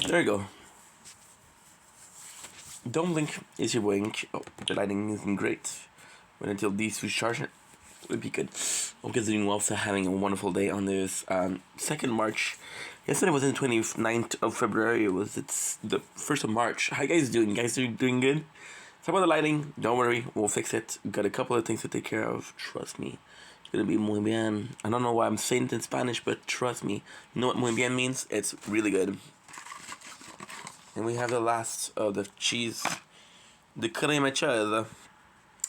There you go. Don't blink is your wink. Oh, the lighting isn't great. Wait until these two charge it. Would be good. Hope you guys are doing well. So having a wonderful day on this 2nd March. Yesterday was the 29th of February. It's the 1st of March. How you guys doing? You guys are doing good? Talk about the lighting. Don't worry, we'll fix it. Got a couple of things to take care of. Trust me. It's gonna be muy bien. I don't know why I'm saying it in Spanish, but trust me. You know what muy bien means? It's really good. And we have the last of the cheese. The crema cheese.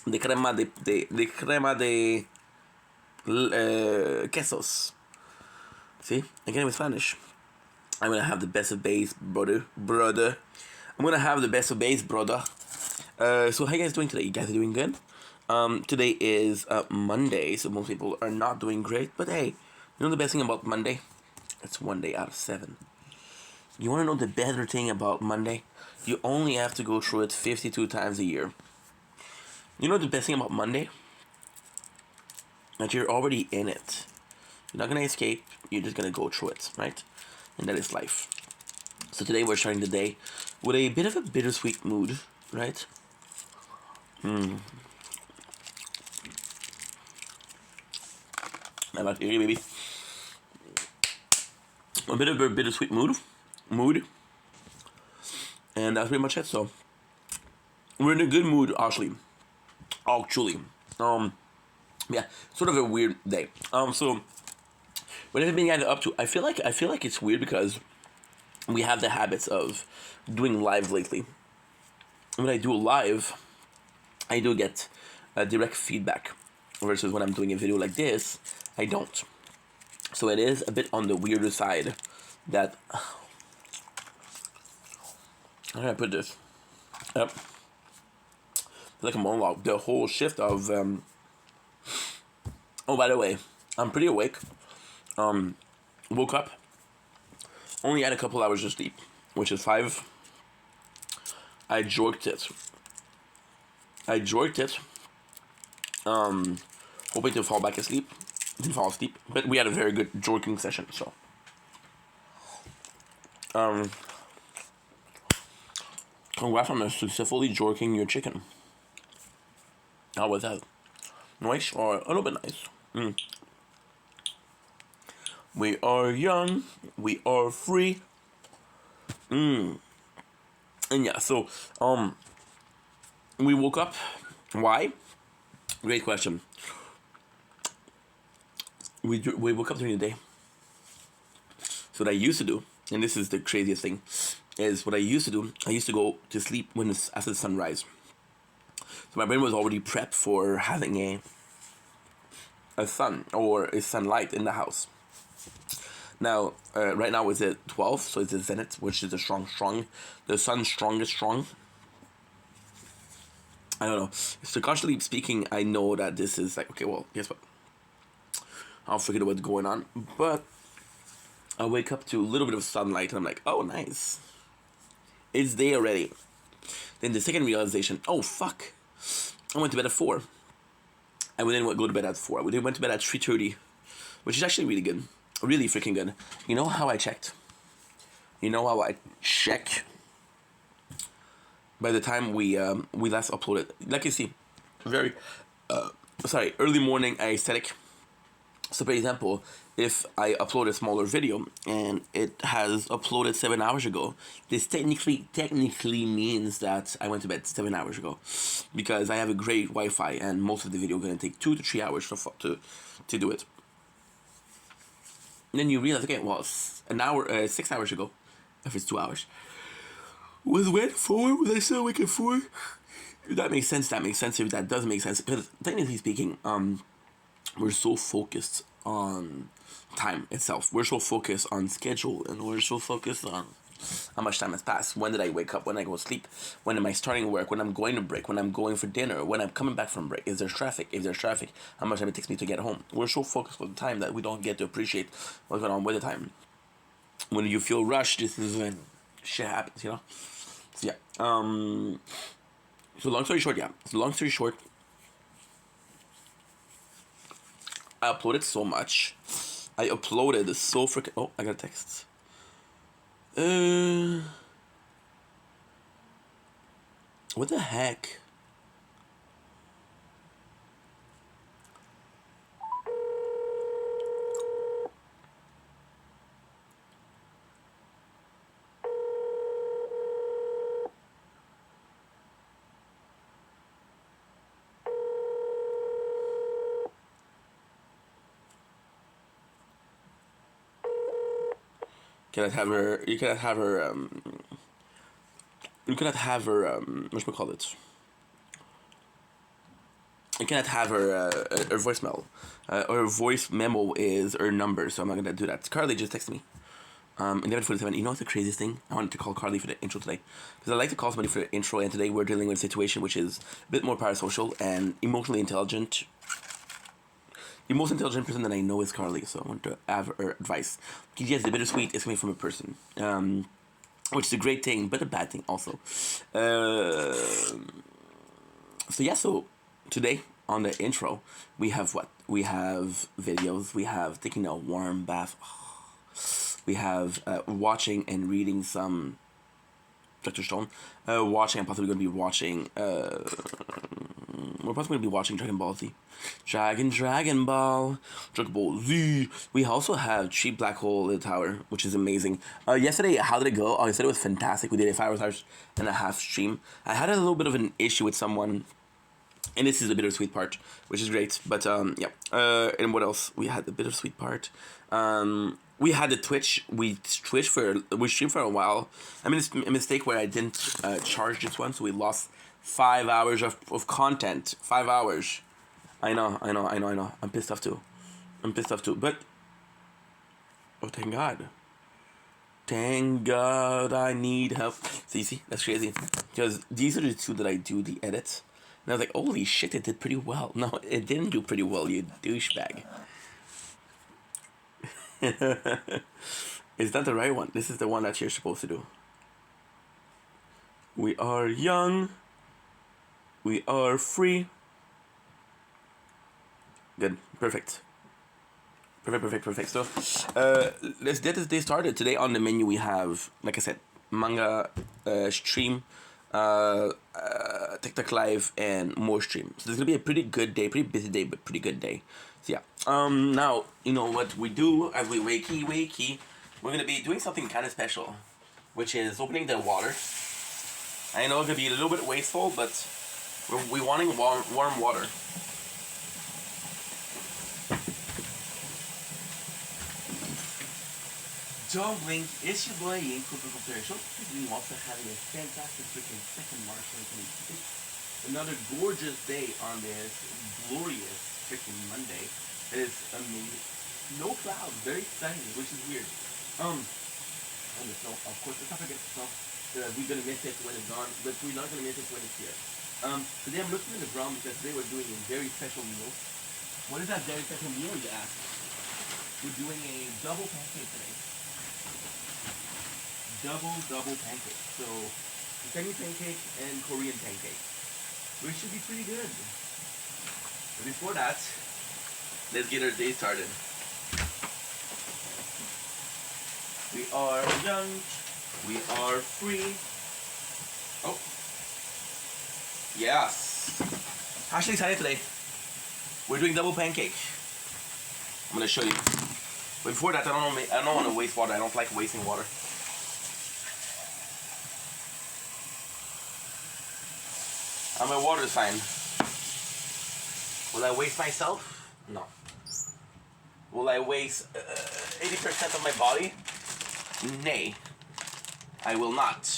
The crema de quesos. See? Again with Spanish. I'm gonna have the best of base, brother. I'm gonna have the best of base, brother. So how you guys doing today? You guys are doing good? Today is Monday, so most people are not doing great. But hey, you know the best thing about Monday? It's 1 day out of 7. You wanna know the better thing about Monday? You only have to go through it 52 times a year. You know the best thing about Monday? That you're already in it. You're not gonna escape, you're just gonna go through it, right? And that is life. So today we're starting the day with a bit of a bittersweet mood, right? I'm not here, baby. A bit of a bittersweet mood. And that's pretty much it, so. We're in a good mood, actually. Yeah, sort of a weird day. So what have you been up to? I feel like it's weird because we have the habits of doing live lately. When I do a live, I do get direct feedback versus when I'm doing a video like this, I don't. So it is a bit on the weirder side that. How do I put this? Yep. Like a monologue. The whole shift of. Oh, by the way, I'm pretty awake. Woke up. Only had a couple hours of sleep, which is 5. I jorked it. Hoping to fall back asleep. Didn't fall asleep, but we had a very good jorking session. So, congrats on successfully jorking your chicken. How was that? Nice or a little bit nice? We are young. We are free. And yeah, so we woke up. Why? Great question. We woke up during the day. So what I used to do, and this is the craziest thing, is what I used to do. I used to go to sleep after the sunrise. So my brain was already prepped for having a sun or a sunlight in the house. Now, right now it's at 12, so it's a zenith, which is a strong. The sun's strongest. I don't know. Subconsciously speaking, I know that this is like, okay, well, guess what? I'll forget what's going on. But I wake up to a little bit of sunlight, and I'm like, oh, nice. It's day already. Then the second realization, oh, fuck. I went to bed at 4. I didn't go to bed at 4. I went to bed at 3:30, which is actually really good. Really freaking good. You know how I checked? You know how I check? By the time we last uploaded, like you see, very early morning aesthetic. So for example, if I upload a smaller video and it has uploaded 7 hours ago, this technically means that I went to bed 7 hours ago, because I have a great Wi-Fi and most of the video is gonna take 2 to 3 hours to do it. And then you realize, okay, well, 6 hours ago, if it's 2 hours, was when 4? Was I still awake at 4? If that makes sense. If that doesn't make sense, because technically speaking, we're so focused on time itself. We're so focused on schedule, and we're so focused on how much time has passed. When did I wake up? When did I go to sleep? When am I starting work? When I'm going to break? When I'm going for dinner? When I'm coming back from break? Is there traffic? If there's traffic, how much time it takes me to get home? We're so focused on the time that we don't get to appreciate what's going on with the time. When you feel rushed, this is when shit happens, you know? So yeah. So long story short, I uploaded so much. I uploaded so freaking... Oh, I got a text. Uh, what the heck? Cannot have her. You cannot have her. You cannot have her. What call it? You cannot have her voicemail. Her voice memo is her number, so I'm not gonna do that. Carly just texted me. 11:47. You know what's the craziest thing? I wanted to call Carly for the intro today because I like to call somebody for the intro, and today we're dealing with a situation which is a bit more parasocial and emotionally intelligent. The most intelligent person that I know is Carly, so I want to have her advice. Because yes, the bittersweet is coming from a person, which is a great thing, but a bad thing also. So today on the intro, we have what? We have videos, we have taking a warm bath, we have watching and reading some Dr. Stone, watching, I'm possibly going to be watching, we're possibly going to be watching Dragon Ball Z. Dragon Ball Z. We also have Cheap Black Hole in the Tower, which is amazing. Yesterday, how did it go? Oh, yesterday was fantastic. We did a 5 hours and a half stream. I had a little bit of an issue with someone, and this is the bittersweet part, which is great. But yeah. And what else? We had the bittersweet part. We had the Twitch. We streamed for a while. I mean, it's a mistake where I didn't charge this one, so we lost 5 hours of content. 5 hours. I know. I'm pissed off too. But oh, thank God. Thank God I need help. So you see, that's crazy. Because these are the two that I do the edits. And I was like, holy shit, it did pretty well. No, it didn't do pretty well, you douchebag. Is that the right one? This is the one that you're supposed to do. We are young. We are free. Good. Perfect. So, let's get this day started. Today on the menu we have, like I said, manga stream, TikTok live, and more stream. So this is gonna be a pretty good day, pretty busy day, but pretty good day. So yeah. Now you know what we do as we wakey. We're gonna be doing something kind of special, which is opening the water. I know it's gonna be a little bit wasteful, but we're wanting warm water. Don't blink, it's your boy Ian Cooper Comparison. We also having a fantastic freaking 2nd March 2026. Another gorgeous day on this glorious freaking Monday. It is amazing. No clouds, very exciting, which is weird. And the snow, of course, let's not forget the snow. We're gonna miss it when it's gone, but we're not gonna miss it when it's here. Today I'm looking in the ground because today we're doing a very special meal. What is that very special meal, you ask? We're doing a double pancake today. Double pancake. So, Chinese pancake and Korean pancake, which should be pretty good. But before that, let's get our day started. We are young. We are free. Oh. Yes. Actually excited today. We're doing double pancake. I'm gonna show you. But before that, I don't want to waste water. I don't like wasting water. I'm a water sign. Will I waste myself? No. Will I waste 80% of my body? Nay. I will not.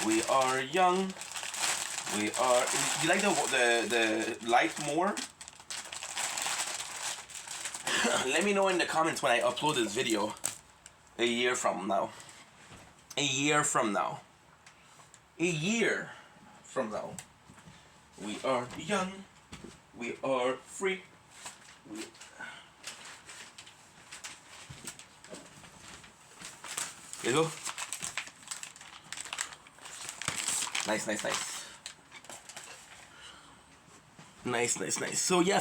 We are young. We are. Do you like the light more? Let me know in the comments when I upload this video. A year from now. A year from now. A year from now. We are young. We are free. Here you go. Nice. Nice. So yeah,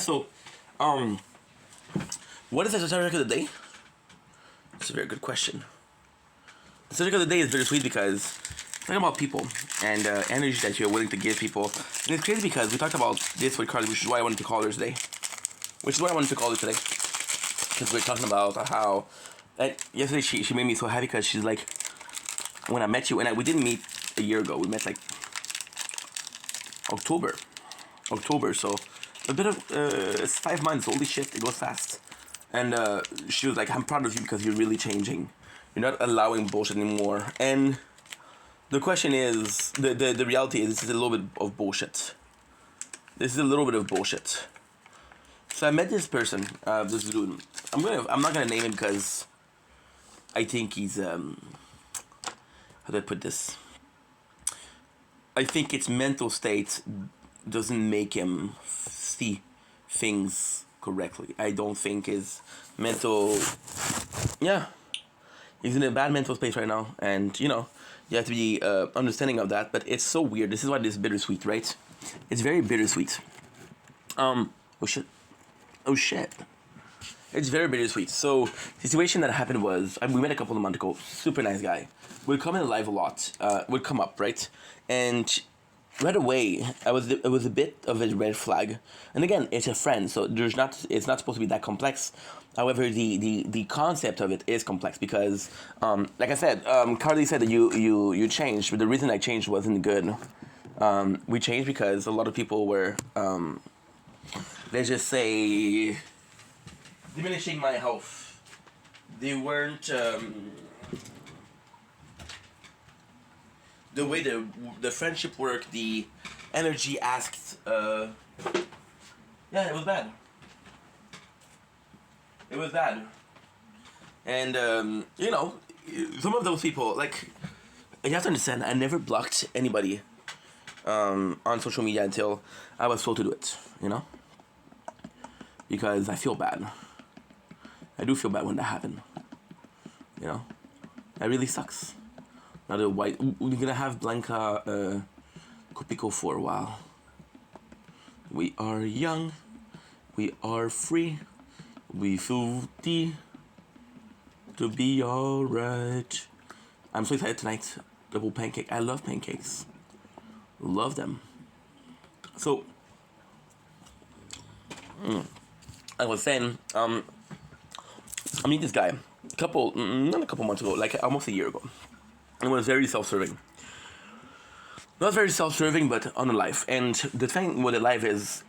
what is the subject of the day? It's a very good question. subject of the day is bittersweet because talking about people and energy that you're willing to give people. And it's crazy because we talked about this with Carly, which is why I wanted to call her today. Which is why I wanted to call her today. Because we're talking about how yesterday she made me so happy because she's like, when I met you, and we didn't meet a year ago. We met like October, so a bit of it's 5 months. Holy shit, it goes fast. And she was like, I'm proud of you because you're really changing. You're not allowing bullshit anymore. And the question is, the reality is, this is a little bit of bullshit. This is a little bit of bullshit. So I met this person, this dude. I'm not gonna name him because I think he's how do I put this? I think its mental state doesn't make him see things correctly. I don't think his mental, yeah, he's in a bad mental space right now, and you have to be understanding of that. But it's so weird. This is why this is bittersweet, right? It's very bittersweet. Oh shit. It's very bittersweet. So, the situation that happened was, we met a couple of months ago. Super nice guy. Would come in live a lot. Would come up, right? And right away, it was a bit of a red flag. And again, it's a friend, so it's not supposed to be that complex. However, the concept of it is complex because, like I said, Carly said that you changed, but the reason I changed wasn't good. We changed because a lot of people were, let's just say, diminishing my health. They weren't the way the friendship worked. The energy asked. Yeah, it was bad. It was bad, and some of those people, like, you have to understand. I never blocked anybody on social media until I was told to do it. Because I feel bad. I do feel bad when that happened. That really sucks. Now we're gonna have Blanca Copico for a while. We are young. We are free. We feel to be alright. I'm so excited tonight. Double pancake. I love pancakes. Love them. So, I was saying, I meet this guy not a couple months ago, like almost a year ago. It was very self-serving. Not very self-serving, but on a life. And the thing with a life is,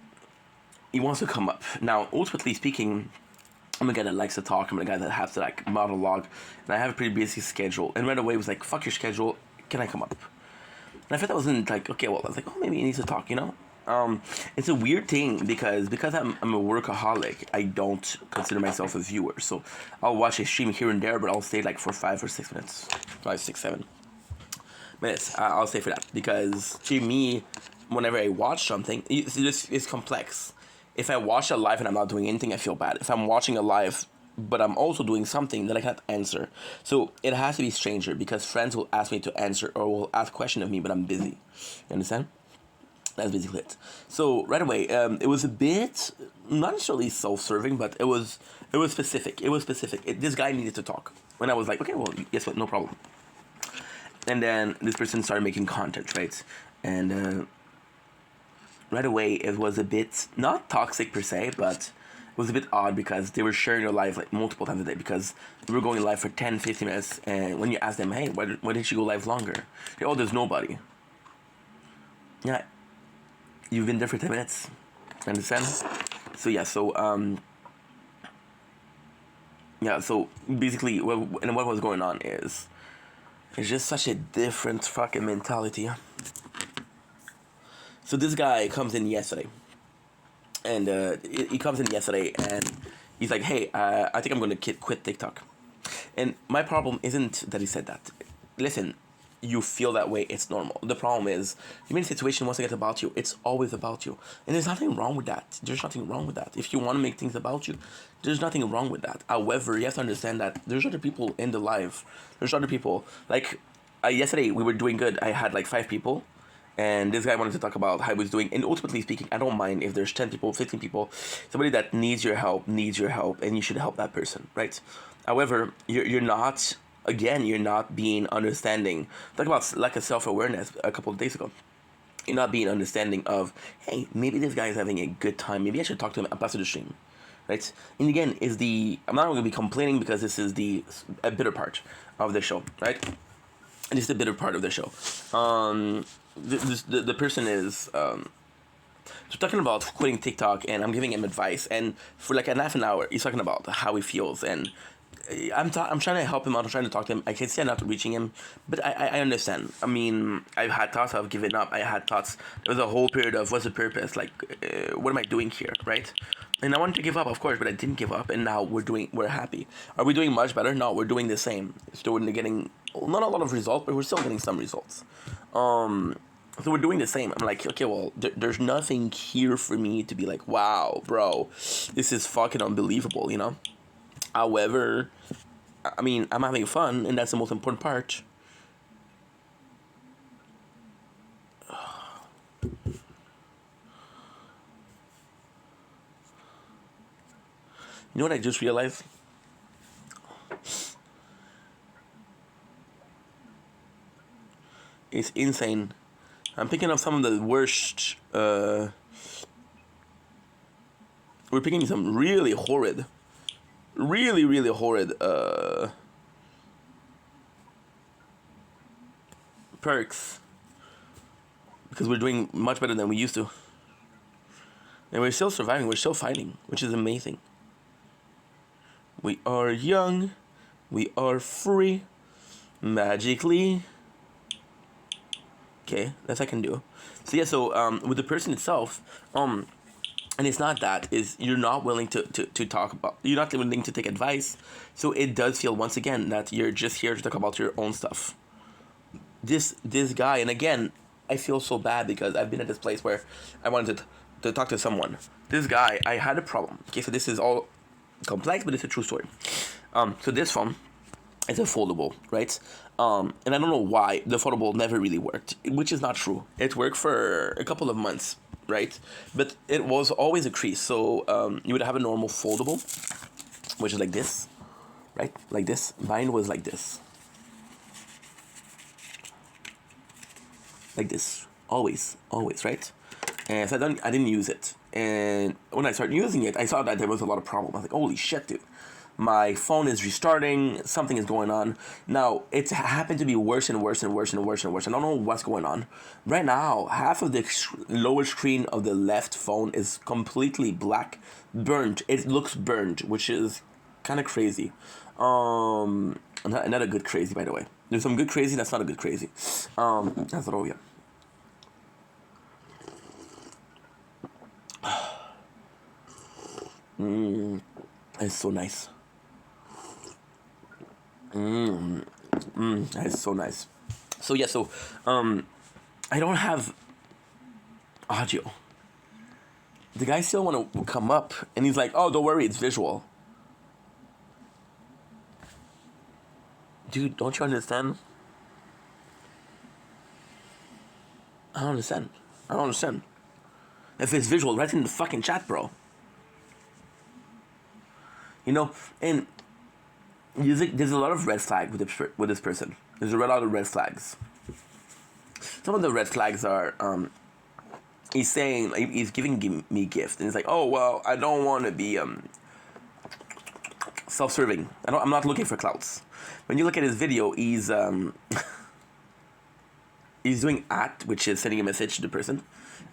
he wants to come up. Now, ultimately speaking, I'm a guy that likes to talk. I'm a guy that has to like monologue, and I have a pretty busy schedule. And right away, it was like, "Fuck your schedule. Can I come up?" And I felt that wasn't like, okay. Well, I was like, "Oh, maybe he needs to talk," It's a weird thing because I'm a workaholic. I don't consider myself a viewer, so I'll watch a stream here and there, but I'll stay like for 5 or 6 minutes, 5, 6, 7 minutes. I'll stay for that because to me, whenever I watch something, it's complex. If I watch a live and I'm not doing anything, I feel bad. If I'm watching a live but I'm also doing something that I cannot answer, so it has to be stranger because friends will ask me to answer or will ask a question of me, but I'm busy. You understand? That's basically it. So right away, it was a bit not necessarily self-serving, but it was specific. It was specific. This guy needed to talk, and I was like, okay, well, guess what? No problem. And then this person started making content, right? And right away, it was a bit not toxic per se, but it was a bit odd because they were sharing their life like multiple times a day because we were going live for 10, 15 minutes, and when you ask them, hey, why didn't you go live longer? They're, oh, there's nobody. Yeah. You've been there for 10 minutes. Understand? So yeah, so basically what was going on is it's just such a different fucking mentality. So this guy comes in yesterday. And he comes in yesterday and he's like, hey, I think I'm gonna quit TikTok. And my problem isn't that he said that. Listen, you feel that way, it's normal. The problem is, you're in a situation once it gets about you, it's always about you. And there's nothing wrong with that. There's nothing wrong with that. If you want to make things about you, there's nothing wrong with that. However, you have to understand that there's other people in the life. There's other people. Like, yesterday, we were doing good. I had like 5 people. And this guy wanted to talk about how he was doing. And ultimately speaking, I don't mind if there's 10 people, 15 people. Somebody that needs your help, and you should help that person, right? However, you're not again, you're not being understanding. Talk about lack of self-awareness a couple of days ago. You're not being understanding of, hey, maybe this guy is having a good time. Maybe I should talk to him after the stream, right? And again, I'm not going to be complaining because this is a bitter part of the show, right? And it's the bitter part of the show. The person is so talking about quitting TikTok, and I'm giving him advice, and for like a half an hour, he's talking about how he feels, and I'm trying to help him out. I'm trying to talk to him. I can see I'm not reaching him, but I understand. I mean, I've had thoughts of giving up. I had thoughts. There was a whole period of what's the purpose? Like, what am I doing here, right? And I wanted to give up, of course, but I didn't give up, and now we're happy. Are we doing much better? No, we're doing the same. Still getting not a lot of results, but we're still getting some results. So we're doing the same. I'm like, okay, well, there's nothing here for me to be like, wow, bro, this is fucking unbelievable, you know? However, I mean, I'm having fun, and that's the most important part. You know what I just realized? It's insane. I'm picking up some of the worst, we're picking some really horrid, really horrid, perks. Because we're doing much better than we used to. And we're still surviving, we're still fighting, which is amazing. We are young, we are free, magically. Okay, that's I can do. So yeah, so with the person itself, and it's not that, is you're not willing to talk about, you're not willing to take advice, so it does feel once again that you're just here to talk about your own stuff. This guy, and again, I feel so bad because I've been at this place where I wanted to talk to someone. This guy, I had a problem. Okay, so this is all complex, but it's a true story. So this phone is a foldable, right? And I don't know why the foldable never really worked, which is not true. It worked for a couple of months, right? But it was always a crease. So you would have a normal foldable, which is like this, right? Like this. Mine was like this. Like this. Always, right? And so I didn't use it. And when I started using it, I saw that there was a lot of problems. I was like, holy shit, dude. My phone is restarting. Something is going on. Now, it's happened to be worse and worse. I don't know what's going on. Right now, half of the lower screen of the left phone is completely black. Burnt. It looks burnt, which is kind of crazy. Not a good crazy, by the way. There's some good crazy, that's not a good crazy. That's all, yeah. It's so nice. That's so nice. So yeah, so I don't have audio. The guy still want to come up, and he's like, "Oh, don't worry, it's visual." Dude, don't you understand? I don't understand. If it's visual, write it in the fucking chat, bro. You know, and there's a lot of red flag with this person. There's a lot of red flags. Some of the red flags are, he's saying, like, he's giving me gift, and he's like, oh, well, I don't want to be self-serving. I'm not looking for clouts. When you look at his video, he's he's doing which is sending a message to the person,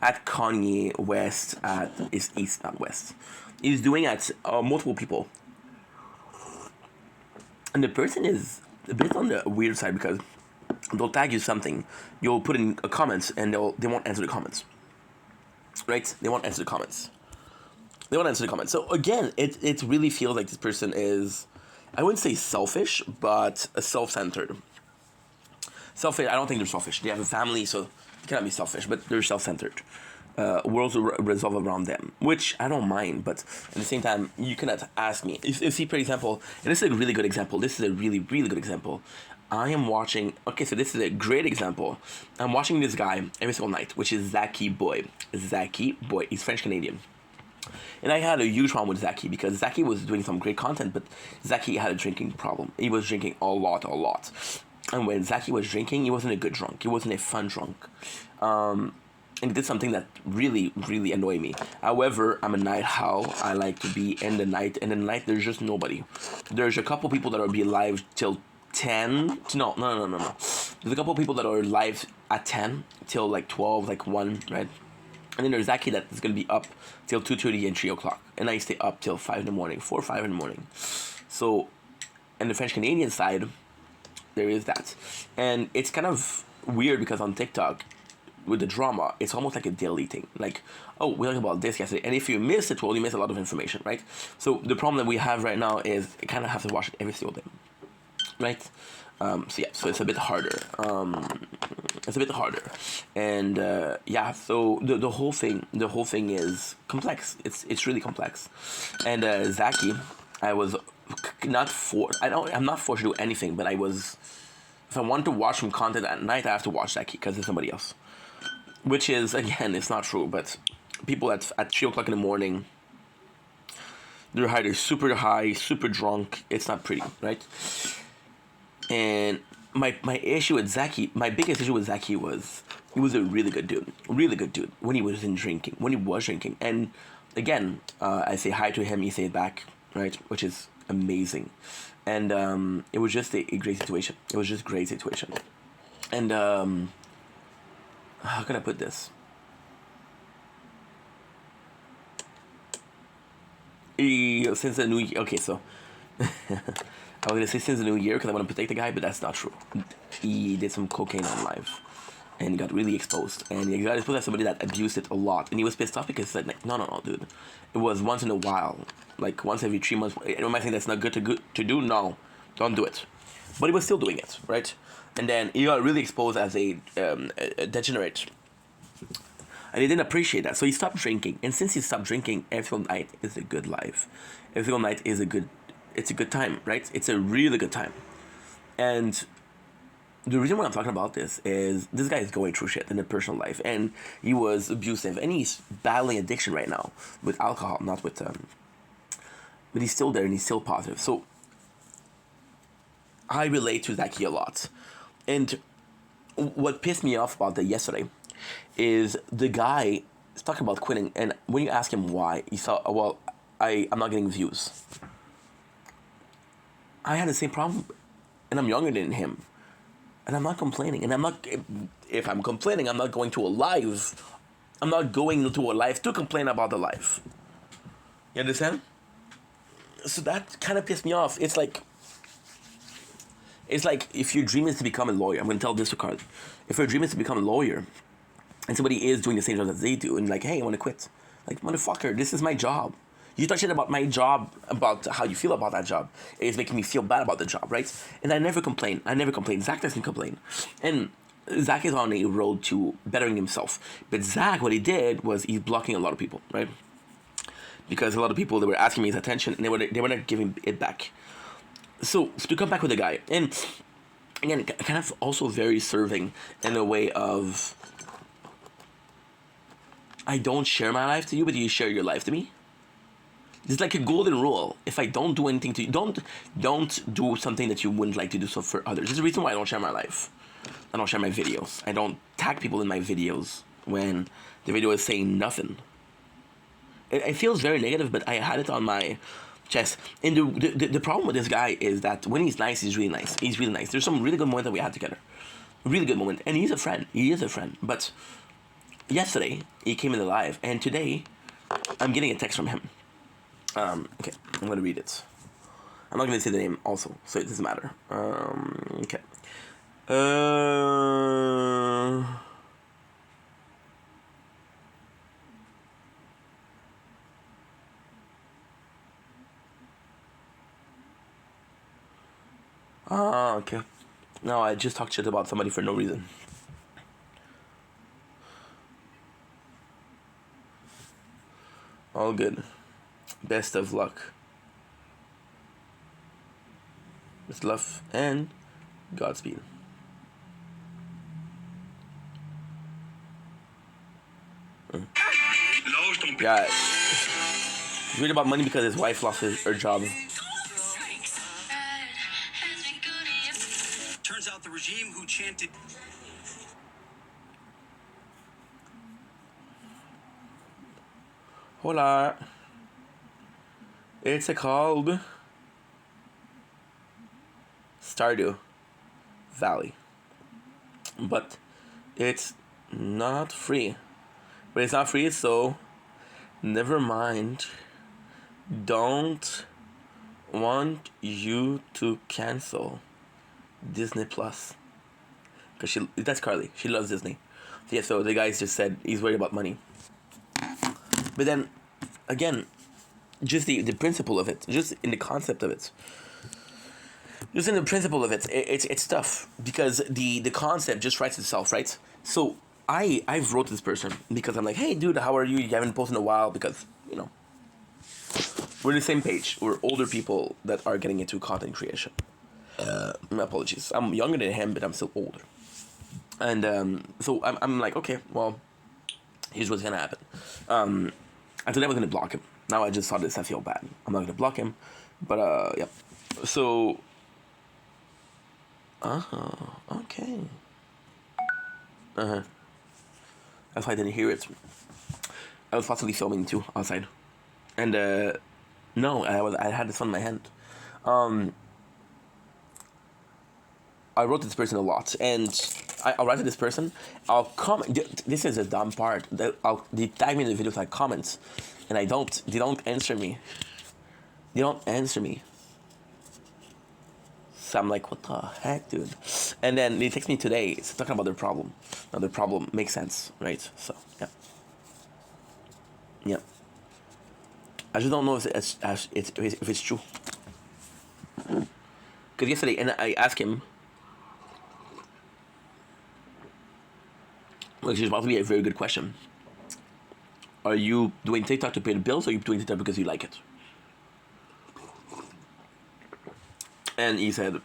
at Kanye West, at East, not West. He's doing at multiple people. And the person is a bit on the weird side because they'll tag you something, you'll put in a comments, and they won't answer the comments. Right? They won't answer the comments. So again, it really feels like this person is, I wouldn't say selfish, but self-centered. Selfish, I don't think they're selfish. They have a family, so they cannot be selfish, but they're self-centered. Worlds will resolve around them, which I don't mind, but at the same time, you cannot ask me. If see, for example, and this is a really good example. This is a really good example. I am watching. Okay, so this is a great example. I'm watching this guy every single night, which is Zaki Boy. He's French Canadian. And I had a huge problem with Zaki because Zaki was doing some great content, but Zaki had a drinking problem. He was drinking a lot. And when Zaki was drinking, he wasn't a good drunk. He wasn't a fun drunk. And he did something that really, really annoyed me. However, I'm a night owl. I like to be in the night, and in the night, there's just nobody. There's a couple people that will be live till 10. No. There's a couple people that are live at 10 till like 12, like 1, right? And then there's Zaki that is going to be up till 2:30 and 3 o'clock. And I stay up till 5 in the morning, 4 or 5 in the morning. So, on the French Canadian side, there is that. And it's kind of weird because on TikTok, with the drama, it's almost like a daily thing. Like, oh, we talked about this yesterday. And if you miss it, well, you miss a lot of information, right? So the problem that we have right now is you kind of have to watch it every single day, right? So it's a bit harder. And so the whole thing is complex. It's really complex. And Zaki, I'm not forced to do anything, but if I want to watch some content at night, I have to watch Zaki because it's somebody else. Which is, again, it's not true, but people at 3 o'clock in the morning, they're either super high, super drunk. It's not pretty, right? And my issue with Zaki, my biggest issue with Zaki was he was a really good dude when he was drinking. And again, I say hi to him, he say it back, right? Which is amazing. And it was just a great situation. And how can I put this? Since the new year, okay, so I was gonna say since the new year because I want to protect the guy, but that's not true. He did some cocaine on live and got really exposed, and he got exposed as somebody that abused it a lot, and he was pissed off because he said, like, no, dude, it was once in a while, like once every 3 months. Am I saying that's not good to do? No, don't do it. But he was still doing it, right? And then he got really exposed as a degenerate. And he didn't appreciate that. So he stopped drinking. And since he stopped drinking, every single night is a good life. Every single night is a good time, right? It's a really good time. And the reason why I'm talking about this is this guy is going through shit in his personal life. And he was abusive. And he's battling addiction right now with alcohol, not with... but he's still there and he's still positive. So I relate to Zaki a lot. And what pissed me off about that yesterday is the guy is talking about quitting, and when you ask him why, he thought, well, I'm not getting views. I had the same problem, and I'm younger than him, and I'm not complaining. And if I'm complaining, I'm not going to a live. I'm not going to a live to complain about the live. You understand? So that kind of pissed me off. It's like if your dream is to become a lawyer, I'm going to tell this to Carl. If your dream is to become a lawyer, and somebody is doing the same job that they do, and like, hey, I want to quit. Like, motherfucker, this is my job. You talk shit about my job, about how you feel about that job. It's making me feel bad about the job, right? And I never complain. Zach doesn't complain. And Zach is on a road to bettering himself. But Zach, what he did was he's blocking a lot of people, right? Because a lot of people, they were asking me his attention, and they were not giving it back. So to come back with the guy, and again, kind of also very serving in a way of, I don't share my life to you, but you share your life to me. It's like a golden rule. If I don't do anything to you, don't do something that you wouldn't like to do so for others. There's a reason why I don't share my life. I don't share my videos. I don't tag people in my videos when the video is saying nothing. It feels very negative, but I had it on my chest. And the problem with this guy is that when he's nice, he's really nice. He's really nice. There's some really good moments that we had together. Really good moment. And he's a friend. He is a friend. But yesterday, he came in the live, and today, I'm getting a text from him. Okay, I'm going to read it. I'm not going to say the name also, so it doesn't matter. Okay. Okay. No, I just talked shit about somebody for no reason. All good. Best of luck. With love and Godspeed. Yeah. He's worried about money because his wife lost her job. Turns out the regime who chanted Hola. It's called Stardew Valley. But it's not free. But it's not free, so never mind. Don't want you to cancel Disney Plus. Because that's Carly. She loves Disney. Yeah, so the guys just said he's worried about money. But then, again, just the principle of it, just in the concept of it, just in the principle of it, it's tough because the concept just writes itself, right? So I've wrote this person because I'm like, hey dude, how are you? You haven't posted in a while because we're the same page. We're older people that are getting into content creation. My apologies. I'm younger than him, but I'm still older. And so I'm like, okay, well, here's what's gonna happen. I thought I was gonna block him. Now I just saw this. I feel bad. I'm not gonna block him, but yeah. So, okay. That's why I didn't hear it. I was possibly filming too outside, and no, I had this phone in my hand. I wrote to this person a lot, and I'll write to this person. I'll comment. This is a dumb part. They tag me in the videos like comments, and I don't. They don't answer me. They don't answer me. So I'm like, what the heck, dude? And then they text me today. It's talking about their problem. Now their problem makes sense, right? So yeah, yeah. I just don't know if it's true. Because yesterday, and I asked him. Which is probably a very good question. Are you doing TikTok to pay the bills, or are you doing TikTok because you like it? And he said,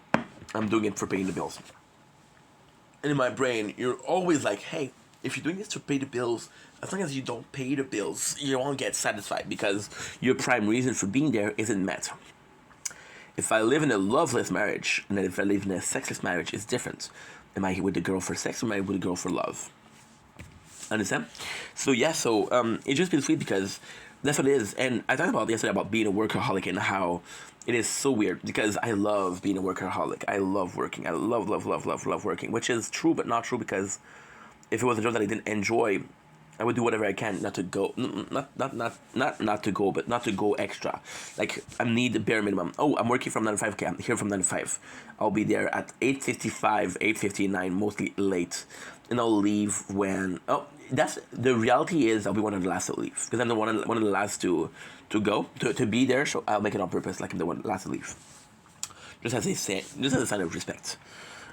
I'm doing it for paying the bills. And in my brain, you're always like, hey, if you're doing this to pay the bills, as long as you don't pay the bills, you won't get satisfied because your prime reason for being there isn't met. If I live in a loveless marriage, and then if I live in a sexless marriage, it's different. Am I with the girl for sex, or am I with the girl for love? Understand? So yeah, it's just been sweet because that's what it is. And I talked about yesterday about being a workaholic and how it is so weird because I love being a workaholic. I love working. I love working, which is true but not true because if it was a job that I didn't enjoy, I would do whatever I can not to go, not to go, but not to go extra. Like I need the bare minimum. Oh, I'm working from 9 to 5. Okay, I'm here from 9 to 5. I'll be there at 8:55, 8:59, mostly late, and I'll leave when. Oh, that's the reality is I'll be one of the last to leave because I'm the one of the last to go to be there. So I'll make it on purpose, like I'm the one last to leave. Just as a sign of respect.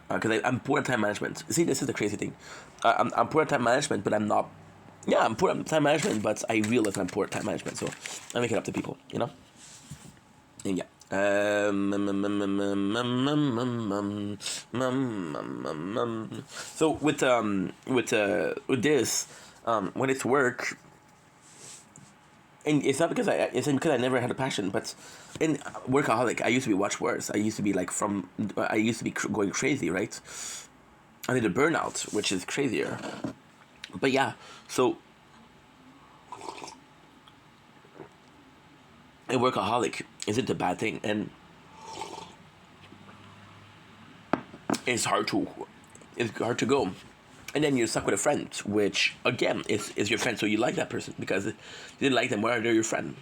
Because I'm poor at time management. See, this is the crazy thing. I'm poor at time management, but I'm not. Yeah, I'm poor at time management, but I realize I'm poor at time management, so I make it up to people, And yeah. So with this, when it's work, and it's not because it's because I never had a passion, but in workaholic, I used to be much worse. I used to be going crazy, right? I did a burnout, which is crazier. But yeah, so a workaholic isn't a bad thing, and it's hard to go. And then you're stuck with a friend, which again is your friend, so you like that person because you didn't like them, why are they your friend?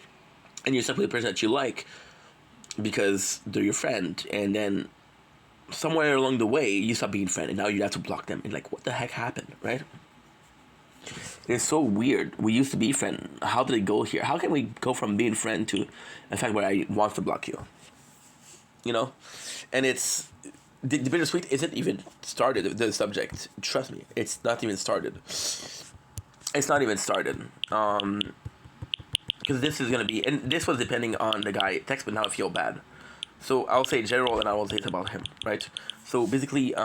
And you're stuck with the person that you like because they're your friend, and then somewhere along the way you stop being friend, and now you have to block them. And like, what the heck happened, right? It's so weird. We used to be friend. How did it go here? How can we go from being friend to a fact where I want to block you? And it's the bittersweet isn't even started. The subject, trust me, it's not even started. It's not even started. Because this is gonna be, and this was depending on the guy text, but now I feel bad. So I'll say general, and I will say it about him, right? So basically,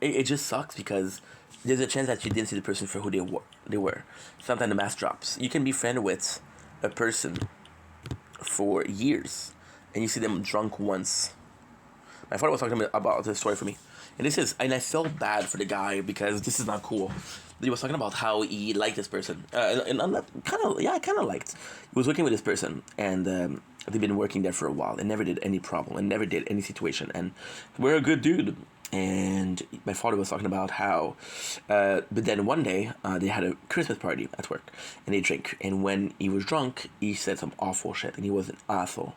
it just sucks because there's a chance that you didn't see the person for who they were. Sometimes the mask drops. You can be friend with a person for years, and you see them drunk once. My father was talking about this story for me, and I felt bad for the guy because this is not cool. He was talking about how he liked this person, and I'm kind of, yeah, I kind of liked. He was working with this person, and they've been working there for a while, and never did any problem, and never did any situation, and we're a good dude. And my father was talking about how, but then one day they had a Christmas party at work, and they drink, and when he was drunk, he said some awful shit, and he was an asshole.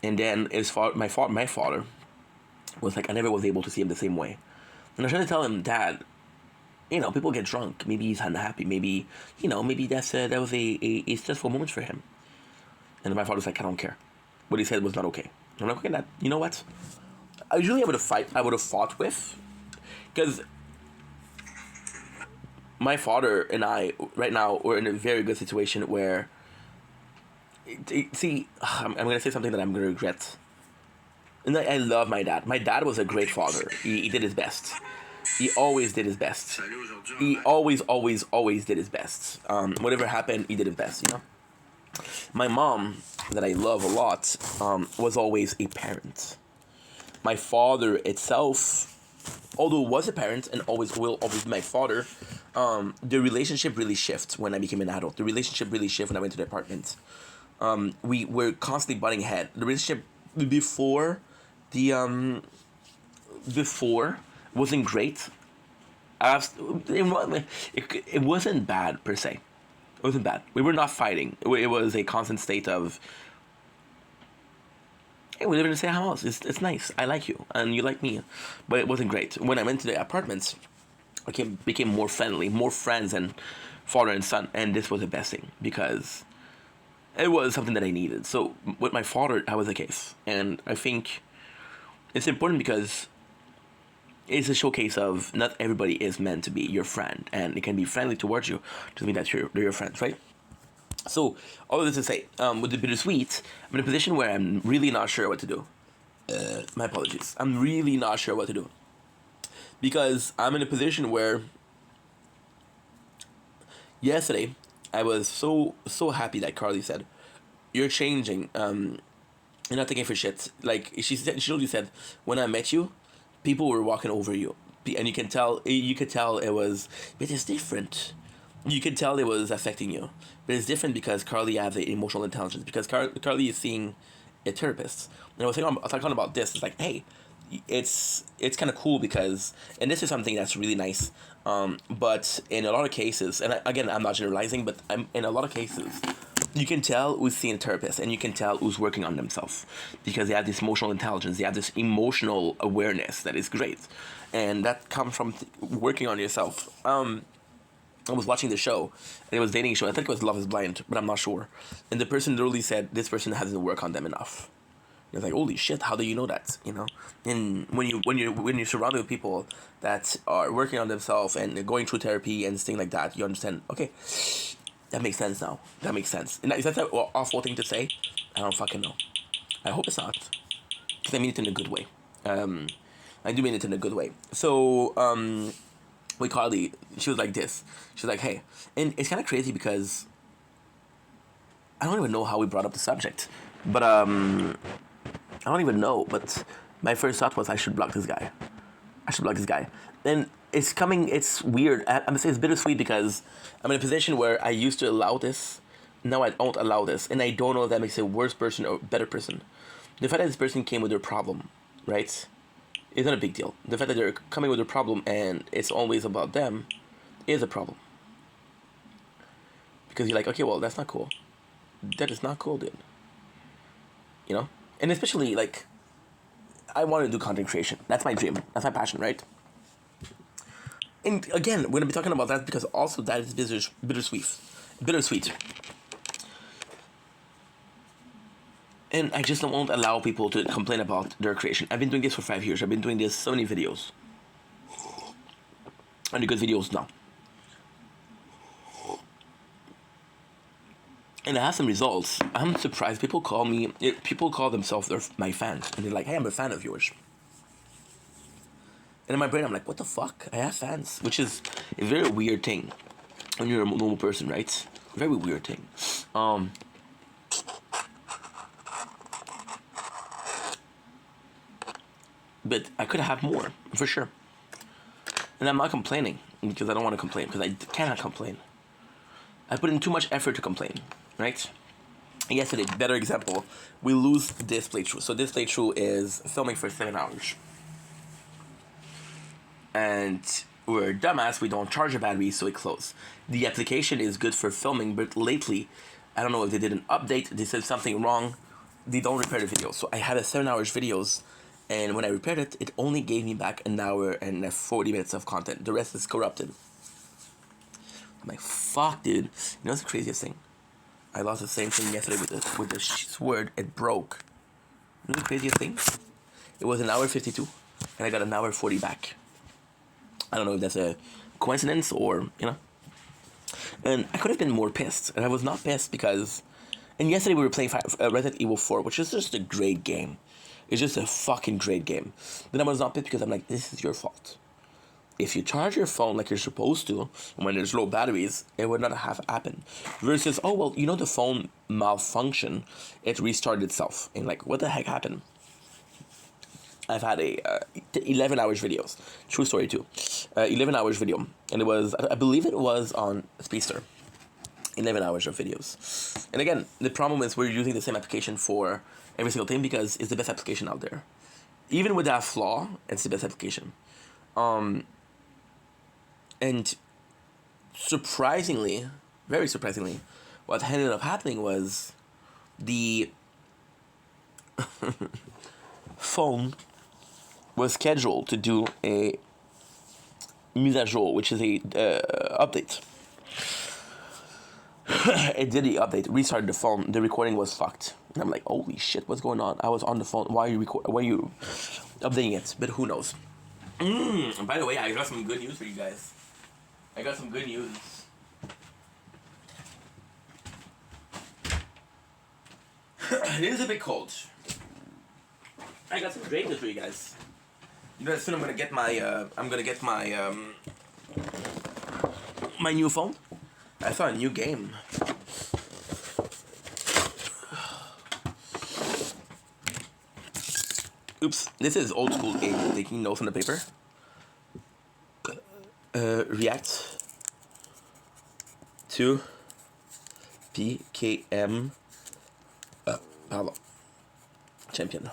And then my father was like, I never was able to see him the same way. And I was trying to tell him, Dad, people get drunk. Maybe he's unhappy. Maybe, maybe that was a stressful moment for him. And my father was like, I don't care. What he said was not okay. I'm like, okay, you know what? I would have fought with, because my father and I right now we're in a very good situation where. See, I'm gonna say something that I'm gonna regret. And I love my dad. My dad was a great father. He did his best. He always did his best. He always did his best. Whatever happened, he did his best. My mom, that I love a lot, was always a parent. My father itself, although was a parent and always will always be my father, the relationship really shifted when I became an adult. The relationship really shifted when I went to the apartment. We were constantly butting head. The relationship before wasn't great. It wasn't bad per se. It wasn't bad. We were not fighting. It was a constant state of, hey, we live in the same house. It's nice. I like you, and you like me. But it wasn't great. When I went to the apartments, I became more friendly, more friends than father and son. And this was the best thing because it was something that I needed. So with my father, that was the case. And I think it's important because it's a showcase of not everybody is meant to be your friend. And it can be friendly towards you. Doesn't mean that they're your friends, right? So, all of this to say, with the bittersweet, I'm in a position where I'm really not sure what to do. My apologies. I'm really not sure what to do. Because I'm in a position where yesterday, I was so happy that Carly said, "You're changing. You're not taking for shit." Like she literally said, "When I met you, people were walking over you, and you could tell it was, but it's different. You could tell it was affecting you, but it's different because Carly has the emotional intelligence. Because Carly is seeing a therapist, and I was talking about this. It's like, hey, it's kind of cool because, and this is something that's really nice. But in a lot of cases, and again, I'm not generalizing, but in a lot of cases, you can tell who's seeing a therapist, and you can tell who's working on themselves because they have this emotional intelligence, they have this emotional awareness that is great, and that comes from working on yourself. I was watching the show, and it was a dating show. I think it was Love Is Blind, but I'm not sure. And the person literally said this person hasn't worked on them enough. It's like, holy shit, how do you know that? And when you're surrounded with people that are working on themselves and going through therapy and things like that, you understand. Okay, that makes sense now. That makes sense. And is that an awful thing to say? I don't fucking know. I hope it's not, because I mean it in a good way. I do mean it in a good way. So with Carly, she was like this. She was like, hey, and it's kind of crazy because I don't even know how we brought up the subject, but I don't even know. But my first thought was I should block this guy. And it's weird. I'm gonna say it's bittersweet because I'm in a position where I used to allow this. Now I don't allow this, and I don't know if that makes a worse person or better person. The fact that this person came with their problem, right? It's not a big deal. The fact that they're coming with a problem and it's always about them is a problem. Because you're like, okay, well, that's not cool. That is not cool, dude. And especially, like, I want to do content creation. That's my dream. That's my passion, right? And again, we're going to be talking about that because also that is bittersweet. And I just won't allow people to complain about their creation. I've been doing this for 5 years. I've been doing this so many videos. And the good videos now. And I have some results. I'm surprised. People call themselves my fans. And they're like, hey, I'm a fan of yours. And in my brain, I'm like, what the fuck? I have fans, which is a very weird thing when you're a normal person, right? Very weird thing. But I could have more, for sure. And I'm not complaining, because I don't want to complain, because I cannot complain. I put in too much effort to complain, right? Yesterday, better example, we lose this playthrough. So this playthrough is filming for 7 hours. And we're dumbass, we don't charge a battery, so it closes. The application is good for filming, but lately, I don't know if they did an update, they said something wrong, they don't repair the video. So I had a 7 hours videos, and when I repaired it, it only gave me back an hour and 40 minutes of content. The rest is corrupted. I'm like, fuck, dude. You know what's the craziest thing? I lost the same thing yesterday with the sword. It broke. You know the craziest thing? It was an hour 52, and I got an hour 40 back. I don't know if that's a coincidence or, you know. And I could have been more pissed, and I was not pissed because... And yesterday we were playing Resident Evil 4, which is just a great game. It's just a fucking great game. Then I was not pissed because I'm like, this is your fault. If you charge your phone like you're supposed to, when there's low batteries, it would not have happened. Versus, oh, well, you know the phone malfunctioned, it restarted itself. And like, what the heck happened? I've had a 11 hours videos. True story too. 11 hours video. And it was, I believe it was on Speedster. 11 hours of videos. And again, the problem is we're using the same application for every single thing because it's the best application out there. Even with that flaw, it's the best application. And surprisingly, very surprisingly, what ended up happening was the phone was scheduled to do a mise à jour, which is a update. It did the update, restarted the phone, the recording was fucked. And I'm like, holy shit, what's going on? I was on the phone, why are you updating it? But who knows? By the way, I got some good news for you guys. I got some good news. It is a bit cold. I got some great news for you guys. You know, soon I'm gonna get my my new phone. I saw a new game. Oops, this is old school game. Taking notes on the paper. React to PKM pardon. Champion.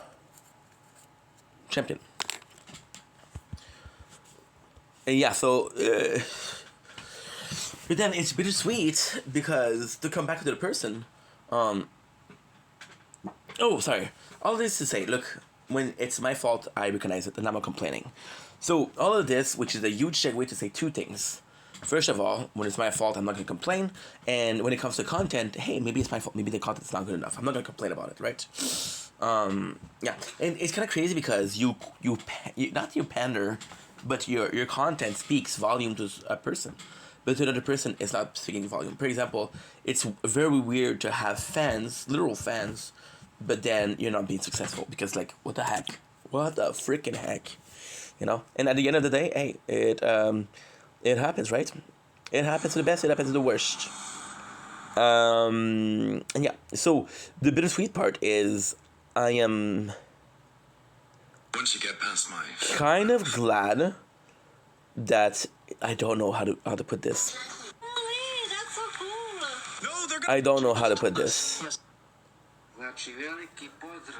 And yeah, so but then it's bittersweet because to come back to the person, oh sorry. All this to say, look, when it's my fault, I recognize it and I'm not complaining. So all of this, which is a huge segue to say two things. First of all, when it's my fault, I'm not going to complain. And when it comes to content, hey, maybe it's my fault. Maybe the content's not good enough. I'm not going to complain about it, right? Yeah. And it's kind of crazy because you not you pander, but your content speaks volume to a person. But to another person, it's not speaking volume. For example, it's very weird to have fans, literal fans, but then you're not being successful. Because, like, what the heck? What the freaking heck? You know? And at the end of the day, hey, it happens, right? It happens to the best, it happens to the worst. And yeah, so the bittersweet part is I am Once you get past my kind of glad that I don't know how to put this. Oh, hey, that's so cool. No, they're I don't know how to put this.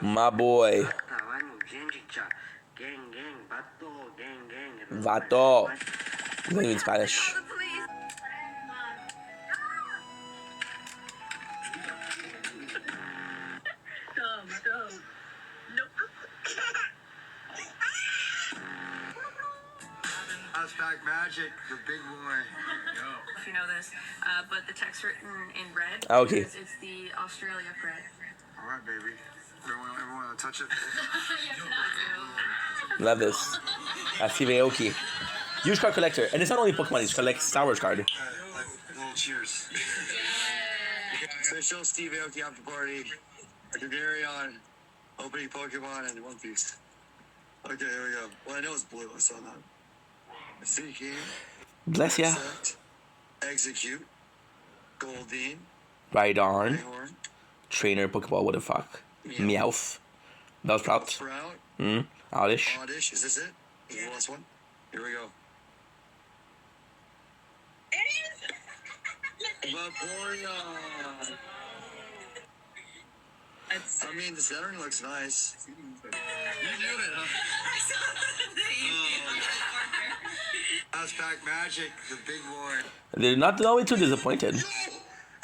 My boy. Vato. It's not even Spanish. Back magic, the big boy. If you know this, but the text written in red. Okay. It's the Australia bread. All right, baby. Everyone want to touch it? Love this. Steve Aoki. Huge card collector. And it's not only Pokemon, he collects Star Wars card. Little cheers. Official Steve Aoki after party. Gary on opening Pokemon and One Piece. Okay, here we go. Well, I know it's blue. I saw that. Seeking, Bless ya. accept, execute, Goldine, Right on. Rhyhorn, Trainer, Pokeball, what the fuck? Meowth. Bellsprout. Sprout, Oddish. Oddish. Is this it? Is the last one? Here we go. Vaporeon. I mean, the centering looks nice. You knew it, huh? Pack Magic, the big boy. They're not always too disappointed. Yo,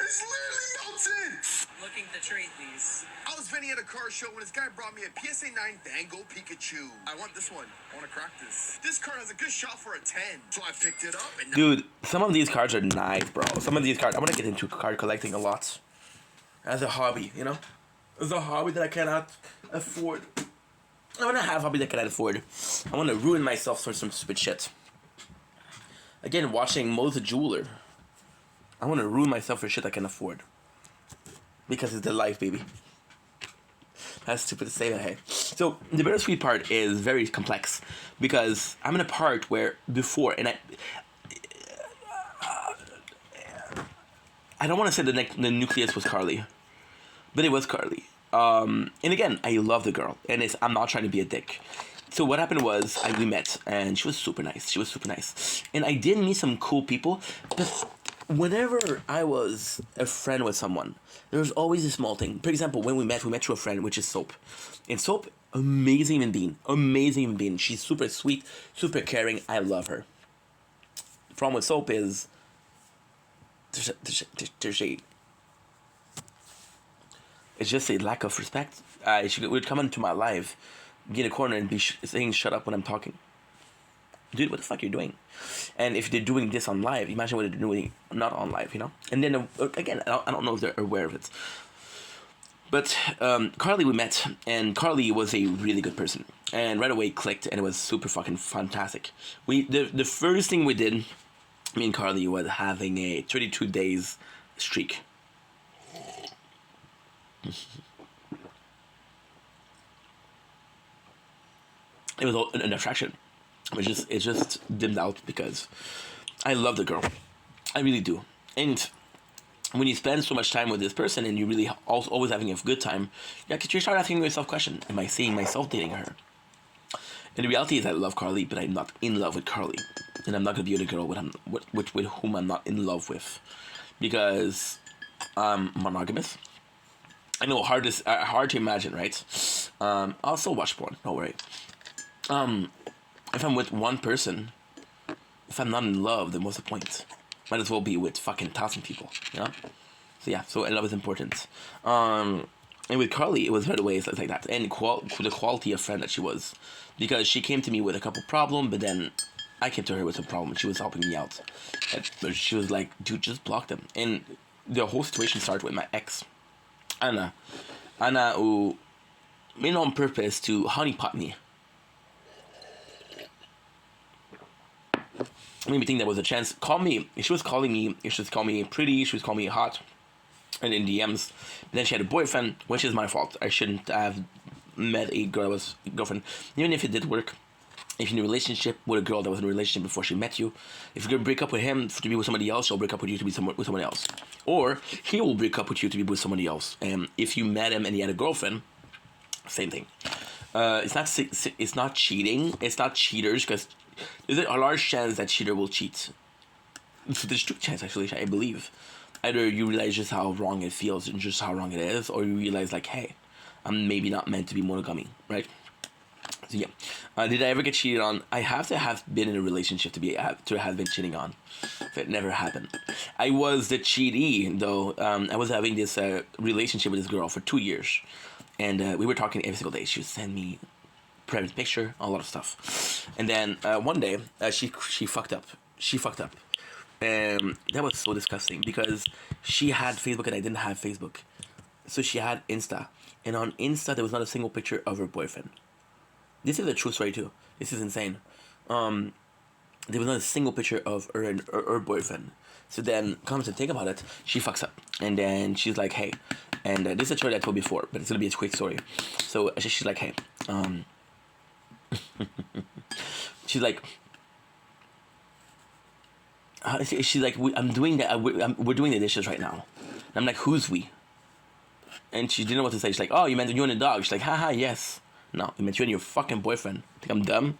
it's literally melted. Looking to trade these. I was vending at a car show when this guy brought me a PSA 9 Bango Pikachu. I want this one. I want to crack this. This card has a good shot for a 10. So I picked it up and Dude, some of these cards are nice, bro. Some of these cards, I want to get into card collecting a lot. As a hobby, you know? As a hobby that I cannot afford. I want to have a hobby that I cannot afford. I want to ruin myself for some stupid shit. Again, watching Mo's a jeweler. I want to ruin myself for shit I can afford. Because it's the life, baby. That's stupid to say, but hey. So, the bittersweet part is very complex. Because I'm in a part where before, and I don't want to say the nucleus was Carly. But it was Carly. And again, I love the girl. And I'm not trying to be a dick. So what happened was, we met, and she was super nice. And I did meet some cool people, but whenever I was a friend with someone, there was always a small thing. For example, when we met through a friend, which is Soap. And Soap, amazing human being. She's super sweet, super caring. I love her. The problem with Soap is, it's just a lack of respect. She would come into my life, get in a corner and be saying shut up when I'm talking. Dude, what the fuck are you doing? And if they're doing this on live, imagine what they're doing not on live, you know? And then, again, I don't know if they're aware of it. But Carly we met, and Carly was a really good person. And right away clicked, and it was super fucking fantastic. The first thing we did, me and Carly, was having a 32 days streak. It was an attraction. It just dimmed out because I love the girl. I really do. And when you spend so much time with this person and you really always having a good time, you start asking yourself questions. Am I seeing myself dating her? And the reality is I love Carly, but I'm not in love with Carly. And I'm not going to be with a girl with whom I'm not in love with. Because I'm monogamous. I know, hard to imagine, right? I'll still watch porn, don't worry. If I'm with one person, if I'm not in love, then what's the point? Might as well be with fucking 1,000 people, you know? So yeah, so love is important. And with Carly, it was right away like that. And the quality of friend that she was. Because she came to me with a couple problems, but then I came to her with a problem, and she was helping me out. But she was like, dude, just block them. And the whole situation started with my ex, Anna, who made it on purpose to honeypot me. Made me think there was a chance. She was calling me. She was calling me pretty. She was calling me hot, and in DMs. And then she had a boyfriend, which is my fault. I shouldn't have met a girlfriend. Even if it did work, if you're in a relationship with a girl that was in a relationship before she met you, if you're gonna break up with him to be with somebody else, she'll break up with you to be with someone else, or he will break up with you to be with somebody else. And if you met him and he had a girlfriend, same thing. It's not cheating. It's not cheaters because there's a large chance that cheater will cheat. There's two chances actually, I believe. Either you realize just how wrong it feels and just how wrong it is, or you realize like, hey, I'm maybe not meant to be monogamy, right? So yeah, did I ever get cheated on? I have to have been in a relationship to have been cheating on. If it never happened, I was the cheatee though. I was having this relationship with this girl for 2 years, and we were talking every single day. She would send me private picture, a lot of stuff, and then one day she fucked up. She fucked up, and that was so disgusting because she had Facebook and I didn't have Facebook, so she had Insta, and on Insta there was not a single picture of her boyfriend. This is a true story too. This is insane. There was not a single picture of her and her boyfriend. So then, comes to think about it, she fucks up, and then she's like, "Hey," and this is a story I told before, but it's gonna be a quick story. So she's like, "Hey, She's like, she's like, I'm doing that. We're doing the dishes right now. And I'm like, who's we? And she didn't know what to say. She's like, oh, you meant you and the dog. She's like, haha, yes. No, it meant you and your fucking boyfriend. Think I'm dumb?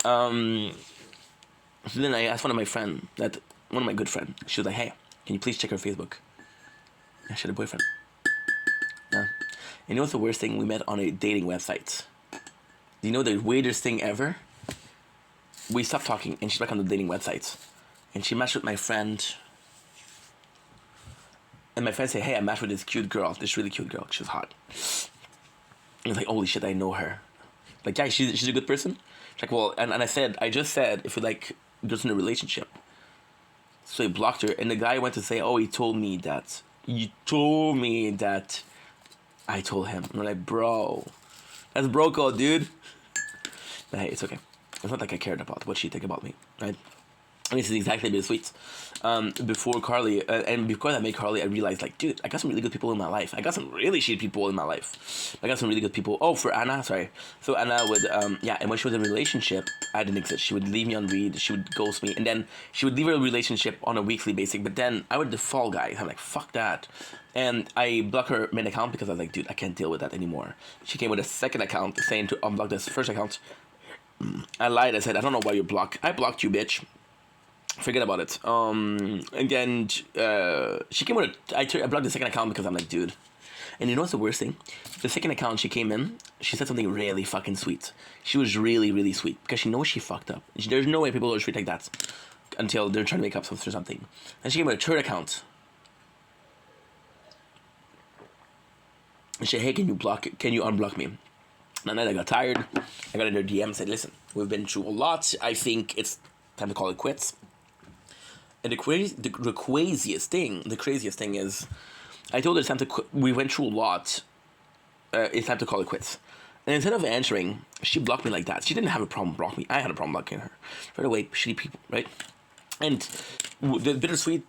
So then I asked one of my good friend. She was like, hey, can you please check her Facebook? And she had a boyfriend. Yeah. And you know what's the worst thing? We met on a dating website. Do you know the weirdest thing ever? We stopped talking and she's back on the dating website. And she matched with my friend. And my friend said, hey, I matched with this cute girl. This really cute girl. She was hot. And I was like, holy shit, I know her. Like, yeah, she's a good person. She's like, well, and I just said, if you like, just in a relationship. So he blocked her. And the guy went to say, oh, he told me that I told him. And I'm like, bro, that's bro code, dude. But hey, it's okay. It's not like I cared about what she think about me, right? And this is exactly bittersweet. Before Carly, and because I met Carly, I realized, like, dude, I got some really good people in my life. I got some really shitty people in my life. I got some really good people. Oh, for Anna, sorry. So Anna would, and when she was in a relationship, I didn't exist. She would leave me on read. She would ghost me, and then she would leave her relationship on a weekly basis. But then I would default, guys. I'm like, fuck that. And I blocked her main account because I was like, dude, I can't deal with that anymore. She came with a second account saying to unblock this first account. I lied. I said, I don't know why you blocked. I blocked you, bitch. Forget about it. And then she came with I blocked the second account because I'm like, dude. And you know what's the worst thing? The second account, she came in, she said something really fucking sweet. She was really, really sweet because she knows she fucked up. There's no way people are sweet like that until they're trying to make up for something. And she came with a third account. And she said, hey, can you unblock me? And then I got tired. I got in her DM and said, listen, we've been through a lot. I think it's time to call it quits. And the craziest thing is, I told her it's time to quit. We went through a lot. It's time to call it quits. And instead of answering, she blocked me like that. She didn't have a problem blocking me. I had a problem blocking her. Right away, shitty people, right? And the bittersweet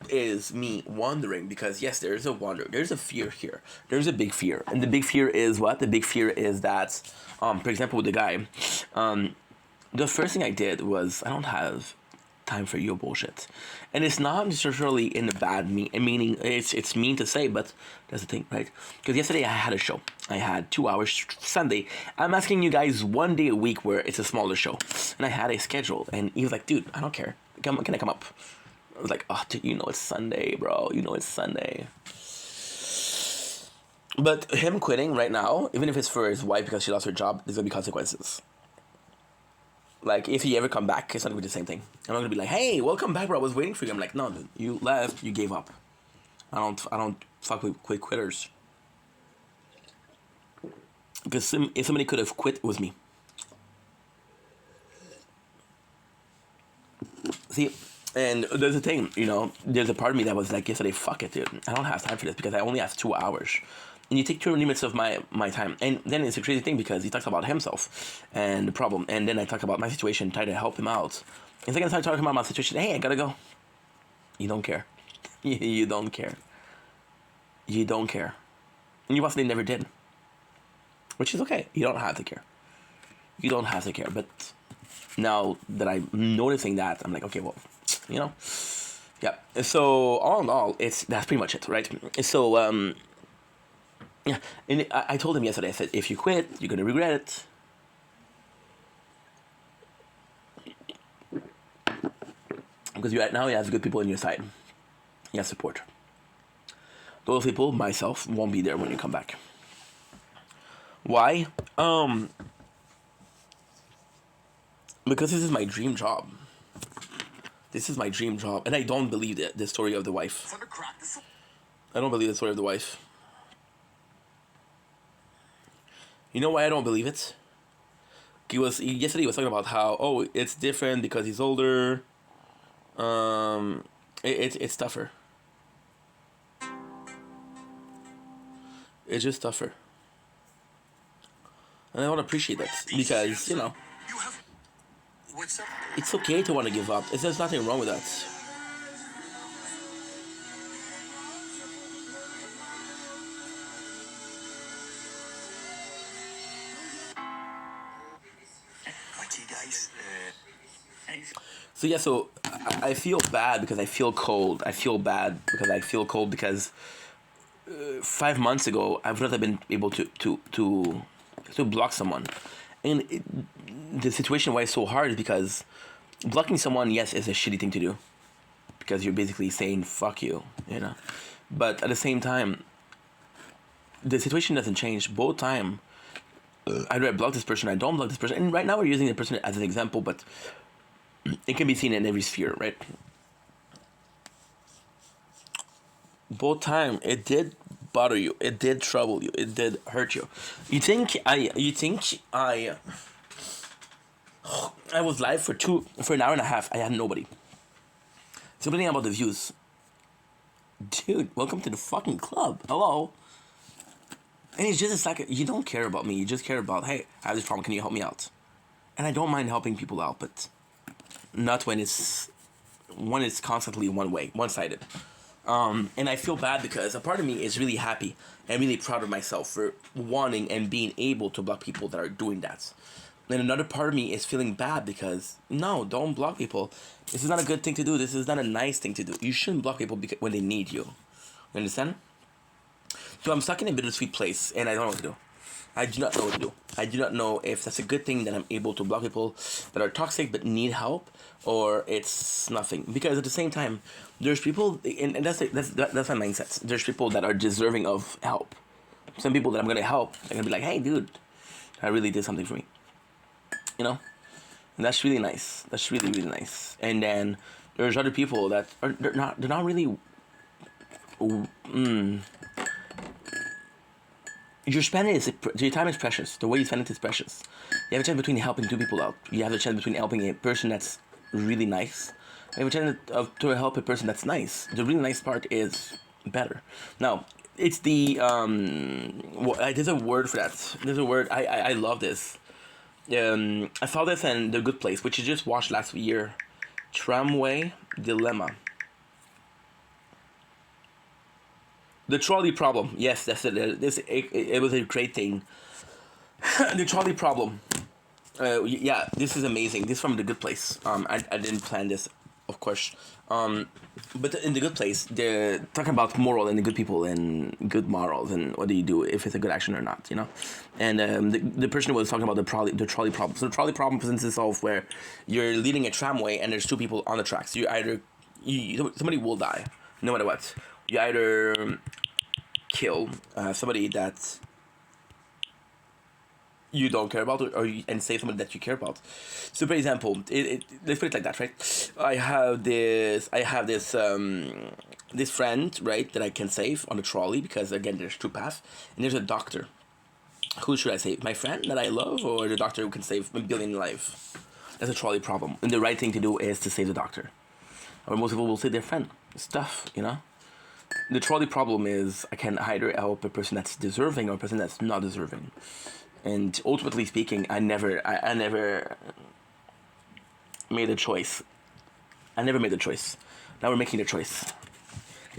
is me wondering because, yes, there's a wonder. There's a fear here. There's a big fear. And the big fear is what? The big fear is that, for example, with the guy, the first thing I did was, I don't have time for your bullshit. And it's not necessarily in a bad meaning. It's mean to say, but that's the thing, right? Because yesterday I had a show. I had 2 hours Sunday. I'm asking you guys 1 day a week where it's a smaller show. And I had a schedule. And he was like, dude, I don't care. Can I come up? I was like, oh, dude, you know it's Sunday, bro. You know it's Sunday. But him quitting right now, even if it's for his wife because she lost her job, there's going to be consequences. Like, if he ever come back, it's not gonna be the same thing. I'm not gonna be like, hey, welcome back, bro. I was waiting for you. I'm like, no, dude, you left, you gave up. I don't fuck with quitters. Because if somebody could have quit, it was me. See, and there's a thing, there's a part of me that was like yesterday, fuck it, dude. I don't have time for this because I only have 2 hours. And you take 2 limits of my time. And then it's a crazy thing because he talks about himself and the problem. And then I talk about my situation, try to help him out. And second I start talking about my situation, hey, I gotta go. You don't care. You don't care. You don't care. And you possibly never did. Which is okay. You don't have to care. You don't have to care. But now that I'm noticing that, I'm like, okay, well, yeah. So all in all, that's pretty much it, right? So yeah, and I told him yesterday, I said, if you quit, you're going to regret it. Because right now you have good people on your side. You have support. Those people, myself, won't be there when you come back. Why? Because this is my dream job. This is my dream job. And I don't believe the story of the wife. I don't believe the story of the wife. You know why I don't believe it? Yesterday he was talking about how it's different because he's older. It's tougher. It's just tougher. And I don't appreciate that because it's okay to want to give up. There's nothing wrong with that. So yeah, so I feel bad because I feel cold. I feel bad because I feel cold because 5 months ago I would not have been able to block someone, and the situation why it's so hard is because blocking someone, yes, is a shitty thing to do because you're basically saying fuck you, you know. But at the same time, the situation doesn't change. Both time, either I block this person, I don't block this person, and right now we're using the person as an example, but it can be seen in every sphere, right? Both time, it did bother you, it did trouble you, it did hurt you. I was live for an hour and a half. I had nobody. Something about the views. Dude, welcome to the fucking club. Hello. And it's just like, you don't care about me. You just care about, hey, I have this problem. Can you help me out? And I don't mind helping people out, but not when it's constantly one-sided. And I feel bad because a part of me is really happy and really proud of myself for wanting and being able to block people that are doing that. And another part of me is feeling bad because, no, don't block people. This is not a good thing to do. This is not a nice thing to do. You shouldn't block people when they need you. You understand? So I'm stuck in a bittersweet place, and I don't know what to do. I do not know what to do. I do not know if that's a good thing that I'm able to block people that are toxic but need help, or it's nothing. Because at the same time, there's people, and that's my mindset. There's people that are deserving of help. Some people that I'm gonna help, they're gonna be like, hey, dude, I really did something for me. You know, and that's really nice. That's really, really nice. And then there's other people that are they're not really. Your time is precious. The way you spend it is precious. You have a chance between helping two people out. You have a chance between helping a person that's really nice. You have a chance to help a person that's nice. The really nice part is better. Now, it's the there's a word for that. There's a word. I love this. I saw this in The Good Place, which I just watched last year. Tramway Dilemma. The trolley problem. Yes, that's it. It was a great thing. The trolley problem. Yeah, this is amazing. This is from The Good Place. I didn't plan this, of course. But in The Good Place, they're talking about moral and the good people and good morals and what do you do if it's a good action or not, you know? And the person was talking about the trolley problem. So the trolley problem presents itself where you're leading a tramway and there's two people on the tracks. Somebody will die, no matter what. You either kill somebody that you don't care about, and save somebody that you care about. So, for example, let's put it like that, right? I have this friend, right, that I can save on the trolley because again, there's two paths, and there's a doctor. Who should I save? My friend that I love, or the doctor who can save a billion lives? That's a trolley problem, and the right thing to do is to save the doctor. Or most people will say their friend. It's tough, you know. The trolley problem is I can either help a person that's deserving or a person that's not deserving. And ultimately speaking, I never made a choice. I never made a choice. Now we're making a choice.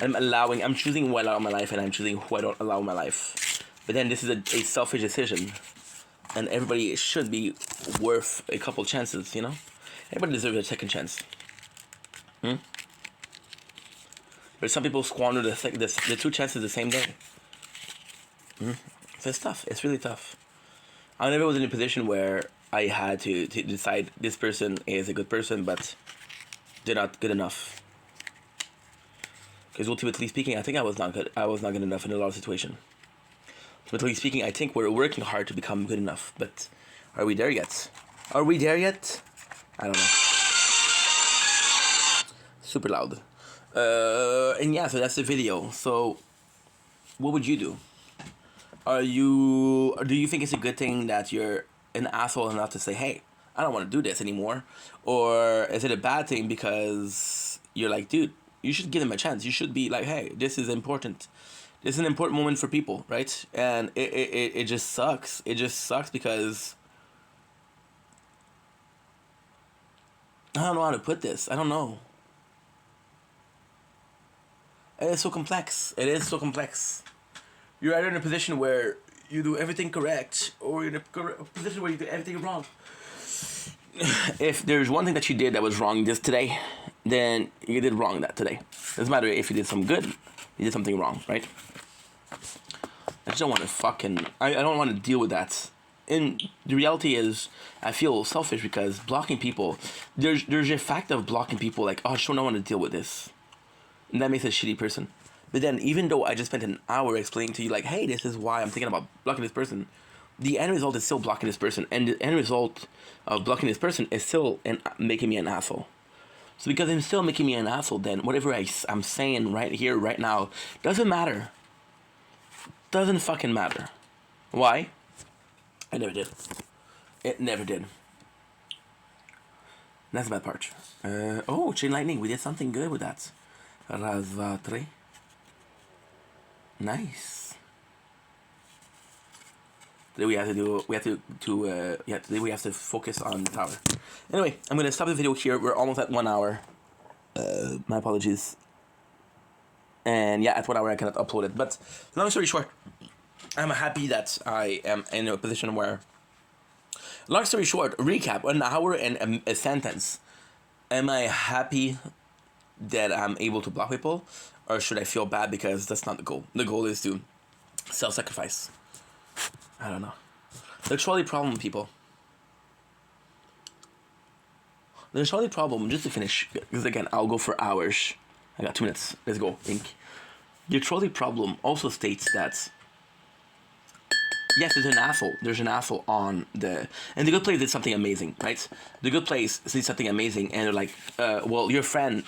I'm choosing who I allow in my life, and I'm choosing who I don't allow in my life. But then this is a selfish decision. And everybody should be worth a couple chances, you know? Everybody deserves a second chance. But some people squander the two chances the same day. So it's tough. It's really tough. I never was in a position where I had to decide this person is a good person, but they're not good enough. Because ultimately speaking, I think I was not good. I was not good enough in a lot of situations. Ultimately speaking, I think we're working hard to become good enough, but are we there yet? Are we there yet? I don't know. Super loud. And yeah, so that's the video. So, what would you do? Do you think it's a good thing that you're an asshole enough to say, hey, I don't want to do this anymore? Or is it a bad thing because you're like, dude, you should give them a chance. You should be like, hey, this is important. This is an important moment for people, right? And it just sucks. It just sucks because I don't know how to put this. I don't know. It is so complex. It is so complex. You're either in a position where you do everything correct, or you're in a position where you do everything wrong. if there's one thing that you did that was wrong just today, then you did wrong that today. Doesn't matter if you did some good, you did something wrong, right? I just don't want to fucking. I don't want to deal with that. And the reality is, I feel selfish because blocking people. There's a fact of blocking people like, oh, I just don't want to deal with this, and that makes a shitty person. But then, even though I just spent an hour explaining to you, like, hey, this is why I'm thinking about blocking this person, the end result is still blocking this person, and the end result of blocking this person is still making me an asshole. So because I'm still making me an asshole, then whatever I'm saying right here, right now, doesn't matter. Doesn't fucking matter. Why? I never did. It never did. That's the bad part. Oh, chain lightning. We did something good with that. Raz, dva, tri. Nice. Today we have to do. Today we have to focus on the tower. Anyway, I'm gonna stop the video here. We're almost at 1 hour. My apologies. And yeah, at 1 hour I cannot upload it. But long story short, I'm happy that I am in a position where. Long story short, recap, 1 hour and a sentence. Am I happy that I'm able to block people? Or should I feel bad because that's not the goal? The goal is to self-sacrifice. I don't know. The trolley problem, people. The trolley problem, just to finish, because again, I'll go for hours. I got 2 minutes. Let's go, Ink. The trolley problem also states that yes, there's an asshole. There's an asshole on the... And The Good Place did something amazing, right? The Good Place did something amazing, and they're like, well, your friend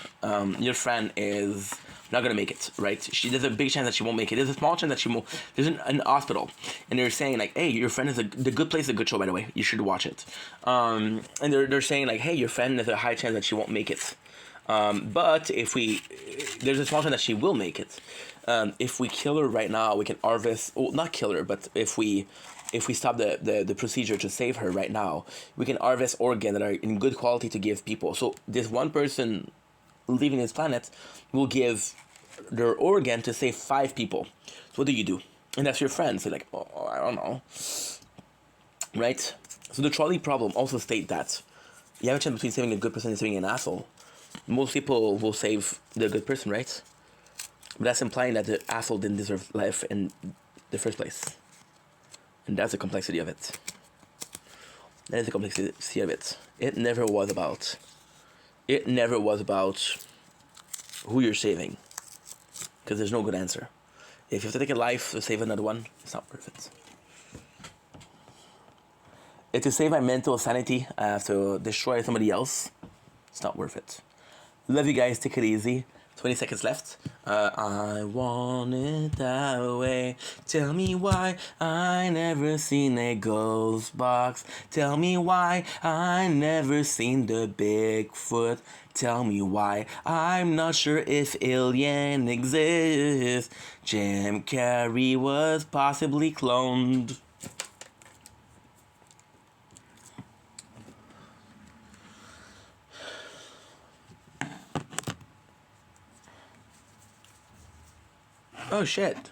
is not gonna make it, right? There's a big chance that she won't make it. There's a small chance that she won't... There's an hospital, and they're saying, like, hey, your friend is The Good Place is a good show, by the way. You should watch it. And they're saying, like, hey, your friend has a high chance that she won't make it. But if we... There's a small chance that she will make it. If we kill her right now, we can harvest... Well, not kill her, but if we stop the procedure to save her right now, we can harvest organs that are in good quality to give people. So this one person leaving this planet will give their organ to save 5 people. So what do? And that's your friend. So like, oh, I don't know. Right? So the trolley problem also states that you have a chance between saving a good person and saving an asshole. Most people will save the good person, right? But that's implying that the asshole didn't deserve life in the first place. And that's the complexity of it. That is the complexity of it. It never was about who you're saving. Because there's no good answer. If you have to take a life to save another one, it's not worth it. If to save my mental sanity, I have to destroy somebody else, it's not worth it. Love you guys, take it easy. 20 seconds left. I want it that way. Tell me why I never seen a ghost box. Tell me why I never seen the Bigfoot. Tell me why I'm not sure if alien exists. Jim Carrey was possibly cloned. Oh shit.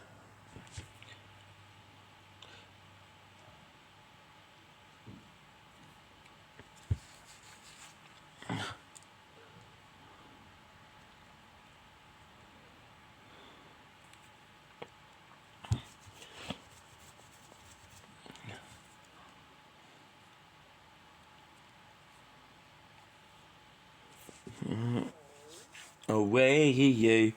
Away.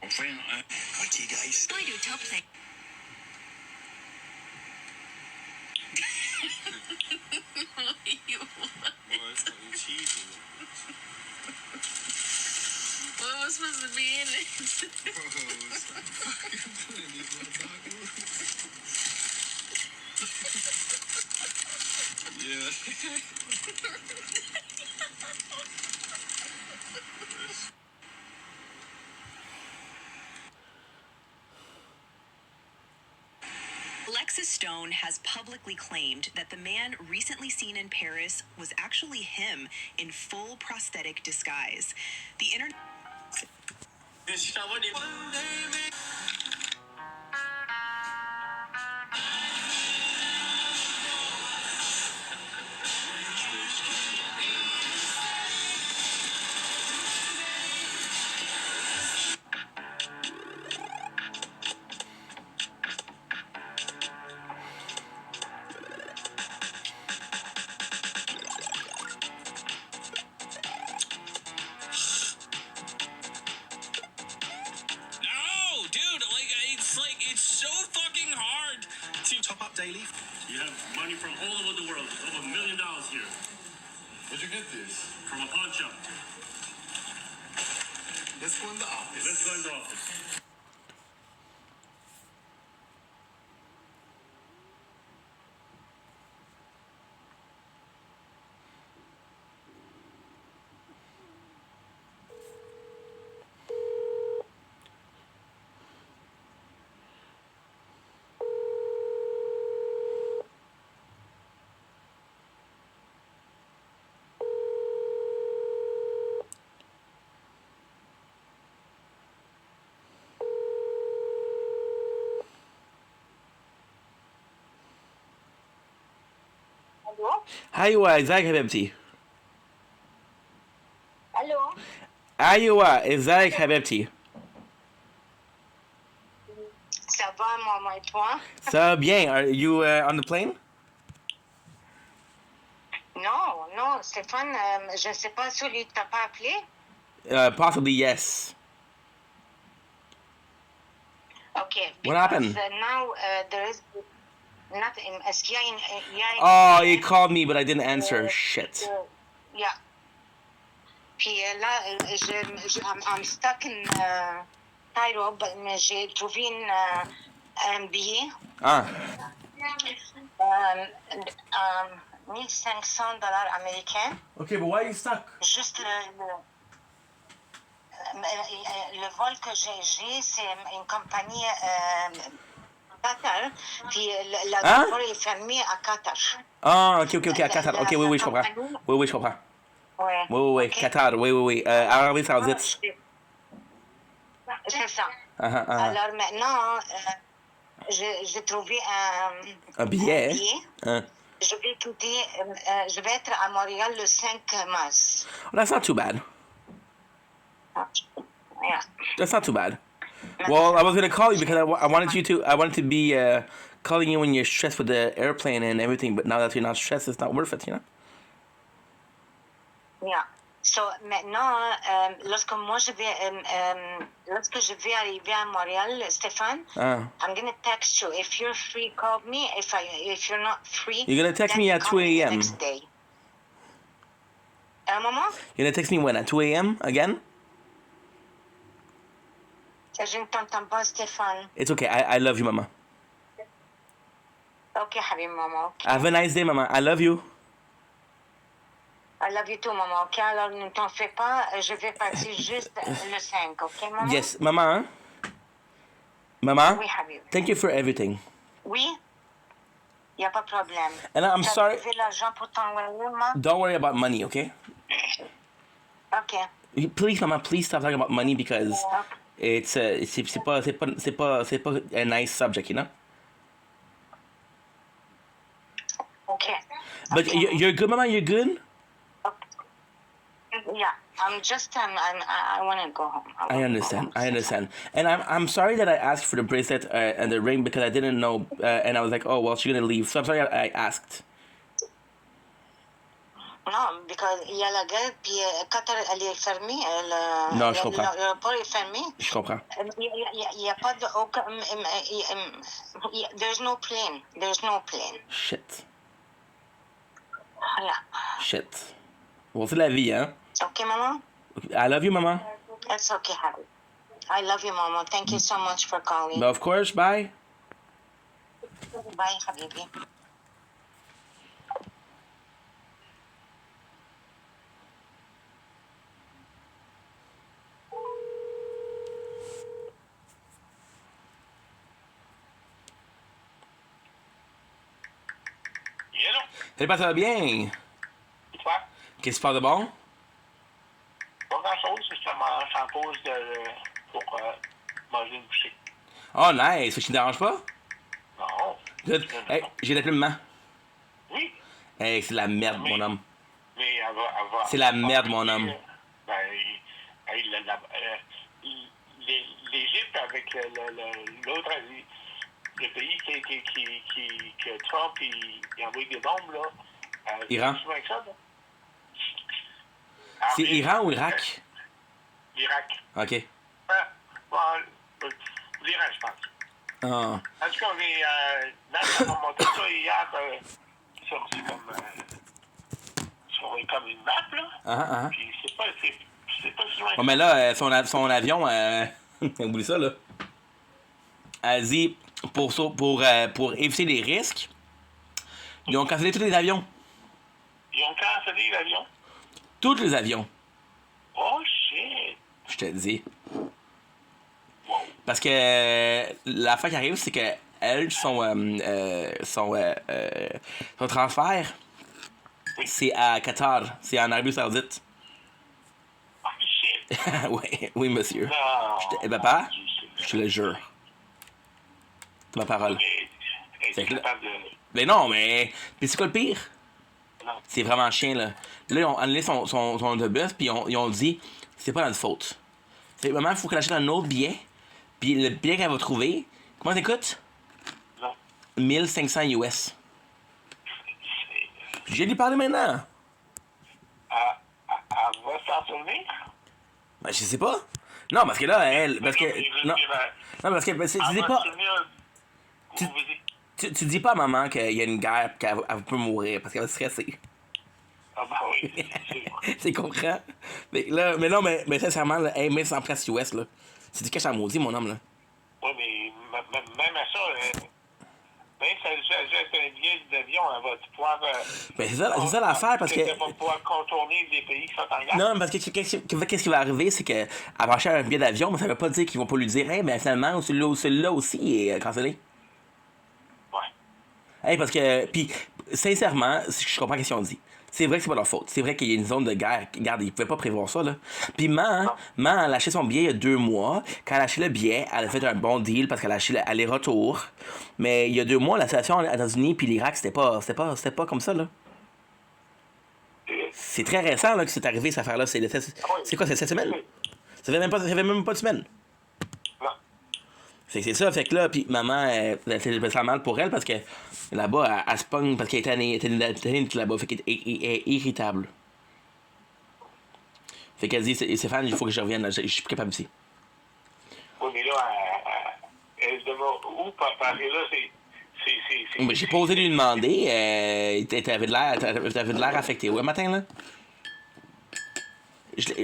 Okay, guys. I do top thing. You. What was supposed to be in it? Alexis Stone has publicly claimed that the man recently seen in Paris was actually him in full prosthetic disguise. The internet. No, dude, it's so fucking hard to Top up daily. You have money from all over the world. Over $1 million here. Where'd you get this? From a pawn shop. Let's go in the office. Let's go in the office. الو ايوه ازيك يا حبيبتي. الو ايوه ازيك حبيبتي. ça va maman et toi? Ça bien. Are you on the plane? Non, Stéphane, je ne sais pas si lui t'a pas appelé. Possibly yes. Okay. What happened? Now there is nothing. Est-ce qu'il y a Oh, you called me but I didn't answer. Shit. Yeah. Puis là, I'm stuck in Cairo, mais j'ai trouvé un billet. Ah. $1,500 américains. Okay, but why are you stuck? Juste le vol que j'ai, c'est une compagnie Qatar, puis l'aéroport est fermé à Qatar. Ah, ok, à Qatar. Ok, oui, je comprends. Oui, je comprends. Ouais. Oui, Okay. Qatar, oui. Arabie Saoudite. C'est ça. Uh-huh. Alors maintenant, j'ai trouvé Un billet. Je vais être à Montréal le 5 mars. Well, that's not too bad. Yeah. That's not too bad. Well, I was gonna call you because I wanted to be calling you when you're stressed with the airplane and everything, but now that you're not stressed, it's not worth it, you know? Yeah. So maintenant, lorsque je vais arriver à Montréal, Stéphane, I'm gonna text you. If you're free, call me. If you're not free, you're gonna text me at 2 a.m. Next day. Maman? You're gonna text me when at 2 a.m. again? Je ne t'entends pas, Stéphane. It's okay. I love you, Mama. Okay, Habib, Mama. Okay. Have a nice day, Mama. I love you. I love you too, Maman. Okay, alors ne t'en fais pas. Je vais partir juste le 5, okay, Maman? Yes, Mama. Mama. Oui, Habib. Thank you for everything. Oui. Y a pas de problème. And I'm sorry. Tu as l'argent pour t'envoyer, Maman? Don't worry about money, okay? Okay. Please, Mama, please stop talking about money because it's pas a nice subject, you know? Okay. But okay. You're good, Mama? You're good? Okay. Yeah. I'm just I want to go home. I understand. And I'm sorry that I asked for the bracelet and the ring because I didn't know and I was like, oh, well, she's going to leave. So I'm sorry I asked. Non, because il y a la guerre, puis Qatar, elle est fermée. Non, je comprends. L'aéroport est fermé. Je comprends. Il y a pas de... There's no plane. There's no plane. Shit. Voilà. Shit. Bon, c'est la vie, hein? Okay, Maman? I love you, Mama. It's okay, Harry. I love you, Mama. Thank you so much for calling. Of course, bye. Bye, Habibi. Salut, pas ça va bien? Et toi? Qu'est-ce qui se passe de bon? Pas grand-chose, justement, je suis en pause pour manger une bouchée. Oh, nice. Ça ne te dérange pas? Non. Good. Hey, j'ai appelé maman. Oui, Hey, c'est la merde, mon homme. mais elle va... C'est la merde, mon homme. Ben, l'Égypte avec l'autre, le pays que Trump il envoie des bombes, là. Iran. C'est avec ça, là? C'est Iran ou Irak? L'Irak. OK. Bon, l'Iran, je pense. Ah. En tout cas, on m'a montré ça hier sur comme une map, là. Puis c'est pas si loin. Bon, mais là, son avion, oublie ça, là. Elle dit, pour éviter les risques, ils ont cancellé tous les avions. Ils ont cancellé l'avion. Tous les avions. Oh, shit. Je te dis. Wow. Parce que l'affaire qui arrive, c'est que elle, son transfert, c'est à Qatar. C'est en Arabie Saoudite. Oh, shit. Oui, monsieur. Non. Papa, je te le jure. C'est ma parole. C'est capable de... Mais non, mais c'est quoi le pire? Non. C'est vraiment chien, là. Là, ils ont annulé son autobus, puis ils ont dit, c'est pas notre faute. Fait que maman, il faut qu'elle achète un autre billet, puis le billet qu'elle va trouver, comment ça coûte? Non. 1500 US. Je vais lui parler maintenant. Elle va s'en souvenir? Ben, je sais pas. Non, parce que là, elle. Parce que. Non, parce que. Tu dis pas. Tu dis pas à maman qu'il y a une guerre et qu'elle peut mourir parce qu'elle va stresser. Ah, bah oui, c'est Tu comprends? Mais là, mais sincèrement, là, hey, 1500 piastres US, là. C'est du cash à maudit, mon homme, là. Oui, mais même à ça, même si elle jette un billet d'avion, elle va pouvoir... Ben, c'est ça l'affaire, parce que... Elle va pouvoir contourner les pays qui sont en guerre. Non, parce que qu'est-ce qui va arriver, c'est qu'elle va acheter un billet d'avion, mais ça veut pas dire qu'ils vont pas lui dire, hey, mais finalement, celui-là aussi est cancellé. Ouais. Hey, parce que... Puis, sincèrement, je comprends ce qu'ils ont dit. C'est vrai que c'est pas leur faute. C'est vrai qu'il y a une zone de guerre. Regarde, ils pouvaient pas prévoir ça, là. Puis, elle a acheté son billet il y a 2 mois. Quand elle a acheté le billet, elle a fait un bon deal parce qu'elle a acheté aller-retour. Mais il y a 2 mois, la situation aux États-Unis puis l'Irak, c'était pas comme ça, là. C'est très récent, là, que c'est arrivé, cette affaire-là. C'est quoi, c'est cette semaine? Ça fait même pas de semaine. Non. C'est ça, fait que là, puis maman, c'est ça mal pour elle parce que là-bas, elle se pogne parce qu'elle était tannée là-bas, fait qu'elle est irritable. Fait qu'elle dit, Stéphane, il faut que je revienne, là, je suis plus capable ici. Oui, mais là, elle demande où, parce que là, c'est... J'ai pas osé lui demander, t'avais de l'air affecté. Ouais, matin, là?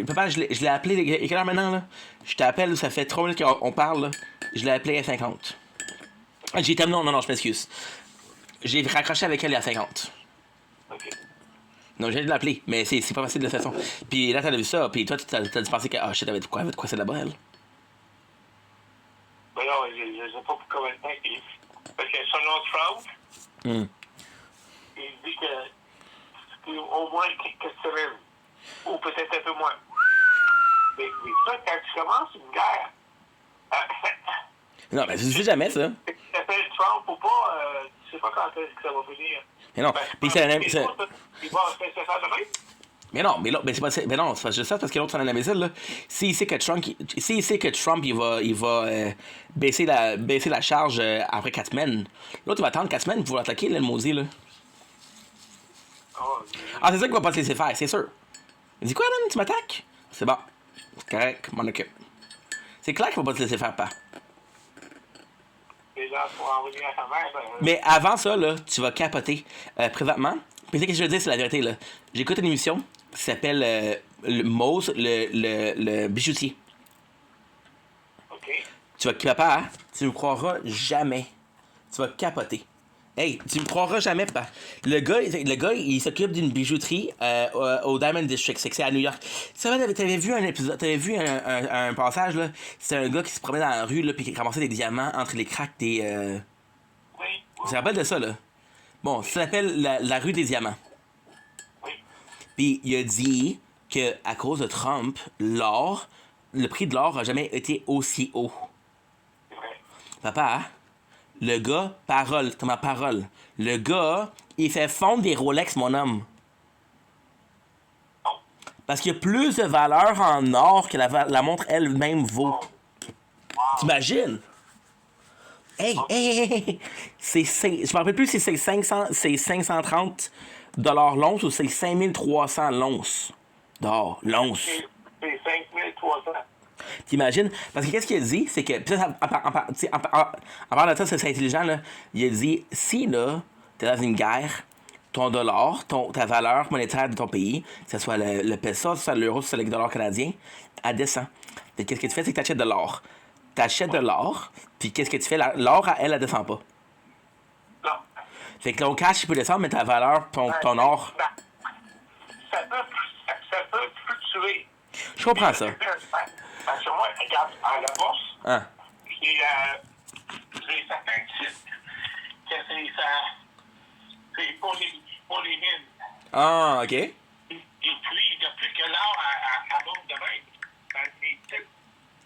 Papa, je l'ai appelé, il est quelle heure maintenant, là? Je t'appelle, ça fait 3 minutes qu'on parle, là. Je l'ai appelé à 50. J'ai terminé, non, je m'excuse. J'ai raccroché avec elle à 50. OK. Non, j'ai de l'appeler, mais c'est pas facile de toute façon. Puis là, t'as vu ça, puis toi, t'as dû penser que, shit, elle va de quoi c'est là-bas, elle? Ben non, je sais pas pour combien de temps. Parce que selon Trump, il dit que au moins quelques semaines, ou peut-être un peu moins. Mais ça, quand tu commences une guerre, Non, mais tu sais jamais, ça. tu t'appelles Trump ou pas, tu sais pas quand est-ce que ça va finir. Mais non, puis c'est la même... Il va se faire de même. Mais non, c'est pas juste ça, parce que l'autre, c'est un imbécile, là. S'il sait que Trump, il va baisser la charge après 4 semaines, l'autre, il va attendre 4 semaines pour pouvoir attaquer, là, le maudit, là. Ah, c'est ça qu'il va pas te laisser faire, c'est sûr. Il dit quoi, man, tu m'attaques? C'est bon. C'est correct, m'en occupe. C'est clair qu'il va pas te laisser faire pas. Mais avant ça, là, tu vas capoter. Présentement, puis ce que je veux dire, c'est la vérité, là. J'écoute une émission qui s'appelle Mose, le bijoutier. OK. Tu vas papa, hein? Tu me croiras jamais. Tu vas capoter. Hey, tu me croiras jamais, papa. Le gars il s'occupe d'une bijouterie au Diamond District. C'est à New York. Tu savais, t'avais vu un épisode, t'avais vu un passage, là. C'est un gars qui se promenait dans la rue, là, puis qui ramassait des diamants entre les cracks des. Oui. Tu te rappelles de ça, là? Bon, ça s'appelle la rue des Diamants. Oui. Puis il a dit que à cause de Trump, l'or, le prix de l'or a jamais été aussi haut. C'est vrai. Papa, le gars, parole, c'est ma parole. Le gars, il fait fondre des Rolex, mon homme. Oh. Parce qu'il y a plus de valeur en or que la montre elle-même vaut. Oh. Wow. T'imagines? Hey, hey, hey, hey! Je me rappelle plus si c'est 530 l'once ou c'est 5300 l'once d'or. L'once. C'est 5300. T'imagines? Parce que qu'est-ce qu'il a dit? C'est que. Puis ça, en parlant de ça, c'est intelligent, là. Il a dit si, là, t'es dans une guerre, ton dollar, ta valeur monétaire de ton pays, que ce soit le peso, que ce soit l'euro, que ce soit le dollar canadien, elle descend. Fait qu'est-ce que tu fais? C'est que t'achètes de l'or. T'achètes de l'or, puis qu'est-ce que tu fais? L'or, elle descend pas. Non. Fait que ton cash, il peut descendre, mais ta valeur, ton or. Ça peut fluctuer. Je comprends ça. Parce que moi, regarde, à la bourse, Hein? j'ai certains titres que c'est pour les mines. Ah, OK. Et puis, depuis que l'or monte de même, ben, les titres,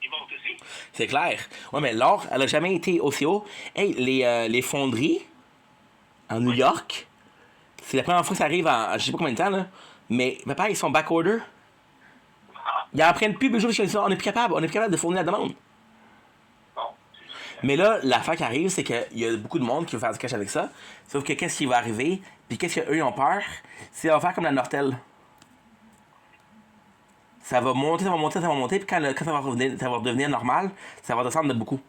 ils montent aussi. C'est clair. Ouais, mais l'or, elle a jamais été aussi haut. Hey, les fonderies en New York, c'est la première fois que ça arrive en je sais pas combien de temps, là. Mais, papa, ils sont back-order. Ils en prennent plus, on est plus capable de fournir la demande. Bon. Mais là, l'affaire qui arrive, c'est qu'il y a beaucoup de monde qui veut faire du cash avec ça. Sauf que qu'est-ce qui va arriver, puis qu'est-ce qu'eux ils ont peur, c'est qu'on va faire comme la Nortel. Ça va monter, puis quand ça va redevenir normal, ça va descendre de beaucoup.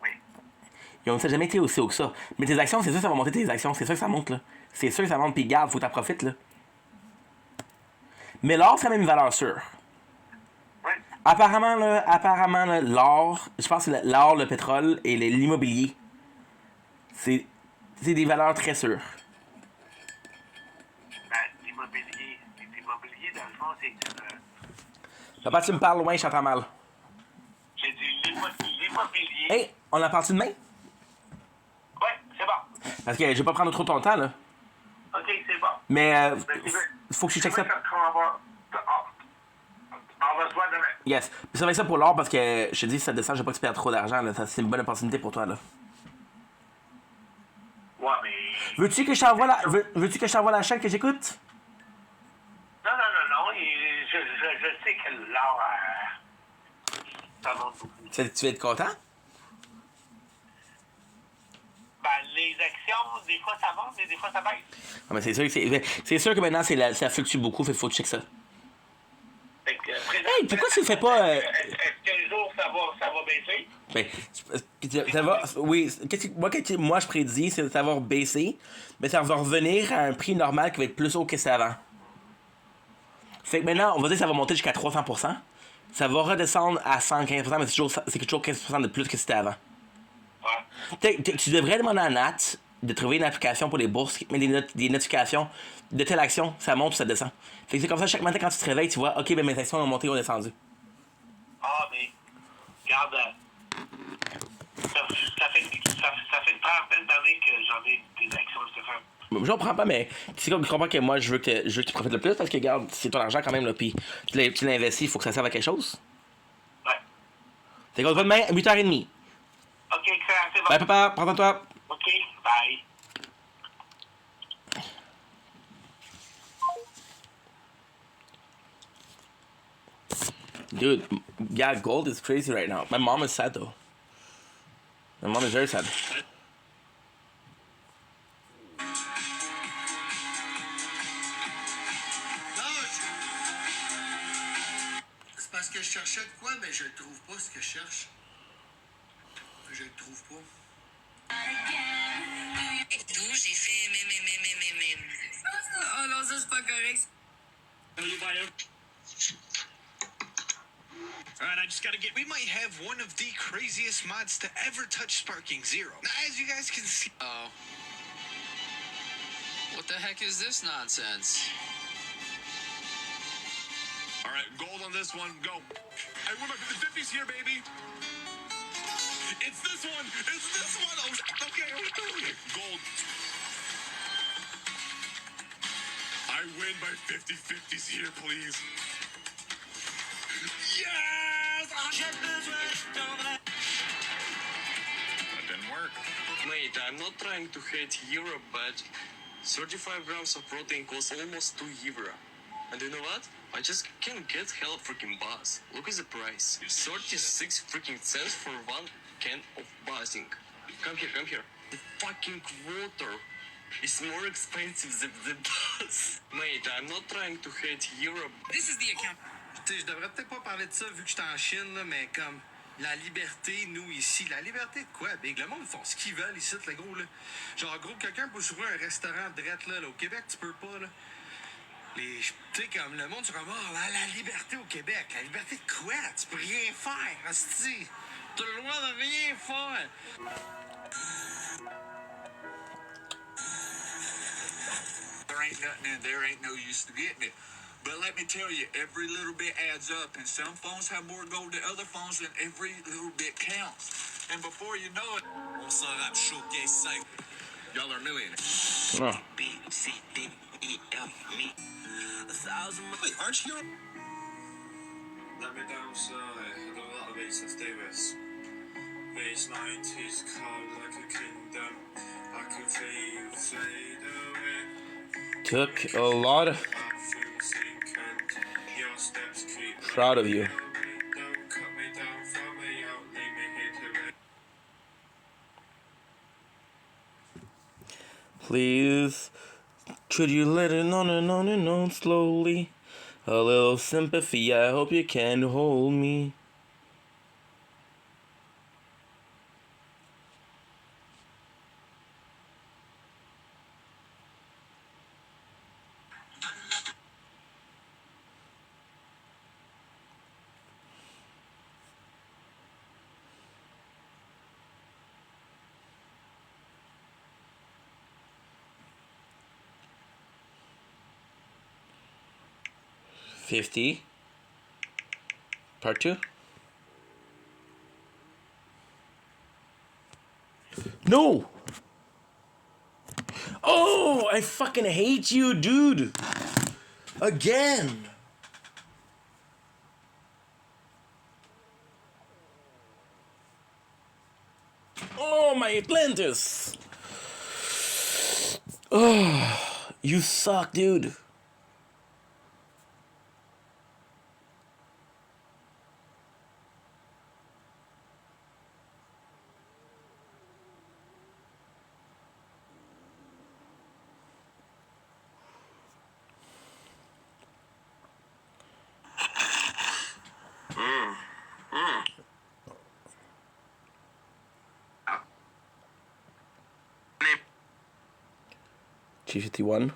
Oui. Ils ont jamais été aussi haut que ça. Mais tes actions, c'est sûr que ça va monter tes actions. C'est sûr que ça monte, là. C'est sûr que ça monte, puis garde, faut que t'en profites, là. Mais l'or, c'est quand même une valeur sûre. Oui. Apparemment, là, l'or, je pense que c'est l'or, le pétrole et l'immobilier, c'est des valeurs très sûres. Ben, l'immobilier, dans le fond, c'est que... Papa, tu me parles loin, je t'entends mal. J'ai dit l'immobilier. Hey, on a parti demain? Oui, c'est bon. Parce que je vais pas prendre trop ton temps, là. OK, c'est bon. Mais, Ben, tu veux- faut que je tu check ça. veux on va se voir demain. Yes. Puis surveille ça pour l'or parce que je te dis, si ça descend, je veux pas que tu perdes trop d'argent, là. C'est une bonne opportunité pour toi, là. Ouais, mais... Veux-tu que je t'envoie la chaîne que j'écoute? Non. Je sais que l'or, ça monte beaucoup. Tu vas être content? Ben, les actions, des fois ça monte et des fois ça baisse. Ah, mais c'est sûr que maintenant, ça fluctue beaucoup, faut que tu check ça. Fait que, Hey, pourquoi tu le fais pas... Est-ce qu'un jour ça va baisser? Ben, ça va... Oui, moi, je prédis, c'est que ça va baisser, mais ça va revenir à un prix normal qui va être plus haut que ça avant. Fait que maintenant, on va dire que ça va monter jusqu'à 300%. Ça va redescendre à 115%, mais c'est toujours 15% de plus que c'était avant. Ouais. Tu devrais demander à Nat de trouver une application pour les bourses qui met des notifications de telle action, ça monte ou ça descend. Fait que c'est comme ça, chaque matin quand tu te réveilles, tu vois, ok, ben mes actions ont monté ou ont descendu. Ah, mais, regarde, ça fait une trentaine d'années que j'en ai des actions, Stéphane. Je comprends pas, mais tu comprends que moi, je veux que tu profites le plus parce que, regarde, c'est ton argent quand même, là, puis tu l'investis, il faut que ça serve à quelque chose. Ouais. Fait qu'on se voit demain à 8h30. OK, excellent, c'est bon. Bye, papa, prends soin de toi. OK, bye. Dude, yeah, gold is crazy right now. My mom is sad, though. My mom is very sad. C'est parce que je cherchais de quoi, mais je le trouve pas, ce que je cherche. Je le trouve pas. D'où j'ai fait même. Oh non, ça c'est pas correct. Alright, I just gotta get... We might have one of the craziest mods to ever touch Sparking Zero. Now, as you guys can see... Oh. What the heck is this nonsense? Alright, gold on this one, go. Hey, we're back to the 50s here, baby. It's this one! Oh, okay, gold. I win by 50-50s here, please. Yes! That didn't work. Mate, I'm not trying to hate Europe, but 35 grams of protein costs almost 2 euro. And you know what? I just can't get hella freaking buzz. Look at the price. 36 freaking cents for one can of buzzing. Come here, come here. The fucking water is more expensive than the buzz. Mate, I'm not trying to hate Europe. This is the account. Tu sais, je devrais peut-être pas parler de ça vu que j'étais en Chine, là, mais comme la liberté, nous ici, la liberté de quoi, Big? Le monde font ce qu'ils veulent ici, le gros, là. Genre, gros, quelqu'un peut s'ouvrir un restaurant drette, là, au Québec, tu peux pas, là. Tu sais, comme le monde, c'est comme, oh, la liberté au Québec. La liberté de quoi? Tu peux rien faire, hostie. T'as le droit de rien faire. There ain't nothing in there, ain't no use to getting it. But let me tell you, every little bit adds up, and some phones have more gold than other phones, and every little bit counts. And before you know it, on s'en rap showcase site. Y'all are new in it. Oh. B, C, D, E, F, me. 1,000. Wait, aren't you? Let me down slowly, I got a lot of reasons to do this. These 90s cold like a kingdom, I can feel you fade away. Took a lot of... Proud of you. Please, could you let it on and on and on slowly? A little sympathy, I hope you can hold me. $50. Part 2. No! Oh, I fucking hate you, dude. Again. Oh, my Atlantis. Oh, you suck, dude. G51.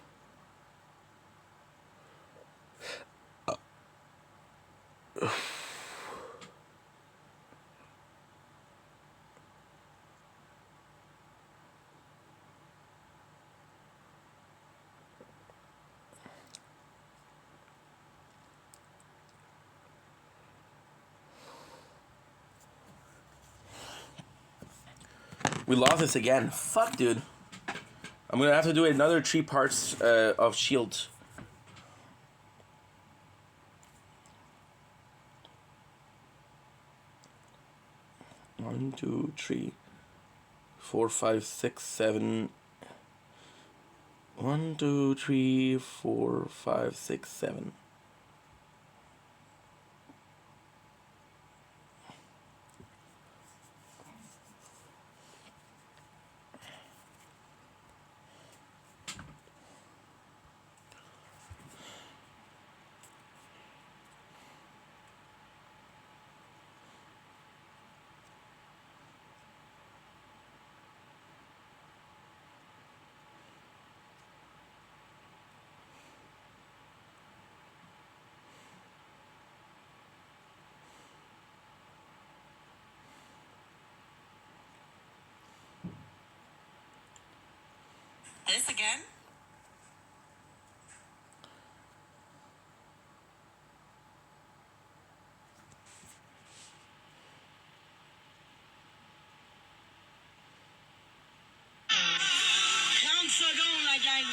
We lost this again. Fuck, dude. I'm gonna have to do another 3 parts of Shield. One, 2, 3, 4, 5, 6, 7. 1, 2, 3, 4, 5, 6, 7. This again? Count Sagona, guys.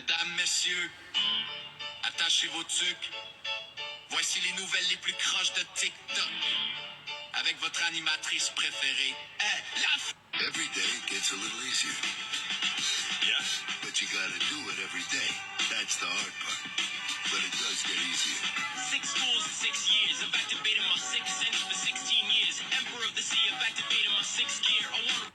Mesdames, messieurs, attachez vos tucs. Voici les nouvelles les plus croches de TikTok. Avec votre animatrice préférée, la Every day gets a little easier. Yeah. But you gotta do it every day. That's the hard part. But it does get easier. 6 schools in 6 years. I've activated my sixth sense for 16 years. Emperor of the sea, I've activated my sixth gear. I wanna...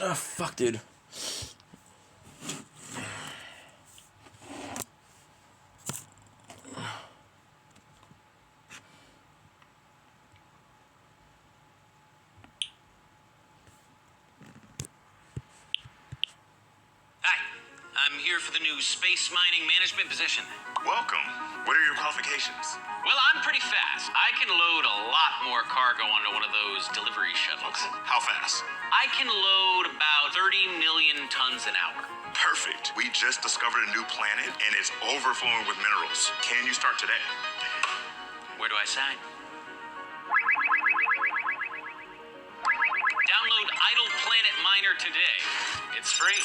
Oh, fuck, dude. Hi, I'm here for the new space mining management position. Welcome. What are your qualifications? Well, I'm pretty fast. I can load a lot more cargo onto one of those delivery shuttles. How fast? I can load about 30 million tons an hour. Perfect. We just discovered a new planet and it's overflowing with minerals. Can you start today? Where do I sign? Download Idle Planet Miner today. It's free.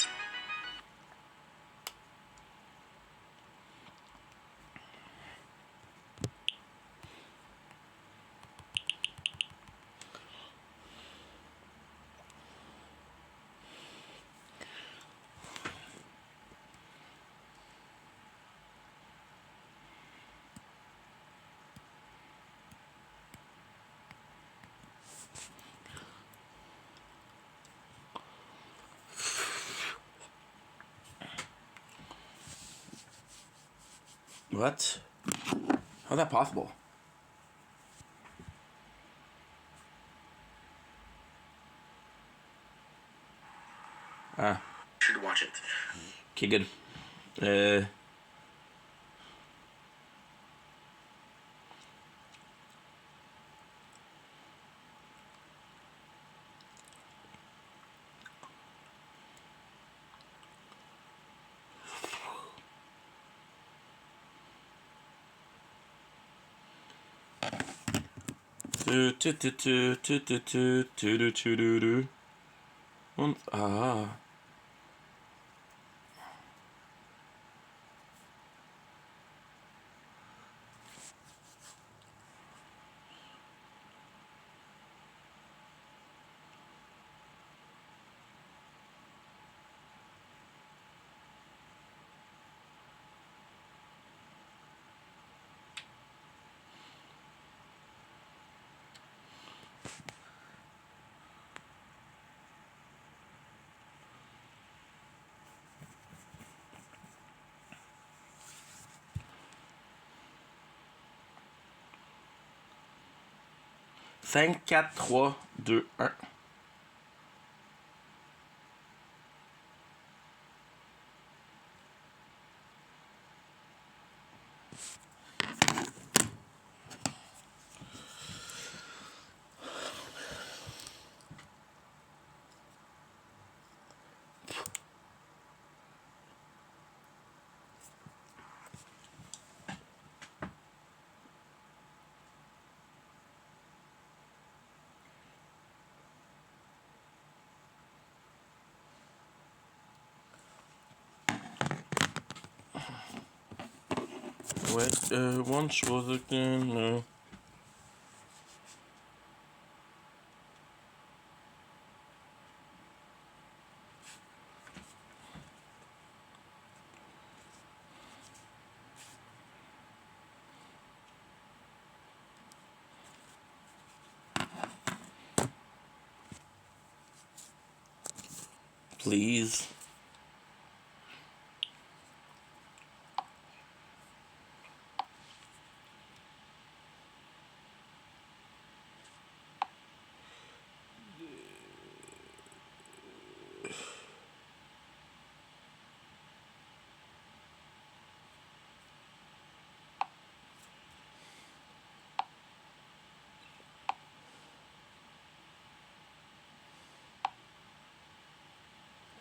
What? How's that possible? Ah. Should watch it. Okay, good. Ah. Cinq, quatre, trois, deux, un. Ouais, one chose again. Please.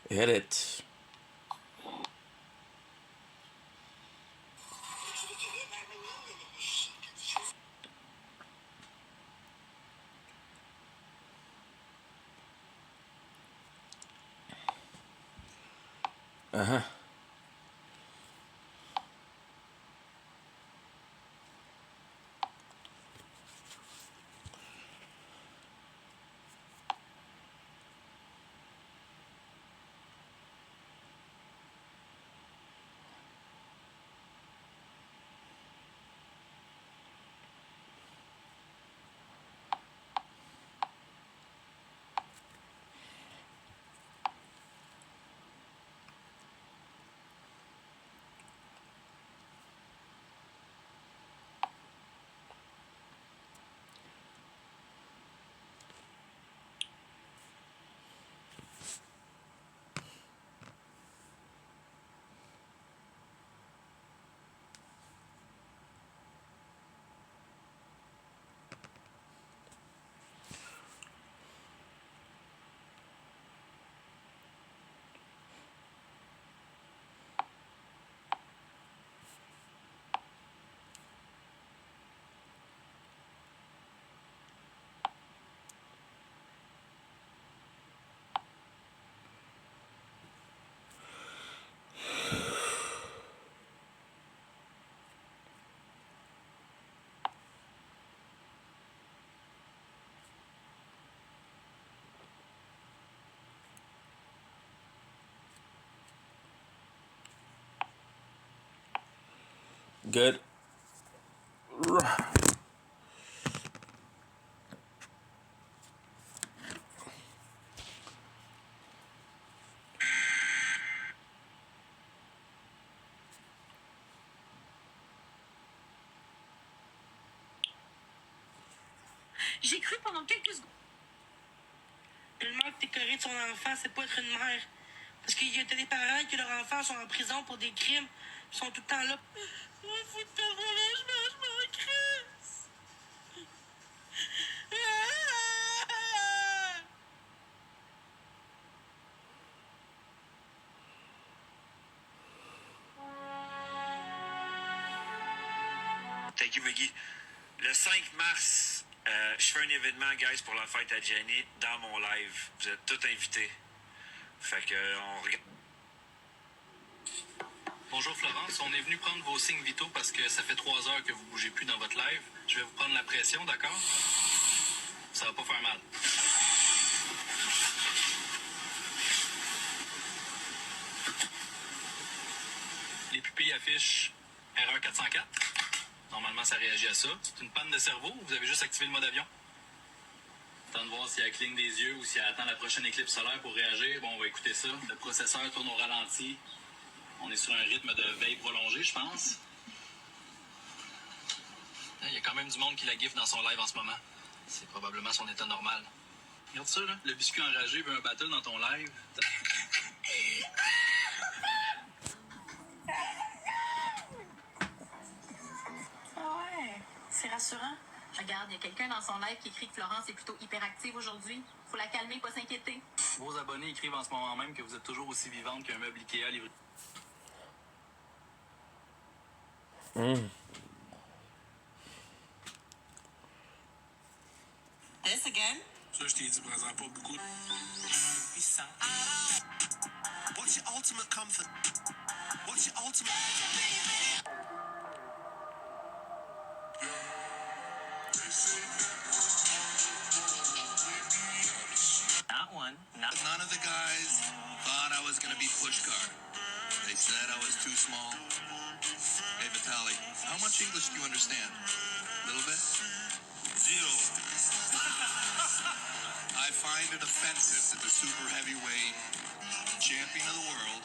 Hit it. Uh-huh. Good. J'ai cru pendant quelques secondes. Le manque décoré de son enfant, c'est pas être une mère. Parce qu'il y a des parents qui leurs enfants sont en prison pour des crimes. Ils sont tout le temps là. Faut te faire voler, je m'en crisse. Thank you, Mickey. Le 5 mars, je fais un événement, guys, pour la fête à Jenny dans mon live. Vous êtes tous invités. Fait que, on regarde. Bonjour Florence, on est venu prendre vos signes vitaux parce que ça fait 3 heures que vous bougez plus dans votre live. Je vais vous prendre la pression, d'accord? Ça va pas faire mal. Les pupilles affichent erreur 404. Normalement, ça réagit à ça. C'est une panne de cerveau ou vous avez juste activé le mode avion? Temps de voir si elle cligne des yeux ou si elle attend la prochaine éclipse solaire pour réagir. Bon, on va écouter ça. Le processeur tourne au ralenti. On est sur un rythme de veille prolongé, je pense. Il y a quand même du monde qui la gifle dans son live en ce moment. C'est probablement son état normal. Regarde ça, là. Le biscuit enragé veut un battle dans ton live. Ouais, c'est rassurant. Regarde, il y a quelqu'un dans son live qui écrit que Florence est plutôt hyperactive aujourd'hui. Faut la calmer, pas s'inquiéter. Vos abonnés écrivent en ce moment même que vous êtes toujours aussi vivante qu'un meuble Ikea livré. This again? Ça, je t'ai dit, prends-en pas beaucoup. Puissant. What's your ultimate comfort? What's your ultimate... Not one. Not... None of the guys thought I was going to be pushcart. They said I was too small. Hey, Vitaly, how much English do you understand? A little bit? Zero. I find it offensive that the super heavyweight champion of the world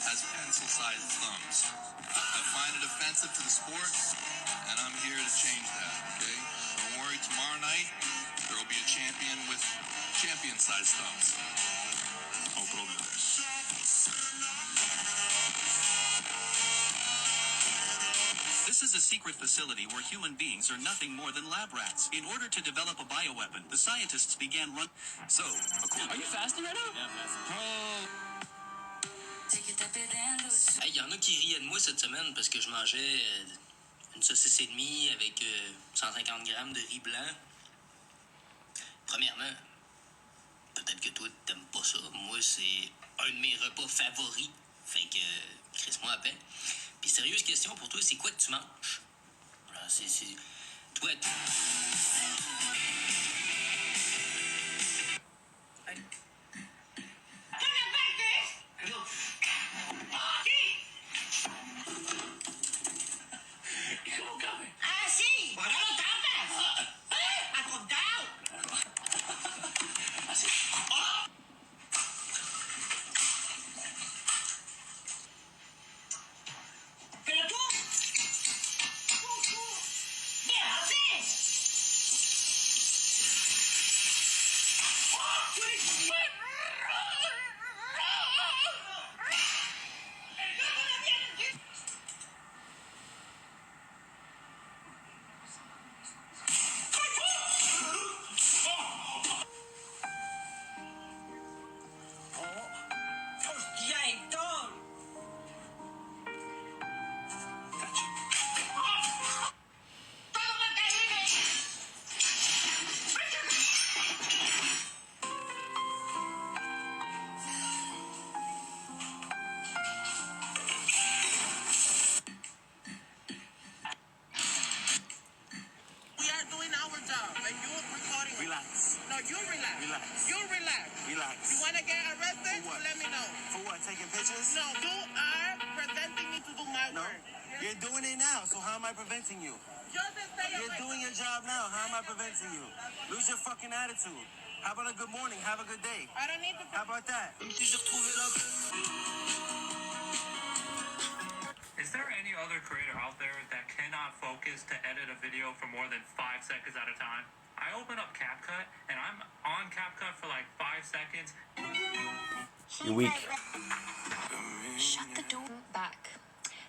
has pencil-sized thumbs. I find it offensive to the sport, and I'm here to change that, okay? Don't worry, tomorrow night, there will be a champion with champion-sized thumbs. No problem. This is a secret facility where human beings are nothing more than lab rats. In order to develop a bioweapon, the scientists began run. So, Are you fasting right now? Yeah, I'm fasting. Hey, y en a qui riaient de moi cette semaine parce que je mangeais une saucisse et demie avec 150 grammes de riz blanc. Premièrement, peut-être que toi, t'aimes pas ça. Moi, c'est un de mes repas favoris. Fait crisse-moi à paix. Puis sérieuse question pour toi, c'est quoi que tu manges? Alors, c'est... Toi... Ah, sì! Guarda lo tapas! Accontao! Pero tú... ¿Qué haces? ¡Hostia, Héctor! ¡Todo va a caer! We are doing our job, and you're recording. Relax. No, you relax. Relax. You relax. Relax. You want to get arrested? For what? Let me know. For what? Taking pictures? No, you are presenting me to do my No. work. You're doing it now, so how am I preventing you? Just stay You're away. doing your job now. How am I preventing you? Lose your fucking attitude. How about a good morning? Have a good day. I don't need to... How about that? Is there any other creator out there that cannot focus to edit a video for more than 5 seconds at a time? I open up CapCut and I'm on CapCut for like 5 seconds. You're weak. Shut the door. Back.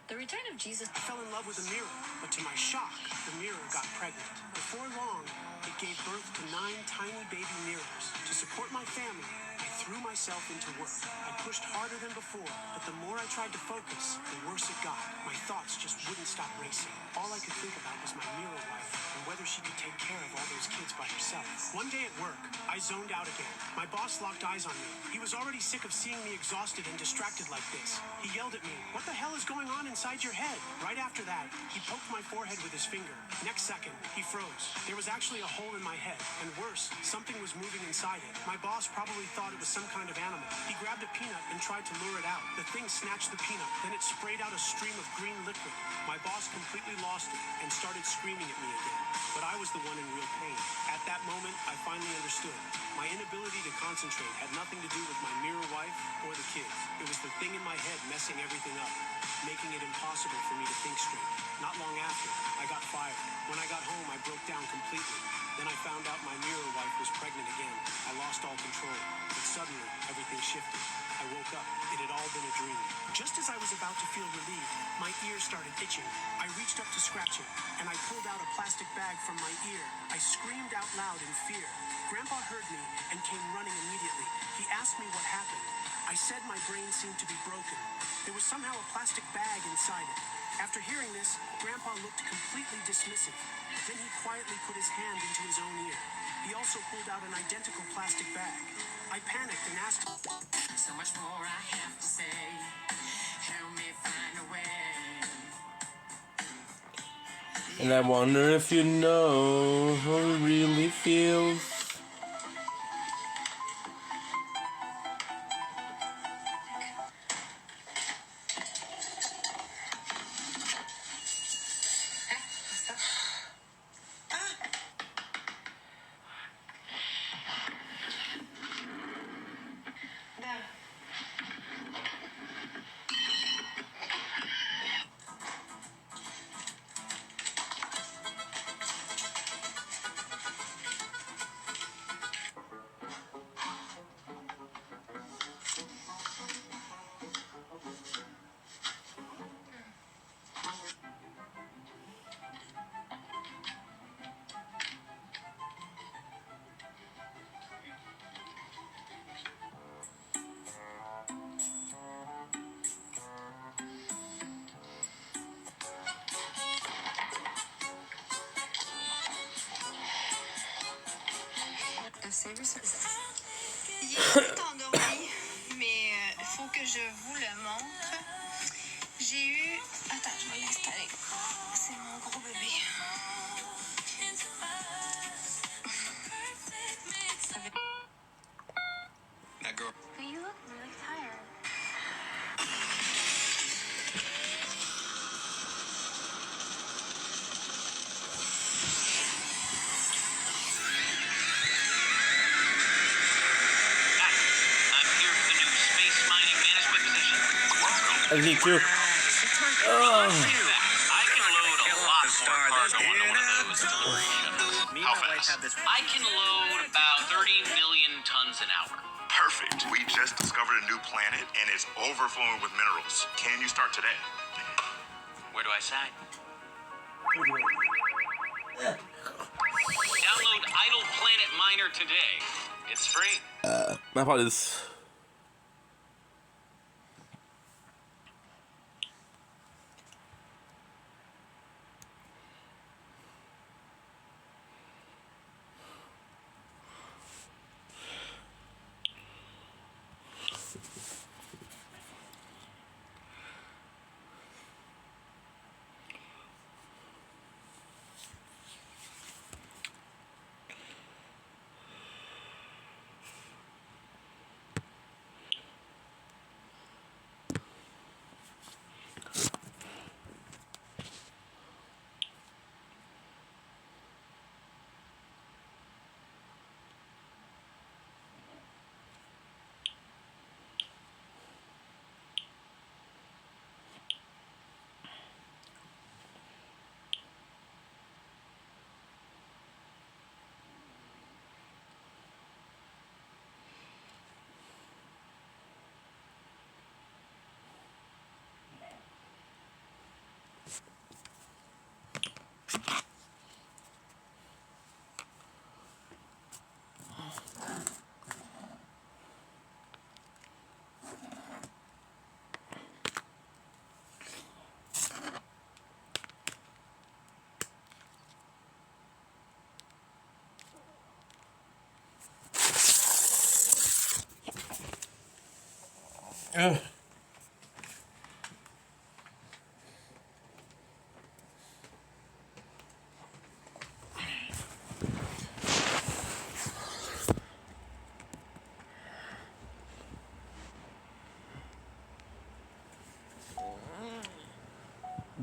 The return of Jesus. I fell in love with a mirror, but to my shock, the mirror got pregnant. Before long, it gave birth to 9 tiny baby mirrors. To support my family, I threw myself into work. I pushed harder than before, but the more I tried to focus, the worse it got. My thoughts just wouldn't stop racing. All I could think about was my mirror wife and whether she could take care of all those kids by herself. One day at work, I zoned out again. My boss locked eyes on me. He was already sick of seeing me exhausted and distracted like this. He yelled at me, "What the hell is going on inside your head?" Right after that, he poked my forehead with his finger. Next second, he froze. There was actually a hole in my head, and worse, something was moving inside it. My boss probably thought it was some kind of animal. He grabbed a peanut and tried to lure it out. The thing snatched the peanut, then it sprayed out a stream of green liquid. My boss completely lost it and started screaming at me again. But I was the one in real pain. At that moment, I finally understood. My inability to concentrate had nothing to do with my mirror wife or the kids. It was the thing in my head messing everything up, making it impossible for me to think straight. Not long after, I got fired. When I got home, I broke down completely. Then I found out my mirror wife was pregnant again. I lost all control. But suddenly, everything shifted. I woke up. It had all been a dream. Just as I was about to feel relieved, my ear started itching. I reached up to scratch it, and I pulled out a plastic bag from my ear. I screamed out loud in fear. Grandpa heard me and came running immediately. He asked me what happened. I said my brain seemed to be broken. There was somehow a plastic bag inside it. After hearing this, Grandpa looked completely dismissive. Then he quietly put his hand into his own ear. He also pulled out an identical plastic bag. I panicked and asked, So much more I have to say. Help me find a way. And I wonder if you know how it really feels. Il est tout endormi, mais il faut que je vous le montre. Attends, je vais l'installer. C'est mon gros bébé. That girl. But you look really tired. I'm here for the new space mining management position. Me too. I can load a lot more cargo onto one of those delivery shuttles. How fast? I can load about 30 million tons an hour. Perfect. We just discovered a new planet and it's overflowing with minerals. Can you start today? Where do I sign? Download Idle Planet Miner today. It's free. My apologies.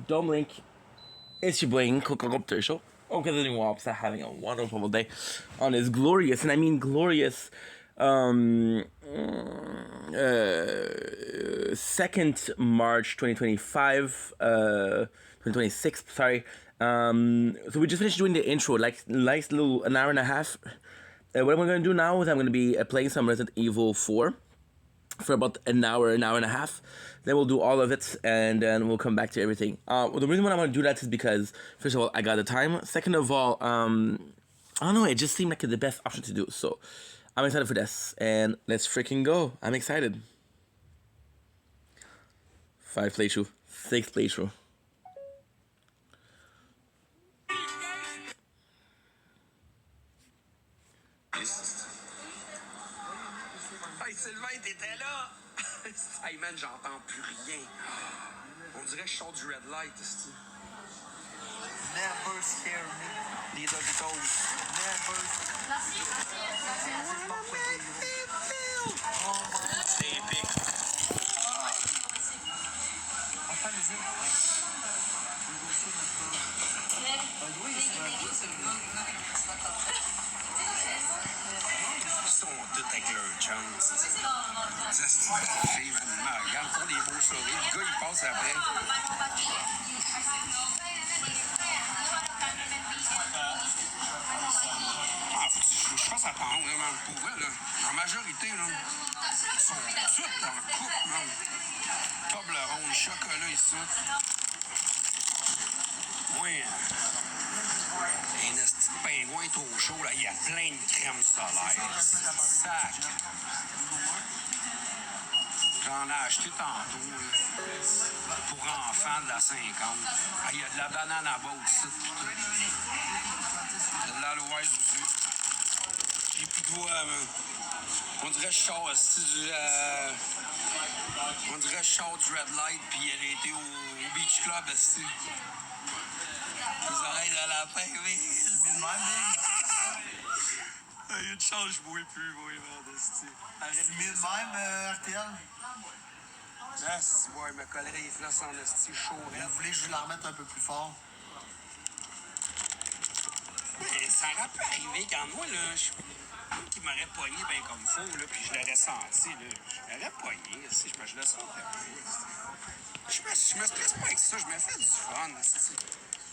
Don't blink. It's your boy, Coco Show. Okay, continuing walks are having a wonderful day on this glorious, and I mean glorious, 2nd March 2025, 2026, sorry. So we just finished doing the intro, like nice little an hour and a half. What I'm going to do now is I'm going to be playing some Resident Evil 4 for about an hour and a half. Then we'll do all of it, and then we'll come back to everything. Well, the reason why I want to do that is because, first of all, I got the time. Second of all, I don't know, it just seemed like the best option to do. So I'm excited for this, and let's freaking go. I'm excited. 5 playthrough, 6 playthrough. Hey Sylvain, t'étais là? Hey man, j'entends plus rien. On dirait que je sors du red light, c'ti. Never scare me. Les Doritos. Never. C'est épique. Enfin, les yeux. Ils sont tous avec leur chance. Ça, c'est une fille, man. Regarde, ils font des beaux sourires. Le gars, il passe après. Ah, faut que je fasse attention, man. Pour vrai, là, en majorité, là, ils sont tous en couple, man. Table ronde, chocolat ici. Oui. Un petit pingouin trop chaud, là, il y a plein de crème solaire. Sac. J'en ai acheté tantôt, là, pour enfants de la 50. Ah, il y a de la banane à bas aussi. Il y a de l'aloès aussi. J'ai plus de voix, man. On dirait que je sors aussi du On dirait que je sors du red light puis il a été au Beach Club, esti. Les oreilles de lapin, oui. C'est de Il y a une chance, je bois plus, moi, merde, esti. C'est mieux de même, RTL? Yes, ouais, il me collerait les flosses en esti chaud. Vous voulez que je vous la remette un peu plus fort? Mais ça aurait pu arriver quand moi, là, qui m'aurait pogné bien comme faux, là, puis je l'aurais senti, là. Je l'aurais pogné, si je le sentais pas. Je me stresse pas avec ça, je me fais du fun, esti.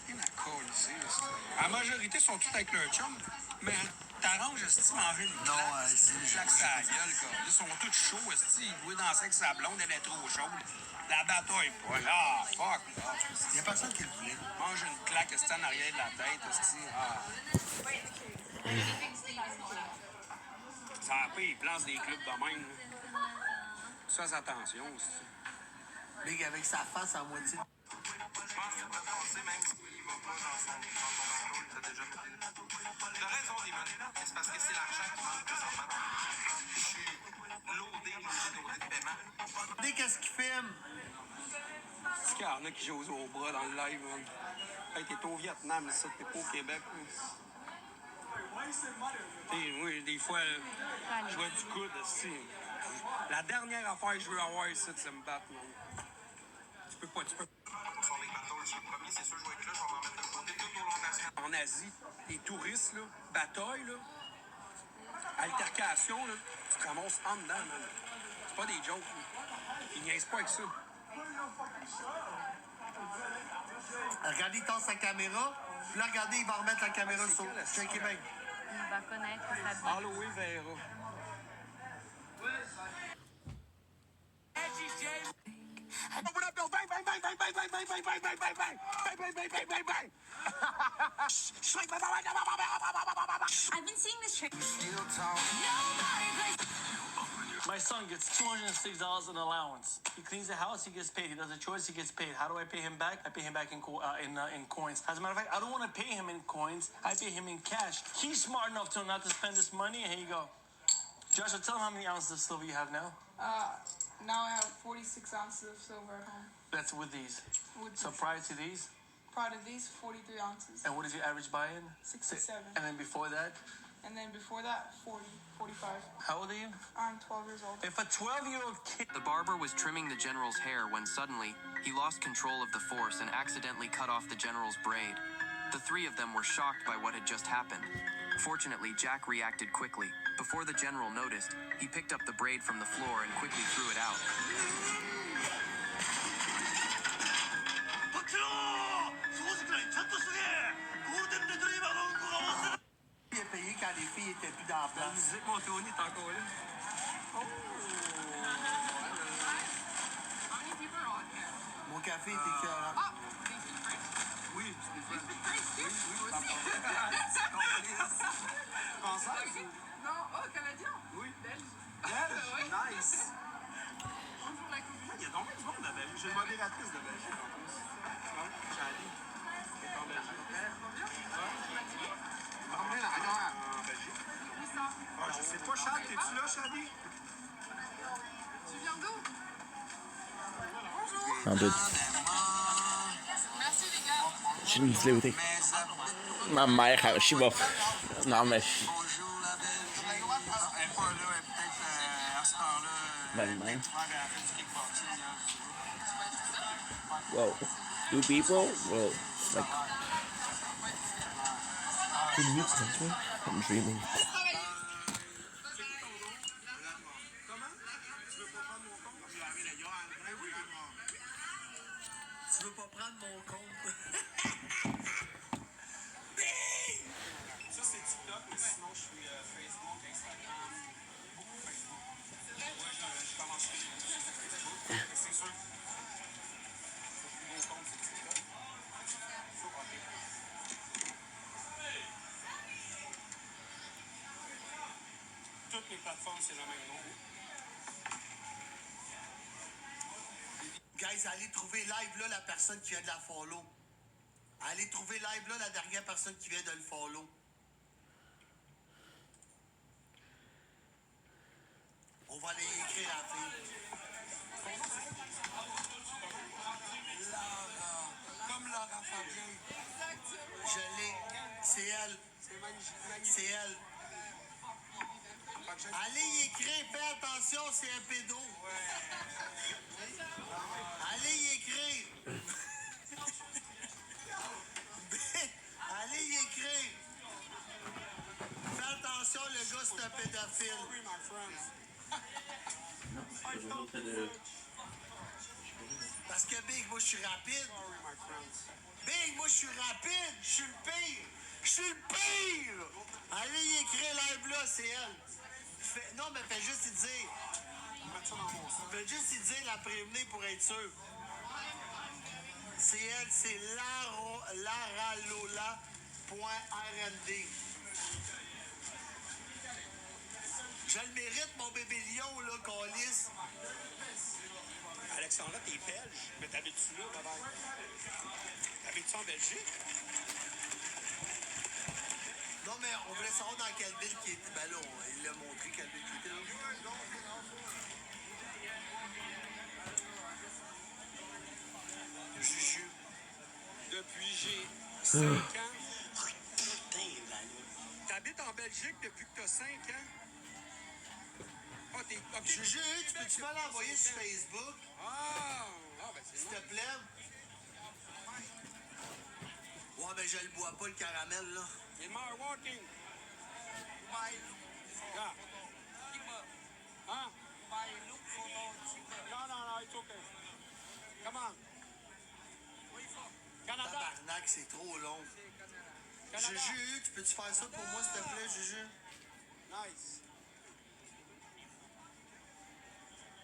Rien à coller ici, esti. La majorité sont toutes avec leur chum, mais t'arranges, esti, manger une Non, claque, c'est une claque sur la gueule, quoi. Ils sont tous chauds, esti, ils voulaient danser avec sa blonde, elle est trop chaude. La bataille, pas. Ah, fuck. Il y a personne qui le voulait. Mange une claque, esti, en arrière de la tête, esti. Ah. Ça a pris, ils placent des clubs de même. Fais attention aussi. Big avec sa face à moitié. Je pense qu'il va passer même s'il va pas dans ton bateau, il t'a déjà mis. T'as raison, Damon. C'est parce que c'est l'argent qui manque présentement. Je suis loadé de paiement. Big, qu'est-ce qu'il filme? Est-ce qu'il y en a qui jouent au bras dans le live, man? Hey, t'es au Vietnam, ça, t'es pas au Québec. Oui, des fois, je vois du coude, aussi. La dernière affaire que je veux avoir ici, c'est me battre, man. Tu peux pas. Sur les bateaux, je suis le premier, c'est sûr, je vais être là, je vais m'en mettre de côté tout au long de la semaine. En Asie, les touristes, là, bataille, là, altercation, là, tu te ramasses en dedans, man. C'est pas des jokes, là. Ils niaisent pas avec ça. Regardez, il tend sa caméra. Puis là, regardez, il va remettre la caméra sur Check bien. Il va connaître sa vie. Halloween Vera. Open up, bang, bang, bang, bang, bang, bang, bang, bang, bang, bang, bang, bang, bang, bang, bang, bang, bang. I've been seeing this trick. My son gets $206 in allowance. He cleans the house, he gets paid. He does a chores, he gets paid. How do I pay him back? I pay him back in coins. As a matter of fact, I don't want to pay him in coins. I pay him in cash. He's smart enough to not to spend this money, and here you go. Joshua, tell him how many ounces of silver you have now. Now I have 46 ounces of silver at home. That's with these. So these. prior to these? Prior to these, 43 ounces. And what is your average buy-in? 67. And then before that? And then before that, 40, 45. How old are you? I'm 12 years old. If a 12-year-old kid... The barber was trimming the general's hair when suddenly, he lost control of the force and accidentally cut off the general's braid. The three of them were shocked by what had just happened. Fortunately, Jack reacted quickly. Before the general noticed, he picked up the braid from the floor and quickly threw it out. Il a payé quand les filles étaient plus dans la place. Vous dites que mon Tony est encore là. Oh! Mon café était écœurant. Oui, c'est des Française? Non, oh, canadien. Oui. Belge. Belge? Nice. Il y a donc du monde à Belgique. J'ai une modératrice de Belgique en plus. Charlie. C'est en Belgique. En Belgique. Ah, je sais pas, Charles, t'es-tu là, Charlie? Tu viens d'où? Un peu. Merci les gars. Je me suis écouté. Ma mère, je vais. Non, mais. Ben, whoa. Two people? Whoa. Like. Can you touch me? I'm dreaming. Tu veux pas prendre mon compte? Ça, c'est TikTok, mais sinon, je suis Facebook, Instagram. Beaucoup Facebook. Ouais, je commence à Facebook. C'est sûr. Mon compte, c'est TikTok. Toutes les plateformes, c'est le même nom. Guys, allez trouver live là la personne qui vient de la follow. Allez trouver live là la dernière personne qui vient de le follow. On va aller écrire à la fille. Comme Laura Fabien. Je l'ai. C'est elle. C'est elle. Allez y écrire, fais attention, c'est un pédo. Allez y écrire. Allez y écrire. Fais attention, le gars, c'est un pédophile. Parce que Big, moi, je suis rapide. Big, moi, je suis rapide. Je suis le pire. Je suis le pire. Allez y écrire live là, c'est elle. Non, mais fais juste y dire. Fais juste y dire la prévenir pour être sûr. C'est elle, c'est laralola.rnd. Je le mérite, mon bébé lion, là, qu'on lisse. Alexandra, t'es belge, mais t'habites-tu là, papa? T'habites-tu en Belgique? Non, mais on voulait savoir dans quelle ville qui était. Ben là, il a montré quelle ville qui était. Juju, depuis j'ai 5 ans. T'habites en Belgique depuis que t'as 5 ans? Ah, t'es... Okay. Juju, tu peux-tu me l'envoyer sur Facebook? Ben c'est s'il te plaît. Ouais, ben je le bois pas, le caramel, là. In my walking. Yeah. Huh? No, it's okay. Come on. Canada. Tabarnak, c'est trop long. Canada. Juju, tu peux-tu faire ça pour moi, s'il te plaît, Juju? Nice.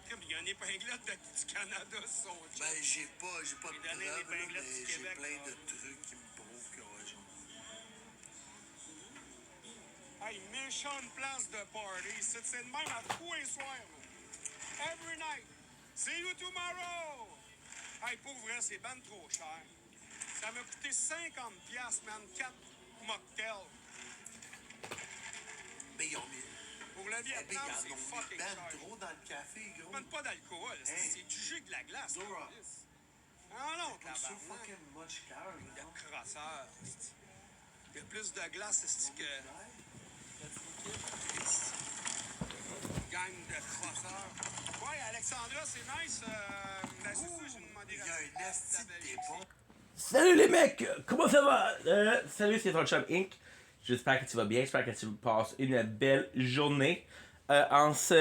Comme il y a une épinglette du Canada sur son chat. Ben, j'ai pas de preuves, là, mais du j'ai Québec, plein là. de trucs qui me prouvent que ouais, Hey, méchante place de party. C'est de même à tous les soirs. Là. Every night. See you tomorrow. Hey, pour vrai, c'est ben trop cher. Ça m'a coûté 50$, man. 4 mocktails. Mais ils ont mis... Pour le Vietnam, ils c'est ont mis fucking ben cher. trop dans le café, gros. Ils pas d'alcool. Hey. C'est du jus de la glace. Dora. Ah non, C'est so tabarnak. fucking much car, Il y a crosseur. Il y a plus de glace c'est que... Gang de crosseurs. Ouais, Alexandra, c'est nice. Ben, c'est ça, je me demandais. Il y a un esti de dépôt. Salut les mecs, comment ça va? Salut, c'est ton chum Inc. J'espère que tu vas bien, j'espère que tu passes une belle journée. En ce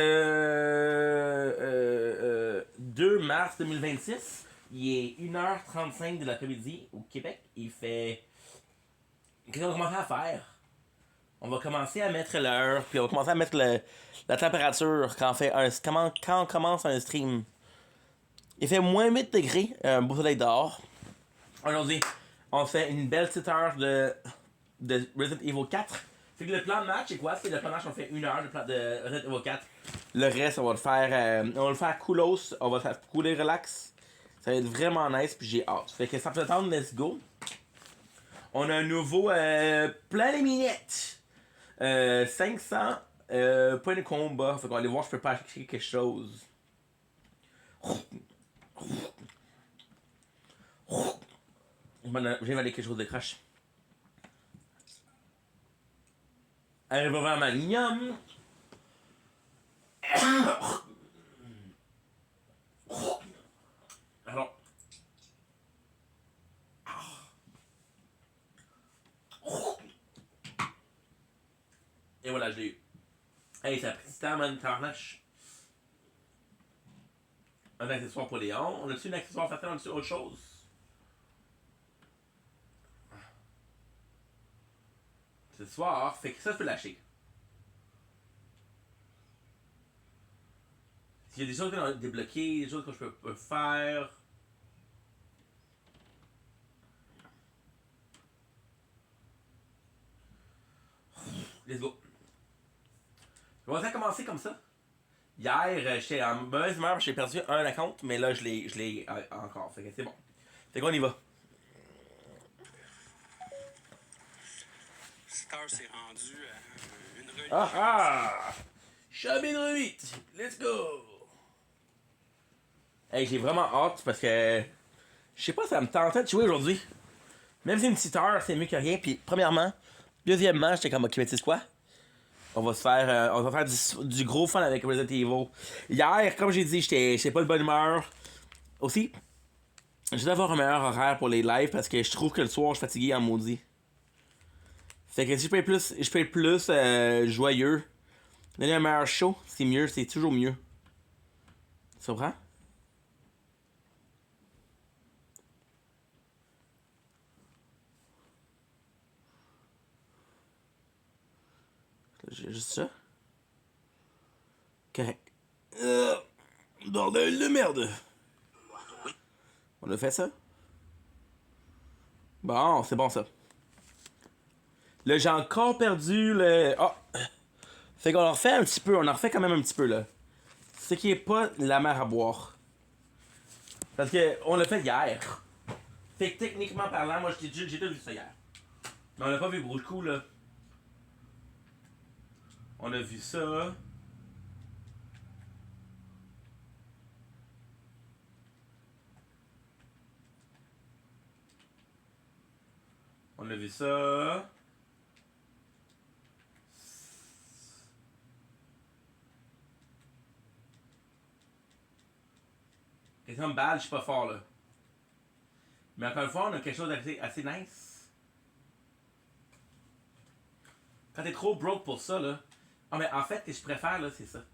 2 mars 2026, il est 1h35 de l'après-midi au Québec. Il fait... Qu'est-ce qu'on va commencer à faire? On va commencer à mettre l'heure, puis on va commencer à mettre la température quand on commence un stream. Il fait moins 8 degrés, un beau soleil dehors. Aujourd'hui, on fait une belle petite heure de Resident Evil 4. Fait que le plan de match, c'est quoi? C'est le plan de match, on fait 1 heure de Resident Evil 4. Le reste, on va le faire coolos, on va le faire couler relax. Ça va être vraiment nice, puis j'ai hâte. Fait que sans plus attendre, let's go. On a un nouveau plein les minettes. 500 points de combat. Fait qu'on va aller voir si je peux pas acheter quelque chose. J'ai valé quelque chose de crash. Elle va vraiment mignonne. Alors. Et voilà, je l'ai eu. Hey, ça a pris du temps, man, tarnache. Un accessoire pour Léon. On a-tu un accessoire fatal, on a-tu autre chose? Ce soir, fait que ça, je peux lâcher. S'il y a des choses qu'on a débloquées, des choses que je peux faire. Let's go. Je vais commencer comme ça. Hier, j'étais en mauvaise humeur, j'ai perdu un compte, mais là, je l'ai encore. Fait que c'est bon. Fait qu'on y va. Cette heure, c'est rendu une religion. Ah ah! Chabine 8! Let's go! Hey, j'ai vraiment hâte parce que je sais pas, ça me tentait de jouer aujourd'hui. Même si une petite heure, c'est mieux que rien. Puis premièrement, deuxièmement, j'étais comme ok, mais tu sais quoi? On va faire du gros fun avec Resident Evil. Hier, comme j'ai dit, j'étais pas de bonne humeur. Aussi, je dois avoir un meilleur horaire pour les lives parce que je trouve que le soir, je suis fatigué en maudit. Fait que si je peux être plus joyeux, donner un meilleur show, c'est mieux, c'est toujours mieux. Tu comprends? J'ai juste ça. Correct. Bordel de merde. On a fait ça? Bon, c'est bon ça. Là, j'ai encore perdu le... Ah! Fait qu'on en refait un petit peu, on en refait quand même un petit peu là. Ce qui est pas la mer à boire. Parce que on l'a fait hier. Fait que techniquement parlant, moi j'ai tout vu ça hier. Mais on l'a pas vu beaucoup là. On a vu ça. On a vu ça. Et comme balle, je suis pas fort là. Mais encore une fois, on a quelque chose assez nice. Quand t'es trop broke pour ça là. Ah mais en fait, ce que je préfère là, c'est ça.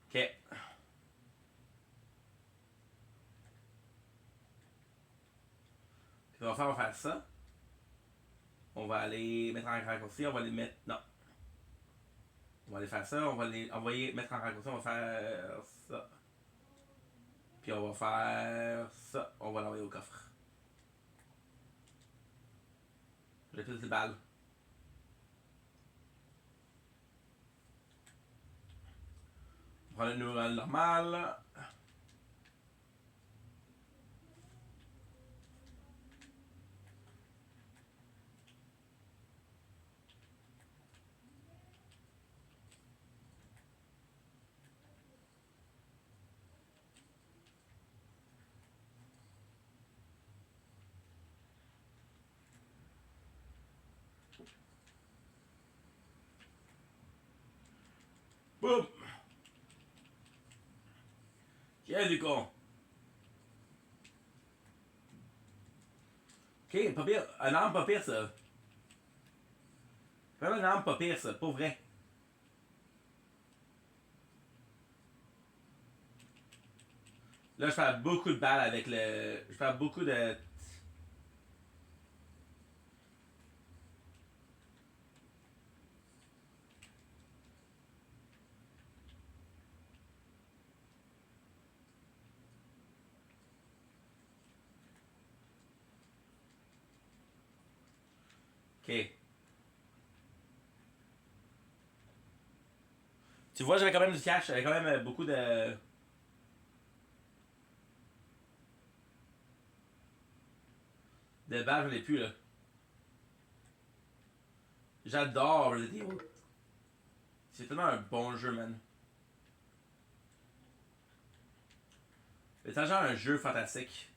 Ok. On va faire ça. On va aller mettre en raccourci, on va les mettre. Non. On va aller faire ça, on va les envoyer, mettre en raccourci, on va faire ça. Puis on va faire ça, on va l'envoyer au coffre. J'ai plus de balles. On prend le numéro normal. Boum! Tiens du con! Ok, pas pire. Un arme pas pire ça. Vraiment une arme pas pire ça, pas vrai. Là je fais beaucoup de balles avec le. Je fais beaucoup de. Ok. Tu vois, j'avais quand même du cash, j'avais quand même beaucoup de. De balles, j'en ai plus là. J'adore Resident Evil. C'est tellement un bon jeu, man. C'est genre un jeu fantastique.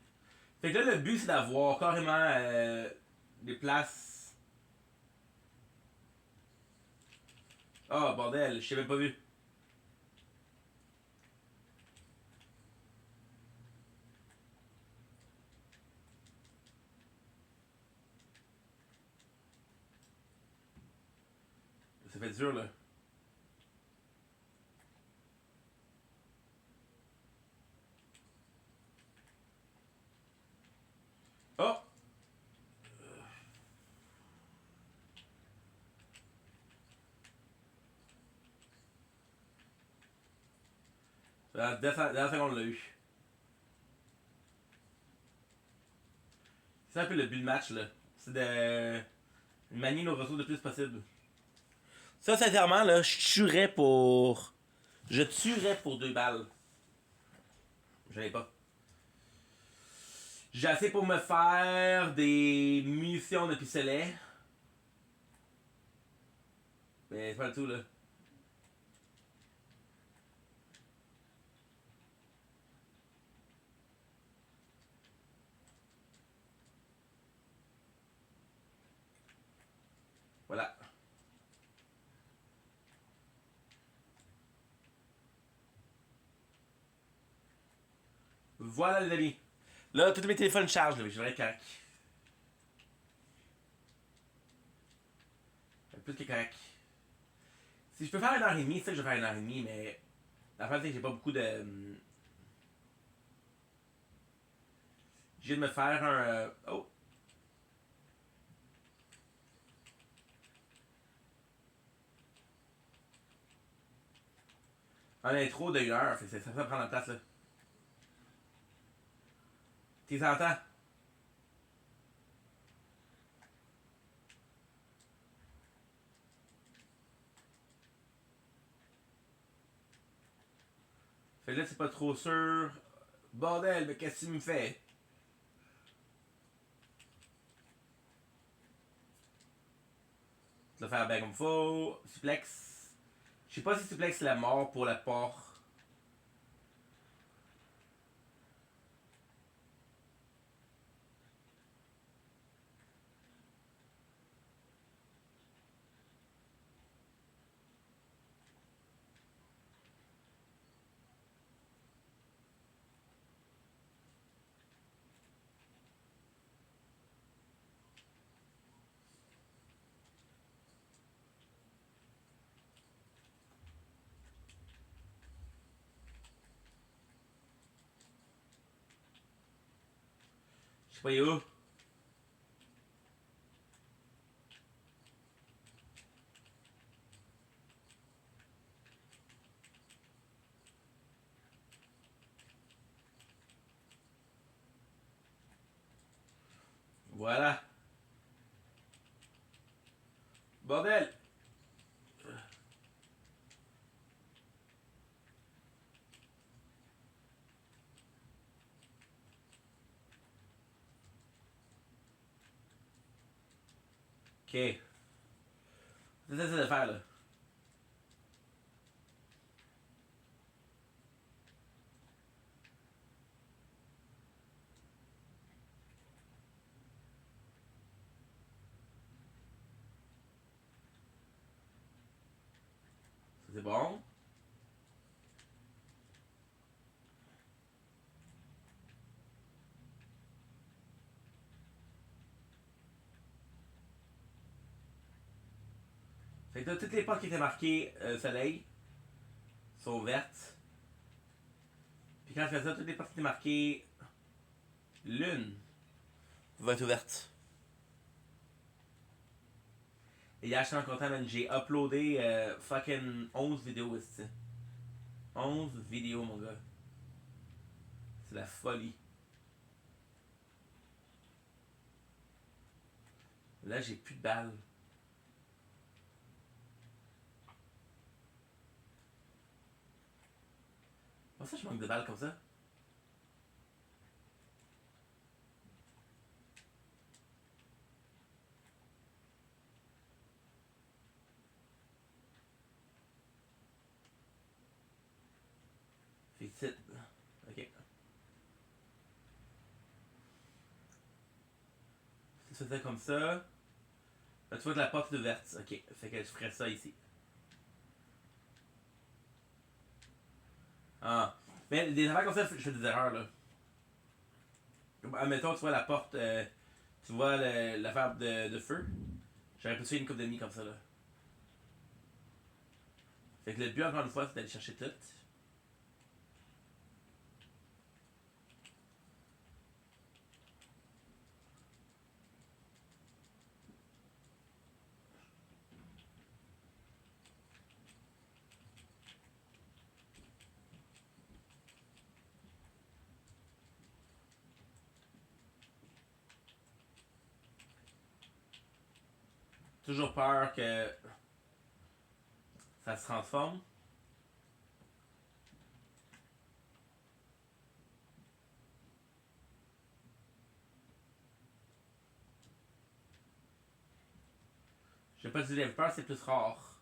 Fait que là, le but, c'est d'avoir carrément des places. Oh, bordel, je t'ai même pas vu. Ça fait dur, là. Oh! La dernière seconde, on l'a eu. C'est un peu le but de match, là. C'est de manier nos ressources le plus possible. Ça, sincèrement, là, Je tuerais pour 2 balles. Je l'ai pas. J'ai assez pour me faire des munitions de pistolet. Mais c'est pas le tout, là. Voilà. Voilà, les amis. Là, tous mes téléphones chargent, là. Je devrais être correct. Plus que correct. Si je peux faire 1h30, c'est ça que je vais faire 1h30, mais. La fin, c'est que j'ai pas beaucoup de. J'ai de me faire un. Oh! Un intro de 1 heure, ça prend la place, là. T'es s'entends? Fait que là, c'est pas trop sûr. Bordel, mais qu'est-ce que tu me fais? Tu vas faire bien comme faut. Suplex. Je sais pas si suplex c'est la mort pour la porte. Je sais pas où. Voilà. Bordel! Ok. C'est ça de faire, là. Ça, c'est bon. Fait que là, toutes les portes qui étaient marquées soleil sont vertes. Puis quand je fais ça, toutes les portes qui étaient marquées lune vont être ouvertes. Et hier, je suis en content, man. J'ai uploadé fucking 11 vidéos ici. 11 vidéos, mon gars. C'est la folie. Là, j'ai plus de balles. Pourquoi ça, je manque de balles comme ça? Fait que c'est. Ok. Si tu fais ça comme ça. Là, tu vois que la porte est ouverte. Ok. Fait que je ferais ça ici. Ah. Mais des affaires comme ça, je fais des erreurs, là. Admettons, tu vois la porte. Tu vois l'affaire de feu. J'aurais pu tuer une coupe d'ennemis comme ça, là. Fait que le but, encore une fois, c'est d'aller chercher tout. Toujours peur que ça se transforme. Je sais pas si Viper, c'est plus rare.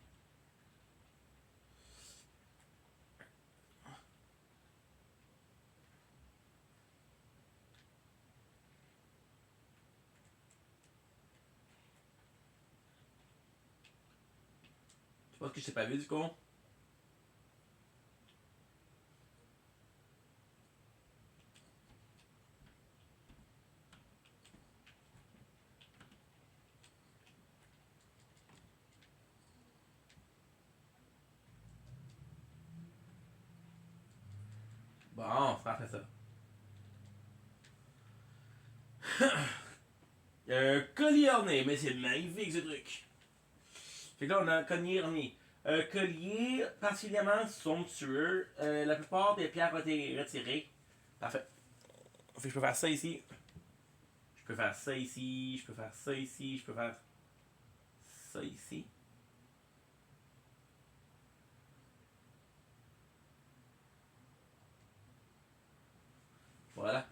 Je pense que je t'ai pas vu du coup. Bon, c'est parfait ça. Il y a un collier orné, mais c'est magnifique ce truc. Fait que là, on a un collier orné. Un collier particulièrement somptueux. La plupart des pierres ont été retirées. Parfait. Fait que je peux faire ça ici. Je peux faire ça ici. Je peux faire ça ici. Je peux faire ça ici. Voilà.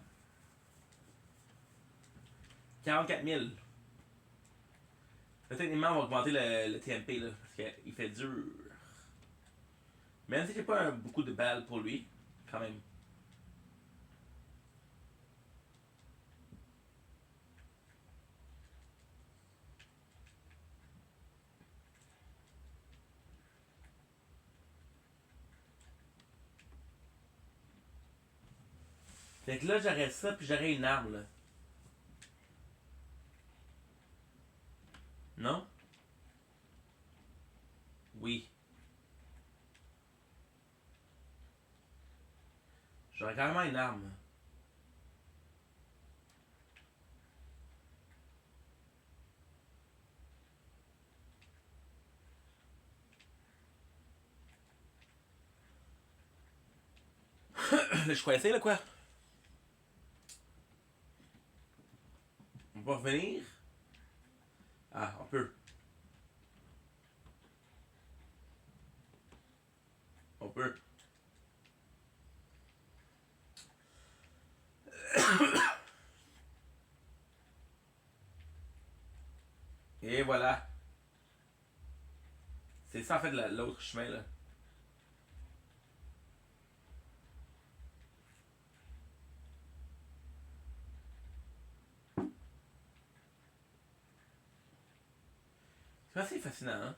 44 000. Là, techniquement, on va augmenter le TMP là, parce qu'il fait dur. Même si j'ai pas beaucoup de balles pour lui, quand même. Fait que là, j'aurais ça, puis j'aurais une arme, là. Non? Oui. J'aurais carrément une arme. Là, je crois essayer, là, quoi? On va revenir? Ah, on peut. On peut. Et voilà. C'est ça, en fait, l'autre chemin, là. C'est assez fascinant, hein?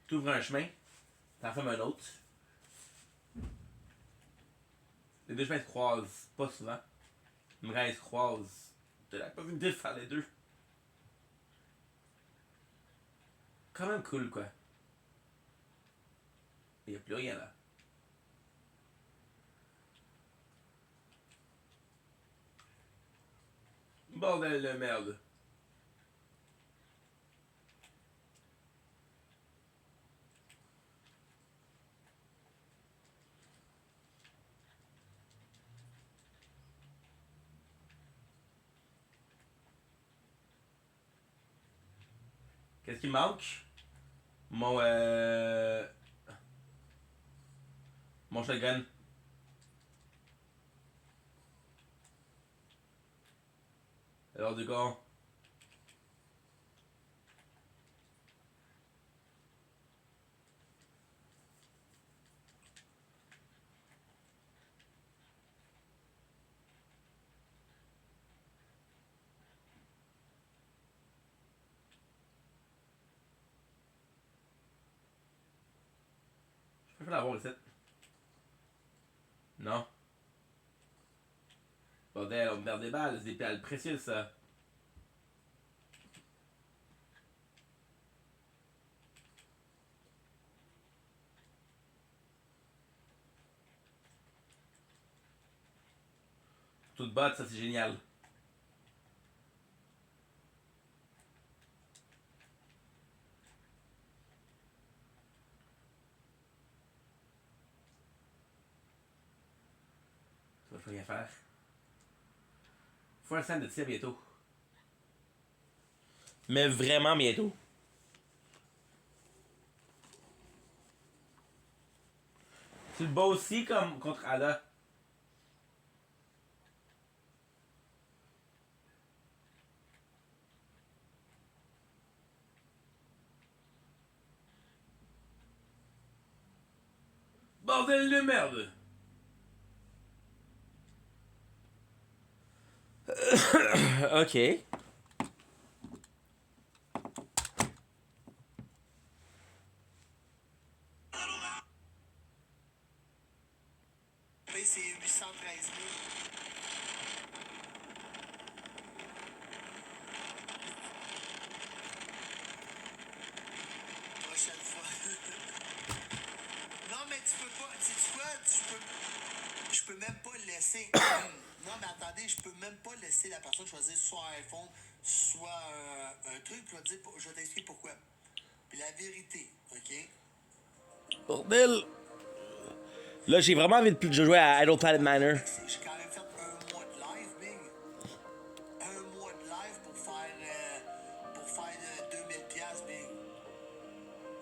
Tu ouvres un chemin, t'en fermes un autre. Les deux chemins se croisent pas souvent. Mais ils se croisent. T'as la possibilité de faire les deux. Quand même cool, quoi. Il n'y a plus rien là. Bordel de merde. Qu'est-ce qui me manque? Mon mon shotgun. Alors du coup, je peux l'avoir ici. Non. Bordel, on me perd des balles, c'est des perles précieuses ça. Toute botte, ça c'est génial. Ça va, faut rien faire. Faut un stand de tir bientôt. Mais vraiment bientôt. Tu le bats aussi comme contre Ada. Bordel de merde! Ok. C'est 813 000. Prochaine fois. Non, mais tu peux pas. Tu sais quoi? Je peux même pas laisser. Non, mais attendez, je peux même pas laisser la personne choisir soit un iPhone, soit un truc. Je vais t'expliquer pourquoi. Puis la vérité, OK? Bordel! Là, j'ai vraiment envie de jouer à Idle Planet Manor. J'ai quand même fait un mois de live, Big. Un mois de live pour faire 2000 piastres, Big.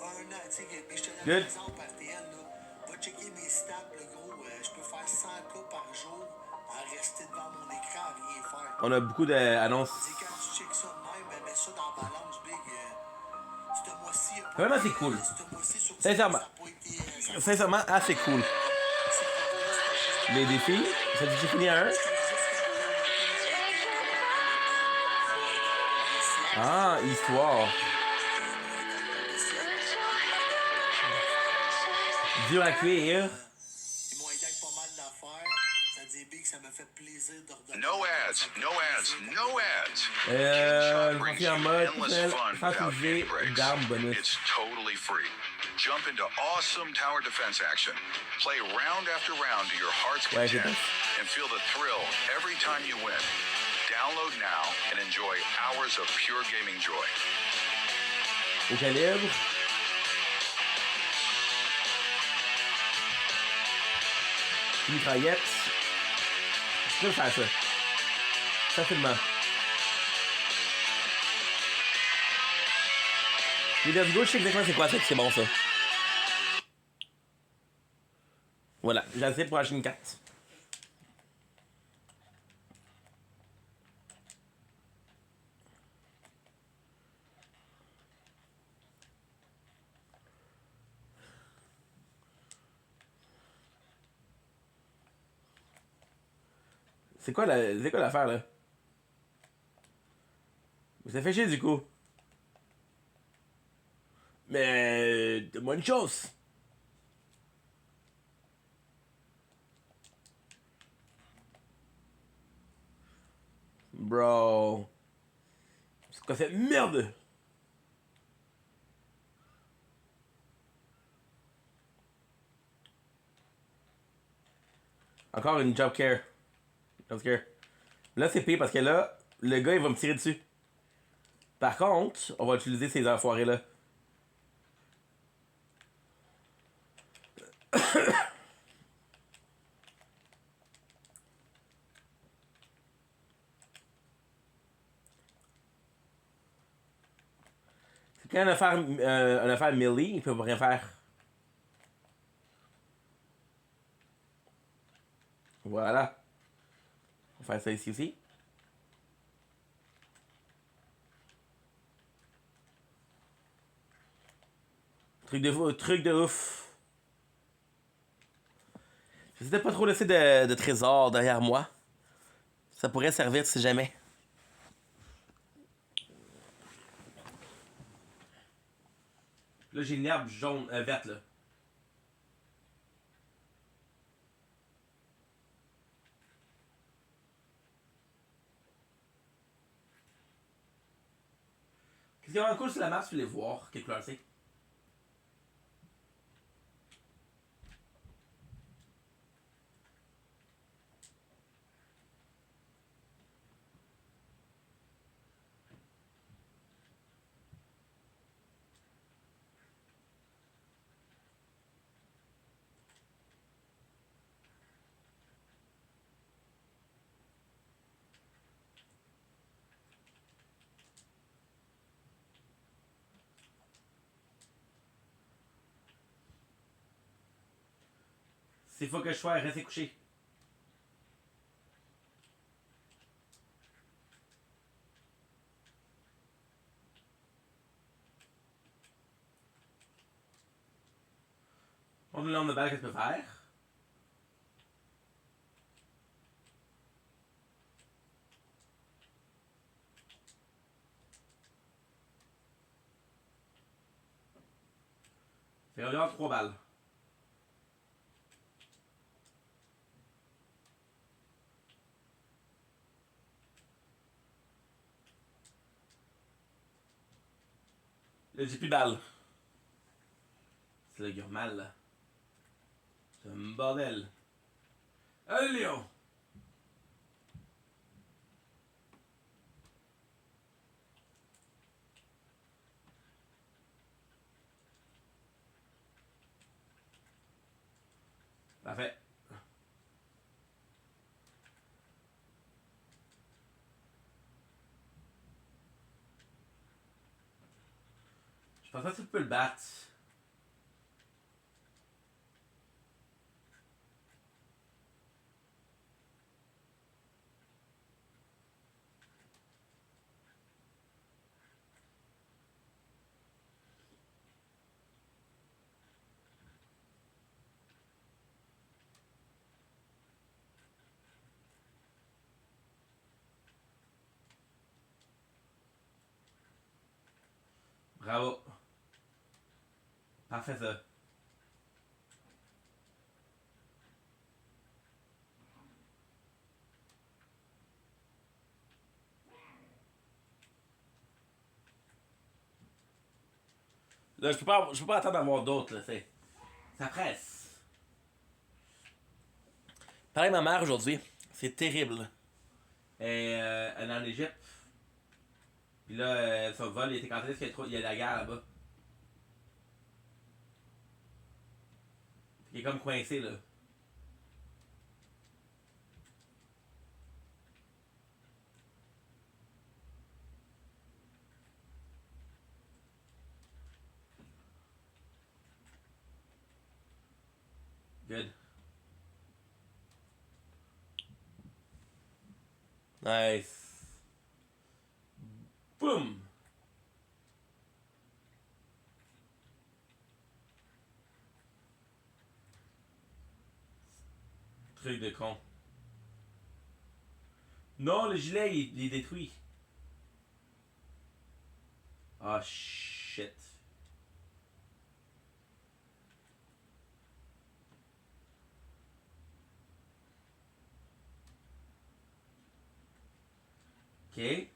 Un an, tu sais, je te donne un exemple RTL, là. Va checker mes stats, le gros. Je peux faire 100 cas par jour à rester devant mon écran à rien faire. On a beaucoup d'annonces. Quand tu checkes ça de même, mets ça dans la balance, Big. Ce mois-ci, Vraiment, c'est cool. Sincèrement, assez cool. Les défis, ça dit que j'ai fini à 1. Ah, histoire. Dur à cuire. Ils m'ont aidé avec pas mal d'affaires. Ça dit Big, ça me fait plaisir de redonner. No ads, no ads, no ads. Je suis en mode sans utiliser d'armes bonus. It's totally free. Jump into awesome tower defense action. Play round after round to your heart's content and feel the thrill every time you win. Download now and enjoy hours of pure gaming joy. Au calibre. Mitraillette. Je peux faire ça. Facilement. Les Let's Go, je sais exactement c'est quoi ça, c'est bon ça. Voilà, j'ai assez pour acheter une carte. C'est quoi l'affaire là? Ça fait chier du coup. Mais donne-moi une chose. Bro. C'est quoi cette merde? Encore une job care. Job care. Là c'est pire parce que là, le gars il va me tirer dessus. Par contre, on va utiliser ces enfoirés là. C'est quand une affaire melee, il peut rien faire. Voilà. On va faire ça ici aussi. Truc de ouf. J'essaie de pas trop laisser de trésors derrière moi. Ça pourrait servir si jamais. Là, j'ai une herbe jaune, verte, là. Qu'est-ce qui est vraiment cool sur la map, tu les voir, quelle couleur c'est. S'il faut que je sois resté couché. On le nombre de balles que tu peux faire. C'est environ 3 balles. Là, j'ai plus de balles. C'est le gars mal. C'est un bordel. Allez, Léon! Parfait. Je pense pas que tu peux le battre. Bravo. Parfait ça. Là, je peux pas attendre d'avoir d'autres, là, c'est. Ça presse. Pareil, ma mère aujourd'hui, c'est terrible. Elle est en Égypte. Puis là, son vol il était cancellé parce qu'il y a la guerre là-bas. Il est comme coincé, là. Good. Nice. Boom! Truc de con. Non, le gilet, il est détruit. Ah, shit. Ok.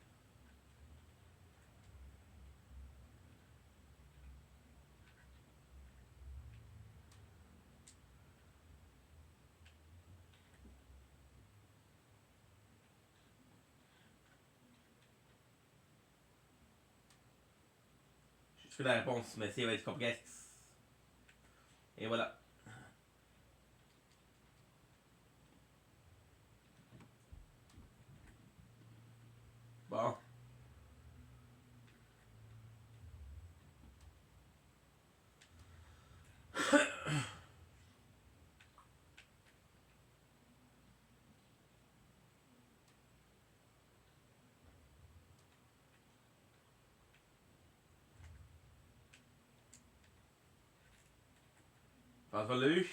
Je fais la réponse, mais ça va être complexe. Et voilà. Bon. François l'a eu.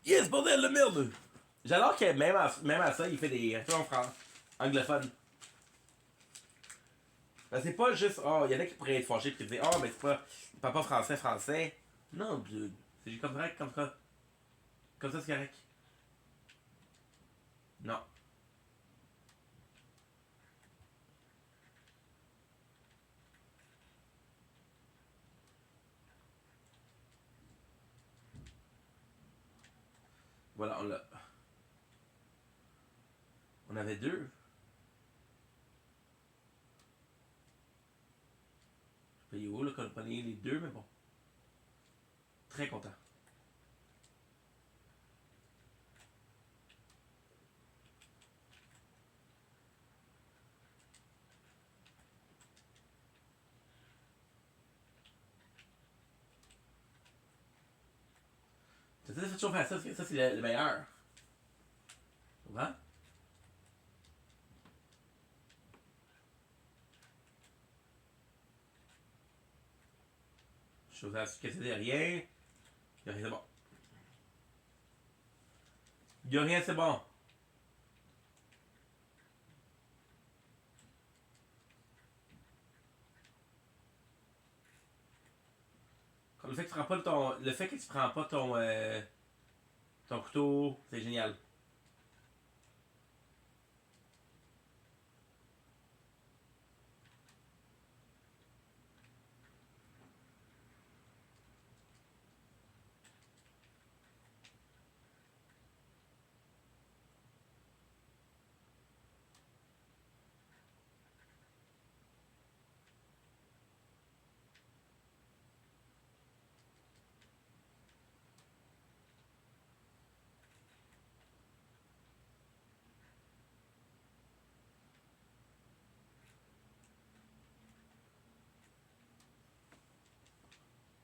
Yes, bordel de merde! J'adore que même à ça, il fait des références anglophones. Ben, c'est pas juste, oh, il y en a qui pourraient être fâchés et dire, oh, mais c'est pas, papa français. Non, dude. C'est comme correct, comme ça. Comme ça, c'est correct. Non. Voilà, on l'a. On avait deux. Je sais pas où, là, qu'on prenait les deux, mais bon. Très content. Tu sais, faut toujours faire ça, parce que ça, c'est le meilleur. Tu comprends? Je vous assure que c'est rien. Y'a rien, c'est bon. Y'a rien, c'est bon. Comme le fait que tu prends pas ton. Le fait que tu prends pas ton. Ton couteau, c'est génial.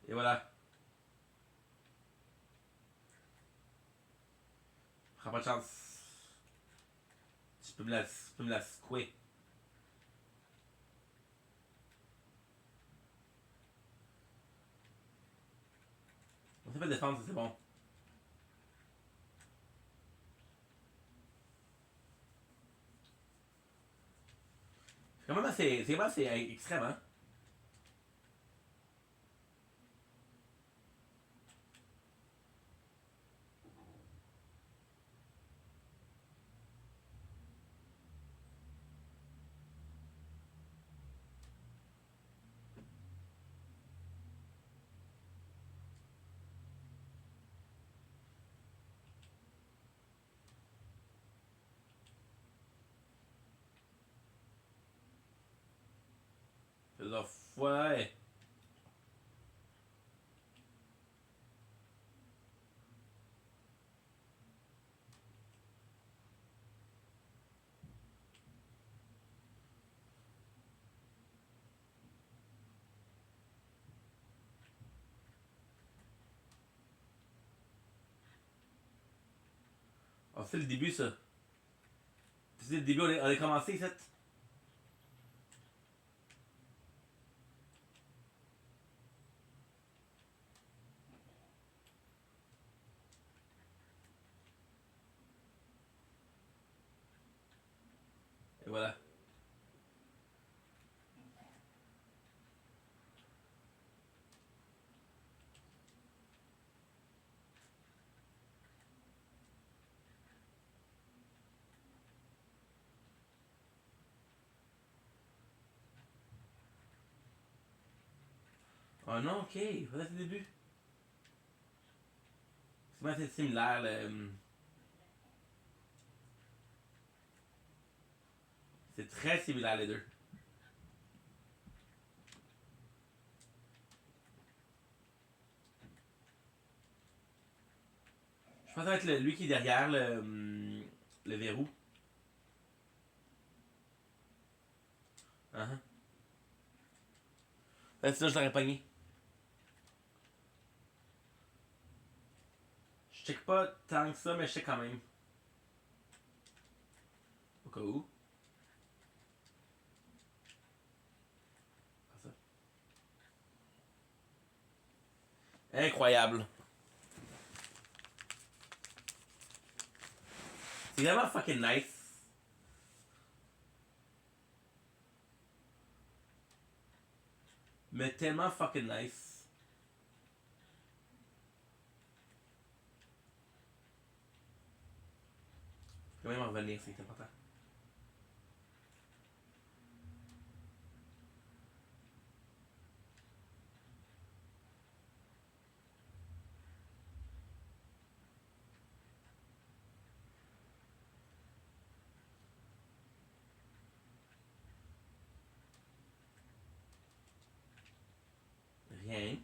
Et voilà. Prends pas de chance. Tu peux me la secouer. On s'est fait défendre, c'est bon. C'est quand même assez extrême, hein? Ouais. Oh, c'est le début, ça. C'est le début, on a commencé, cette. Et voilà. Oh non, ok. Voilà, c'est le début. C'est assez similaire, c'est très similaire, les deux. Je pense que ça va être lui qui est derrière le verrou. Uh-huh. Sinon, je l'aurais pogné. Je check pas tant que ça, mais je check quand même. Au cas où. Ah, ça. Incroyable. C'est vraiment fucking nice. Mais tellement fucking nice. Faut quand même en revenir, c'est important. Rien.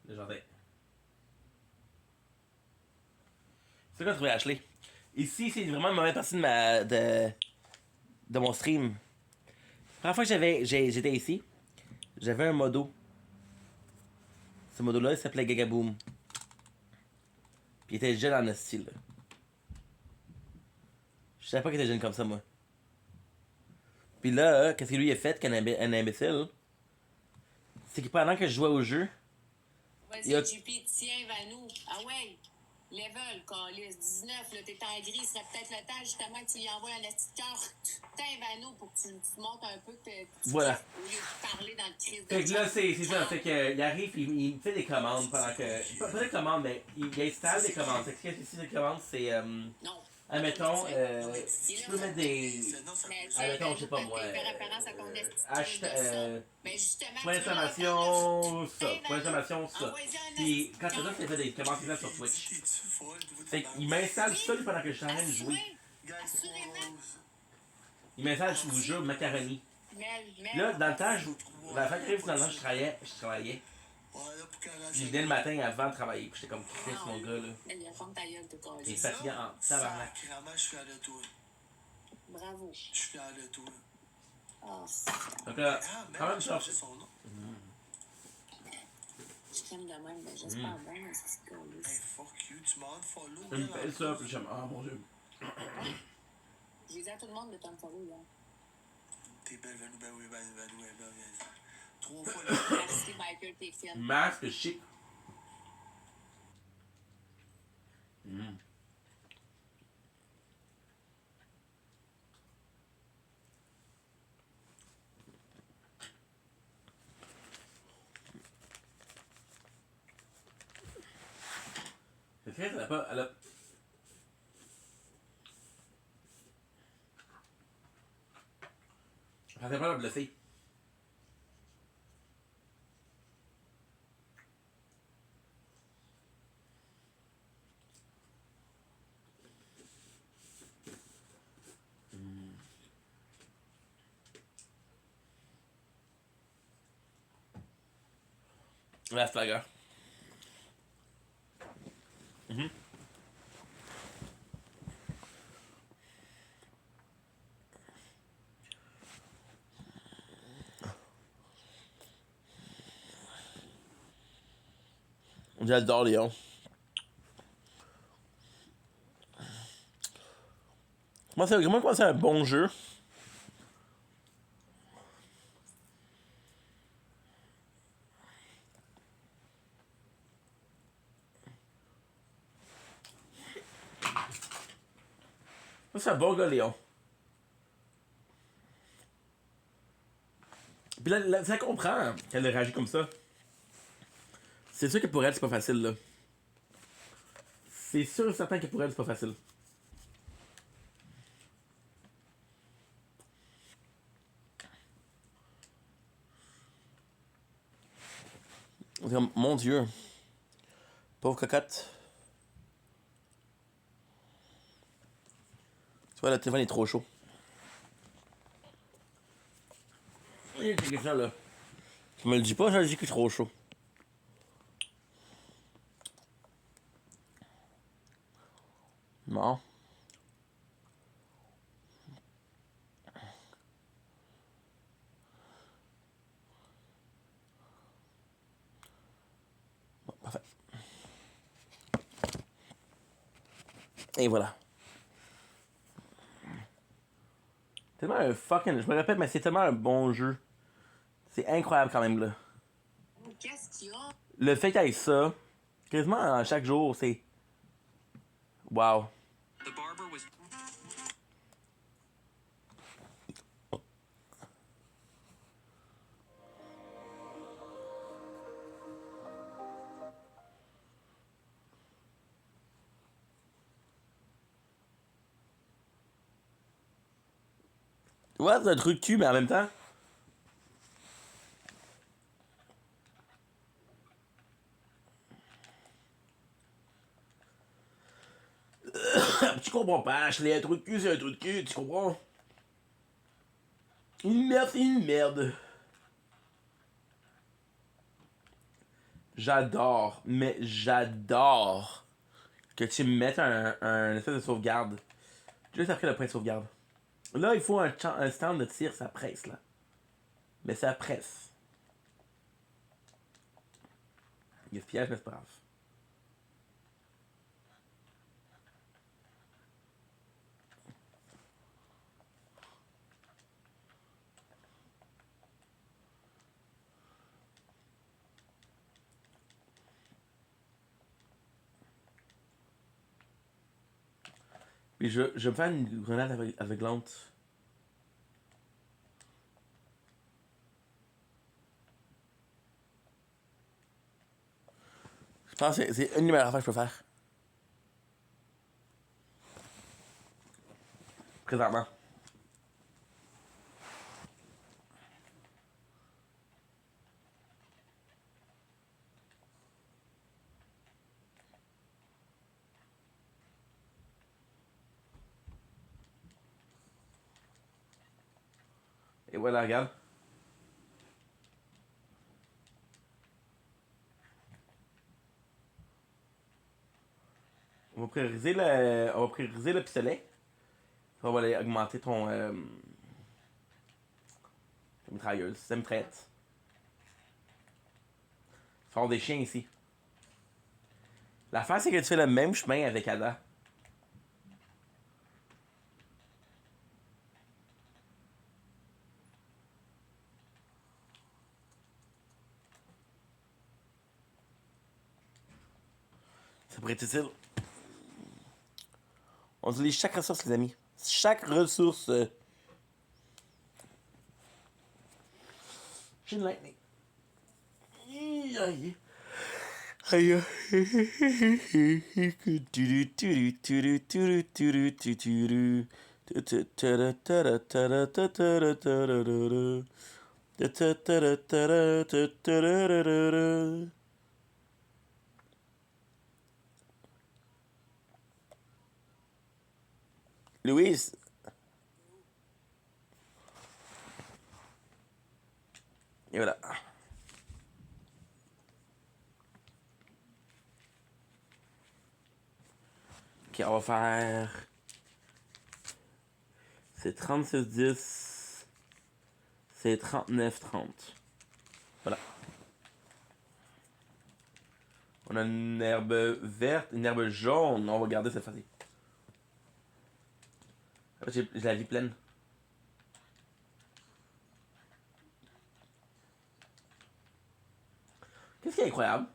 Le jardin. C'est quoi trouver Ashley? Ici, c'est vraiment une mauvaise partie de mon stream. La première fois que j'étais ici, j'avais un modo. Ce modo-là, il s'appelait Gagaboom. Puis il était jeune en style. Je savais pas qu'il était jeune comme ça, moi. Puis là, qu'est-ce que lui a fait qu'un un imbécile? C'est que pendant que je jouais au jeu. Vas-y, JP, tiens, Vanou. Ah ouais, level, Calis. 19, là, t'es en gris. Il serait peut-être le temps, justement, que tu lui envoies un petit cœur. Tiens, Vanou, pour que tu montres un peu que tu voilà. au lieu de parler dans le crise de Fait que là, chat. c'est ça. Fait qu'il arrive, il me fait des commandes pendant que. Pas des commandes, mais il installe des commandes. Fait que ce qu'il des commandes, c'est. Non. Admettons, tu peux mettre des. Admettons, je sais pas moi. Point d'exclamation, ça. Point d'exclamation, ça. Puis quand tu fais ça, c'est fait des commandes sur Twitch. Fait qu'il m'installe ça pendant que je suis en train de jouer. Il m'installe sous le jeu Macaroni. Là, dans le temps, la fin de dans le temps, je travaillais. Je venais le matin avant de travailler. Puis j'étais comme Chris, mon gars, là. Il est fatigant en tabarnak. Je suis fier de toi. Bravo. Je suis fier de toi. Donc là, quand même, ça. Je t'aime de même, mais j'espère bien, mais c'est cool. Hey, fuck you, tu m'as unfollow. Il me fait ça, puis j'aime. Ah, mon Dieu. J'ai dit à tout le monde de t'unfollow, là. T'es belle, Vanou, ben oui, Vanou, ben oui. 3 fois Merci, Michael, t'es fine. Masque chic. C'est vrai, elle a pas. Elle a. Elle a pas la blessée. La Flagger. J'adore Léon. Comment c'est un bon jeu? C'est un bon gars, Léon. Puis là, ça comprend qu'elle a réagi comme ça. C'est sûr que pour elle, c'est pas facile, là. C'est sûr et certain que pour elle, c'est pas facile. Mon Dieu. Pauvre cocotte. Tu vois, le téléphone est trop chaud. Il y a quelque chose là. Tu me le dis pas, je le dis qu'il est trop chaud. Bon. Bon, parfait. Et voilà. Tellement un fucking. Je me répète, mais c'est tellement un bon jeu. C'est incroyable quand même, là. Qu'est-ce qu'il y a? Le fait qu'il y ait ça, quasiment à chaque jour, c'est. Wow. The barber was. Ouais, c'est un truc cul, mais en même temps. Tu comprends pas, Ashley, un truc de cul, c'est un truc de cul, tu comprends? Une merde, c'est une merde. J'adore, mais j'adore que tu me mettes un espèce de sauvegarde. Juste après le point de sauvegarde. Là, il faut un stand de tir, ça presse, là. Mais ça presse. Gaspillage, mais c'est pas grave. Puis je vais me faire une grenade aveuglante. Je pense que c'est une des meilleures affaires que je peux faire. Présentement. Et voilà, regarde. On va prioriser le pistolet. On va aller augmenter ton mitrailleuse. C'est mitraillette. Il faut avoir des chiens ici. L'affaire, c'est que tu fais le même chemin avec Ada. Ça pourrait être utile. On utilise chaque ressource, les amis. Chaque ressource. J'ai une lightning. Aïe. Aïe. Louise. Et voilà. Ok, on va faire. C'est 36-10. C'est 39-30. Voilà. On a une herbe verte, une herbe jaune. On va garder cette fois-ci. J'ai la vie pleine. Qu'est-ce qui est incroyable?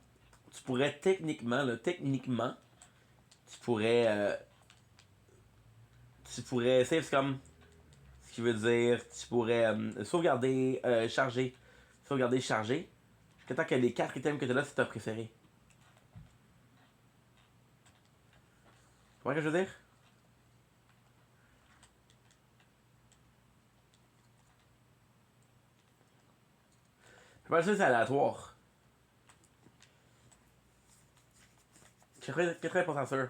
Tu pourrais techniquement, tu pourrais save comme, ce qui veut dire, tu pourrais sauvegarder, charger, sauvegarder, charger. Que tant que les 4 items que tu as là, c'est ton préféré. Tu vois ce que je veux dire? Je pense que c'est aléatoire. Je suis 80% sûr.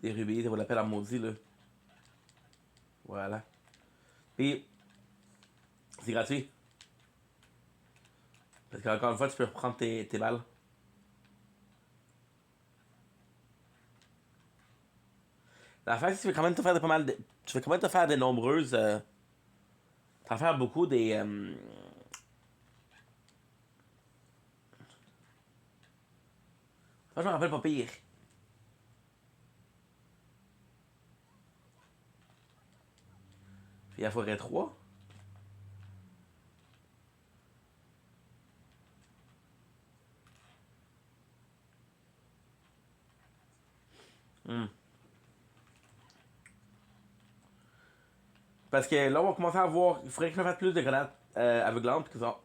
Des rubis, ça vaut la peine à maudit, là. Voilà. Puis, c'est gratuit. Parce qu'encore une fois, tu peux reprendre tes balles. L'affaire, c'est que tu veux quand même te faire de pas mal de. Tu veux quand même te faire de nombreuses. T'en faire beaucoup des. Ça, je me rappelle pas pire. Puis la forêt 3. Parce que là, on va commencer à avoir. Il faudrait que je fasse plus de grenades aveuglantes que ça.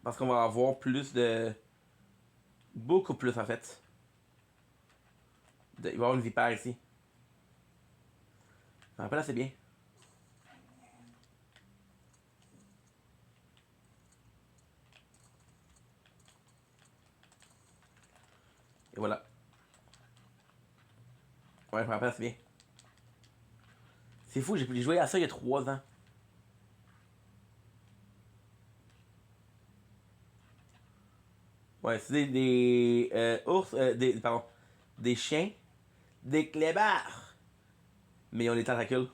Parce qu'on va avoir plus de. Beaucoup plus en fait. Il va y avoir une vipère ici. Je me rappelle assez bien. Et voilà. Ouais, je me rappelle assez bien. C'est fou, j'ai joué à ça il y a 3 ans. Ouais, c'est des ours, pardon, des chiens, des clébards. Mais ils ont des tentacules.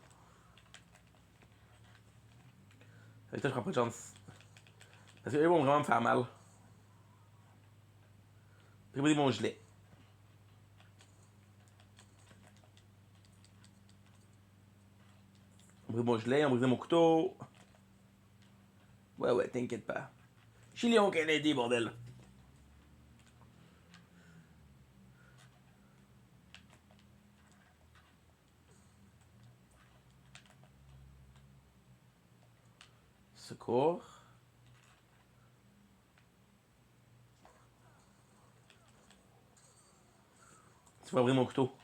Fait que toi, je prends pas de chance. Parce qu'eux vont vraiment me faire mal. Préparez mon gilet. On brise mon gilet, on brise mon couteau. Ouais, t'inquiète pas. Je suis Léon Kennedy, bordel. Secours. Tu vas ouvrir mon couteau.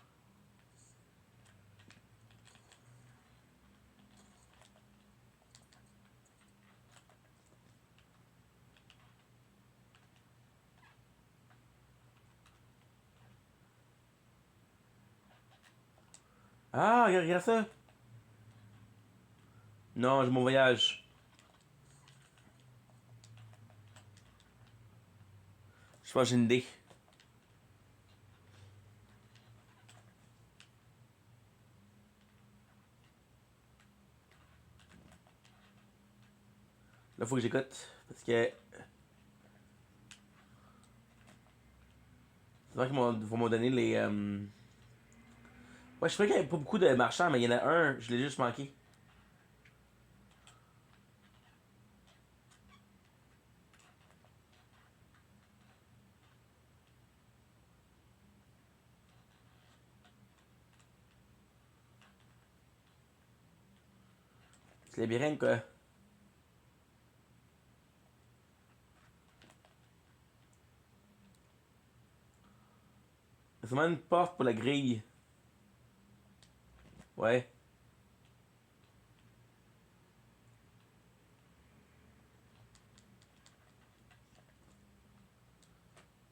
Ah, regarde ça. Non, j'ai mon voyage. Je pense que j'ai une idée. Là, faut que j'écoute. Parce que. C'est vrai qu'ils vont me donner les. Ouais, je sais qu'il n'y avait pas beaucoup de marchands, mais il y en a un, je l'ai juste manqué. C'est labyrinthe, quoi. C'est vraiment une porte pour la grille. Ouais.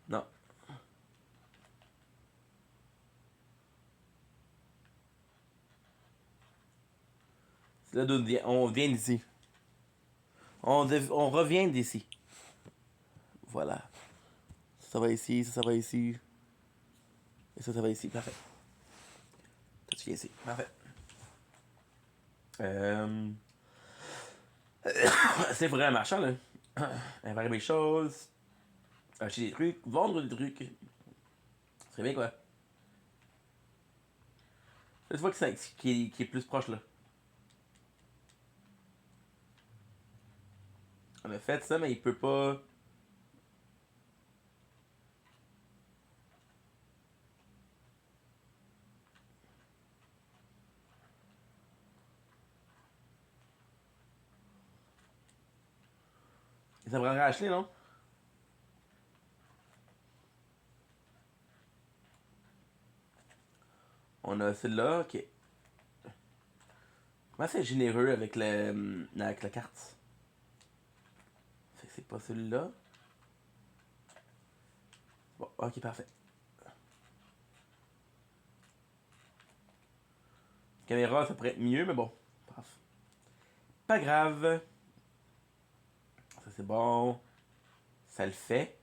Non. C'est là d'où on vient d'ici. On revient d'ici. Voilà. Ça va ici, ça va ici. Et ça va ici. Parfait. Toi, tu viens ici. Parfait. C'est vrai un marchand, là. Invarer mes choses. Acheter des trucs. Vendre des trucs. Ce serait bien, quoi. Là, tu vois que c'est qui est plus proche, là. On a fait ça, mais il peut pas. Ça prendrait à acheter, non? On a celle-là, ok. Comment c'est généreux avec la carte? Fait que c'est pas celui-là. Bon, ok, parfait. Caméra, ça pourrait être mieux, mais bon. Bref. Pas grave. Ça, c'est bon. Ça le fait.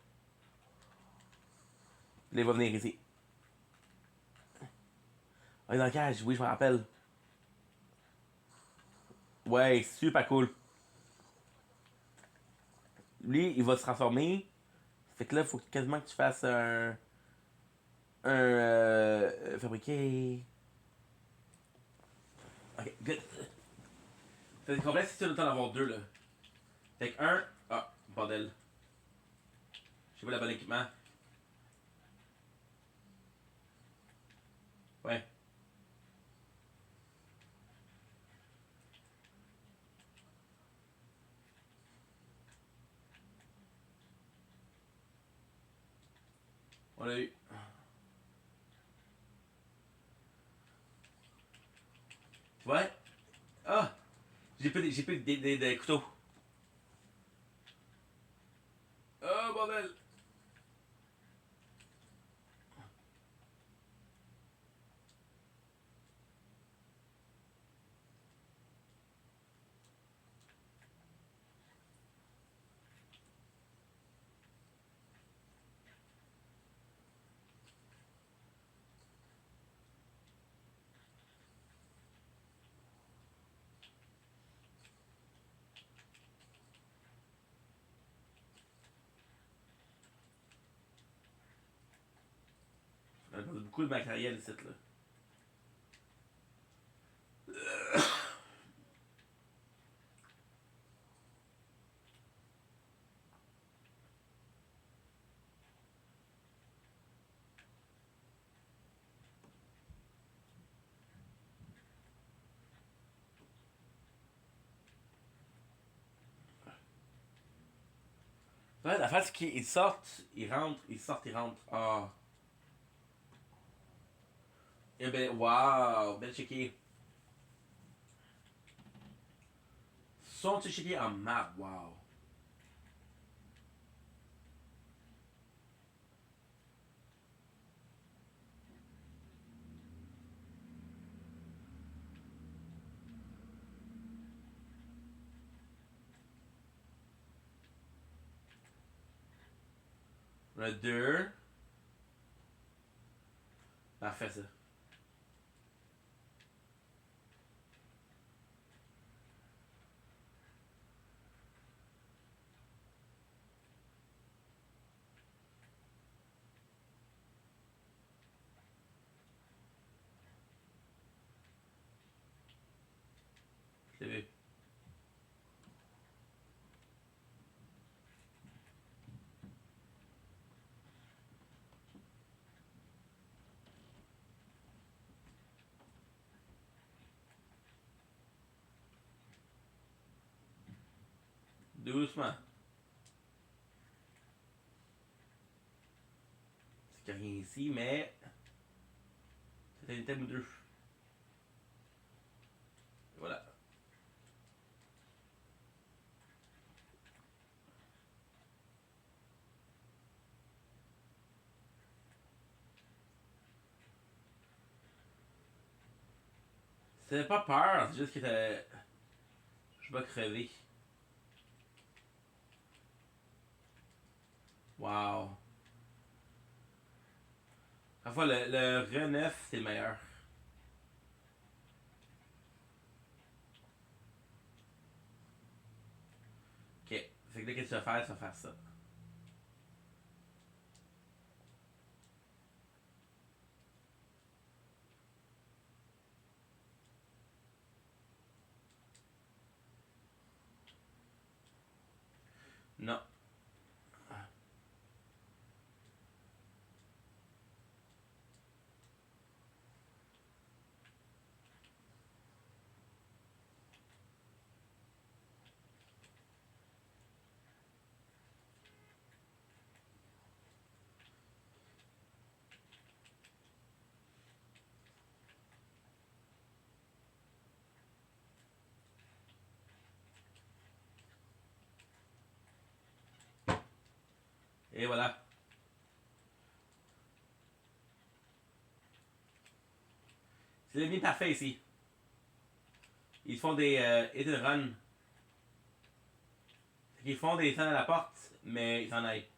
Là, il va venir ici. Ah, il est dans la cage, oui, je me rappelle. Ouais, super cool. Lui, il va se transformer. Fait que là, il faut quasiment que tu fasses fabriquer. Ok, good. C'est complet si tu as le temps d'avoir deux, là. Fait que un. Ah, bordel. J'ai pas le bon équipement. Ouais. On l'a eu. Ouais. Ah! J'ai plus des couteaux. Oh, bordel! perdu beaucoup de matériel ici, là. Ouais, la face c'est qu'ils sortent, ils rentrent, ils sortent, ils rentrent. Ah. Et ben, waouh, belle checker. Sont checker en marbre, waouh. Le 2. Parfait, ça. C'est vu. Doucement. C'est qu'il n'y a rien ici, mais. C'est un item ou deux. Voilà. C'est pas peur, c'est juste que je vais crever. Wow. Parfois, le re-9, c'est le meilleur. Ok. Fait que là, qu'est-ce que tu vas faire ça. Non. Et voilà. C'est devenu parfait ici. Ils font des hit and run. Ils font des scènes à la porte, mais ils s'en aillent.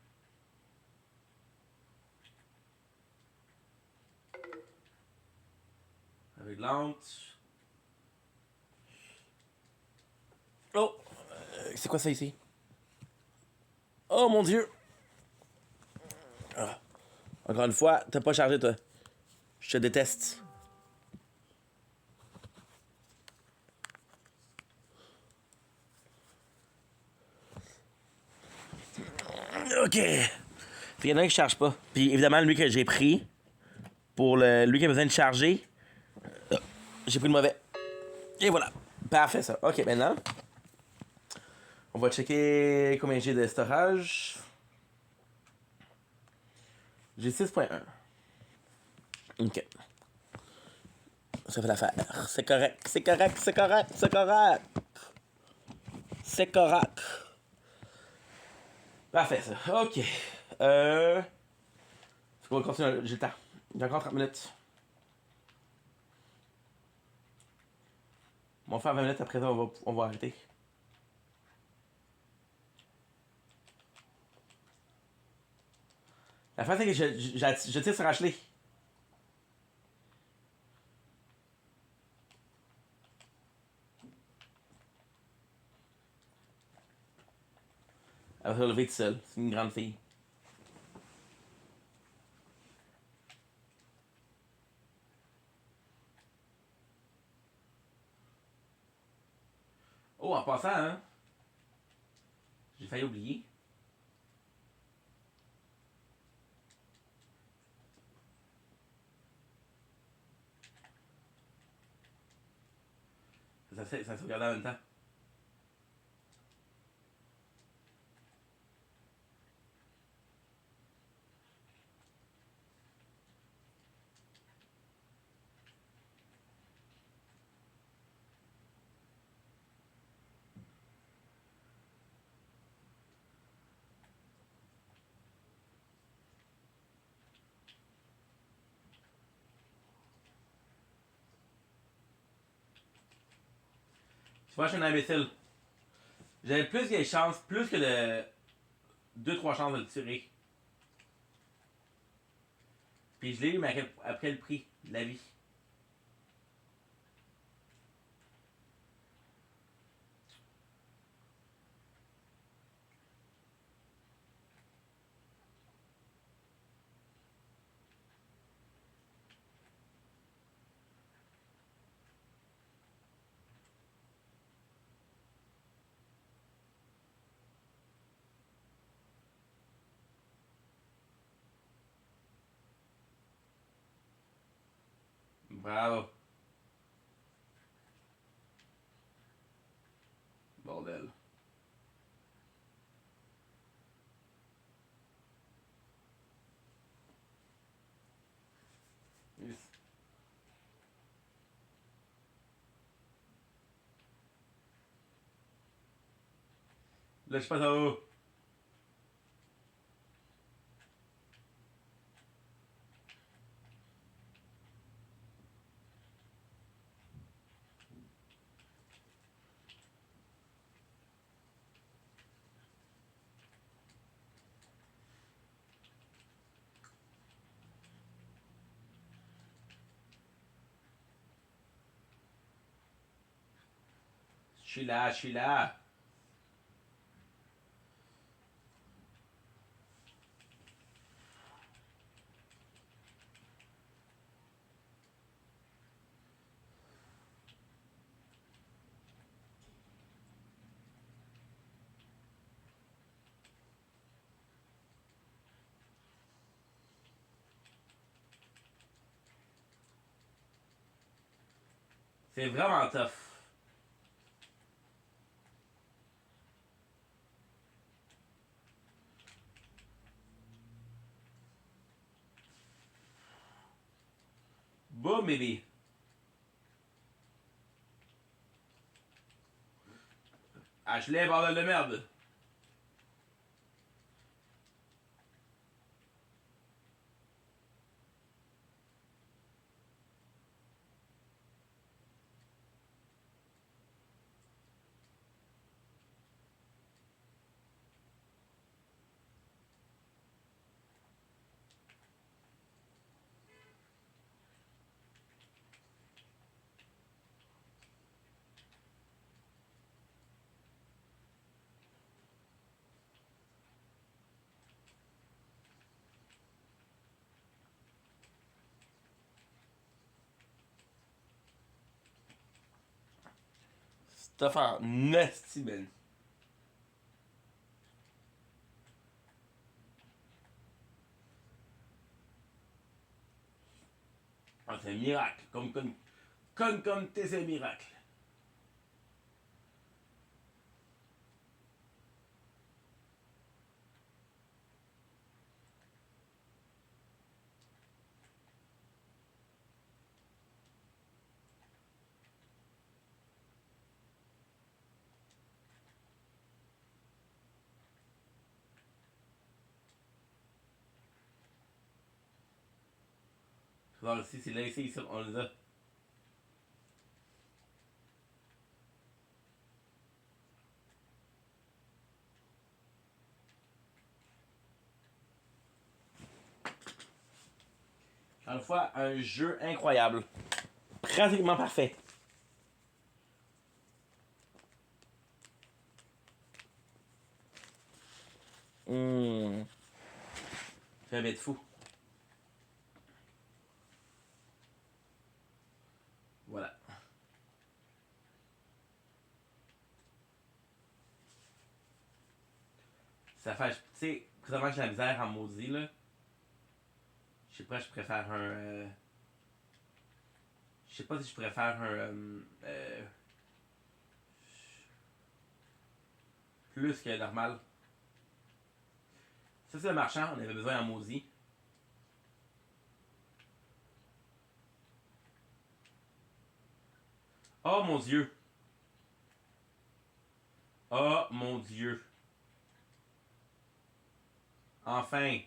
Avec l'antre. Oh! C'est quoi ça ici? Oh mon dieu! Ah. Encore une fois, t'as pas chargé toi. Je te déteste. Ok. Il y en a un qui charge pas. Puis évidemment, lui que j'ai pris, pour lui qui a besoin de charger, j'ai pris le mauvais. Et voilà. Parfait ça. Ok, maintenant, on va checker combien j'ai de storage. J'ai 6.1. Ok. Ça fait l'affaire. C'est correct, c'est correct, c'est correct, c'est correct. C'est correct. Parfait ça. Ok. On va continuer. J'ai le temps. J'ai encore 30 minutes. On va faire 20 minutes après ça, on va arrêter. La fin, c'est que je tire sur Ashley. Elle va se lever toute seule. C'est une grande fille. Oh, en passant, hein, j'ai failli oublier. Ça se regarde en même temps. Tu vois, je suis un imbécile. J'avais plus de chances, plus que de 2-3 chances de le tirer. Puis je l'ai eu, mais après le prix de la vie. Bravo. Bordel. Yes. Là, je passe en haut. Je suis là, je suis là. C'est vraiment tough. Boum, baby. Ashley, bordel de merde. C'est tough en nasty, ben. Ah, c'est un miracle. Comme t'es, c'est un miracle. Alors, ici, c'est là, ici, on les a. Encore une fois, un jeu incroyable. Pratiquement parfait. Ça va être fou. Voilà. Ça fait, tu sais, présentement j'ai la misère en maudit là. Je sais pas, je préfère un. Je sais pas si je préfère un. Plus que normal. Ça, c'est le marchand, on avait besoin en maudit. Oh mon dieu! Oh mon dieu! Enfin!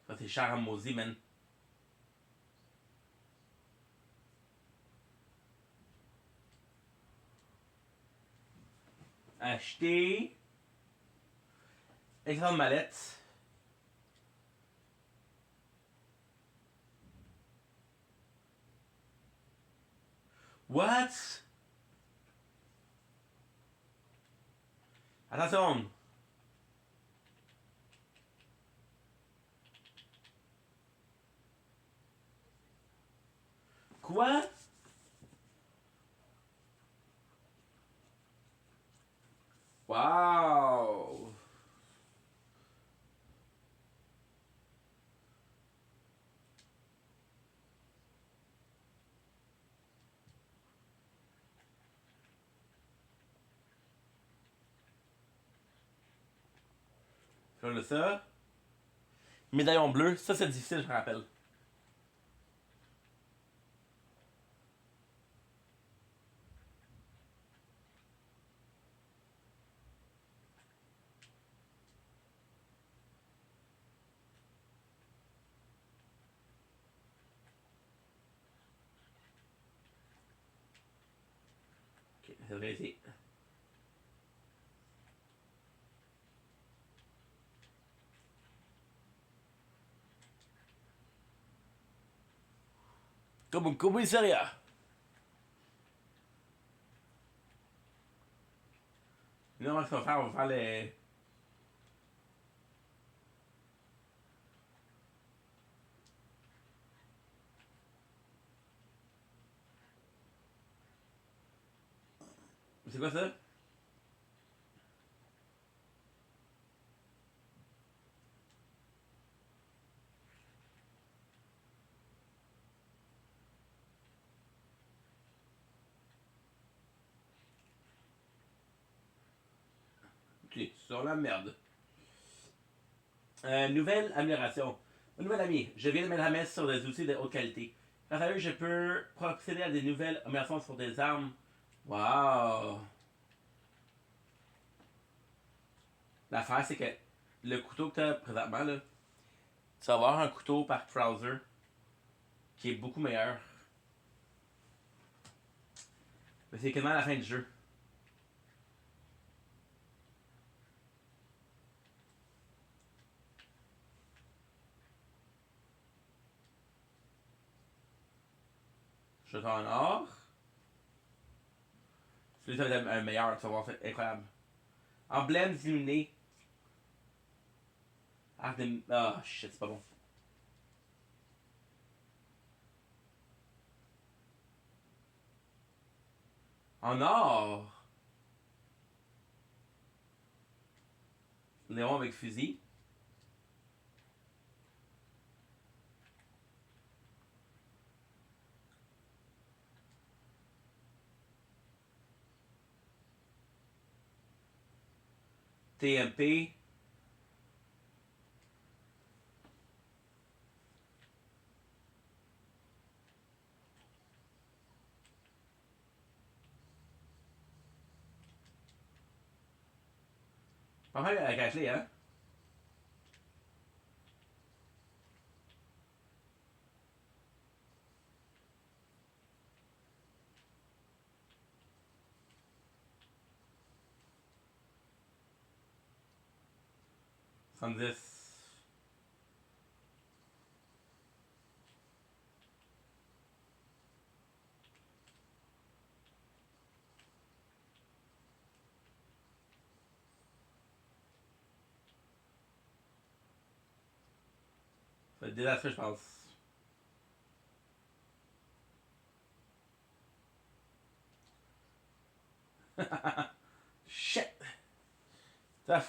Ça, c'est cher en maudit, man. Acheter. Excellente mallette. What? Attention! Quoi? Wow! On a ça. Médaillon bleu, ça c'est difficile, je me rappelle. Ok, ça devrait essayer. Comme un commissariat. Non, ce qu'on va faire, on va faire les. C'est quoi ça? Ok, sur la merde. Nouvelle amélioration. Mon nouvel ami, je viens de mettre la messe sur des outils de haute qualité. Grâce à eux, je peux procéder à des nouvelles améliorations sur des armes. Wow! L'affaire, c'est que le couteau que tu as présentement, là, tu vas avoir un couteau par trouser qui est beaucoup meilleur. Mais c'est quasiment à la fin du jeu. Je suis en or. Celui-là, ça va être un meilleur, tu vas voir, c'est incroyable. Emblème illuminé. Ah, oh, shit, c'est pas bon. En or. Léon avec fusil. TMP. Pas mal avec Ashley, hein? Sans 10. Ça va être désastreux, je pense. Ça.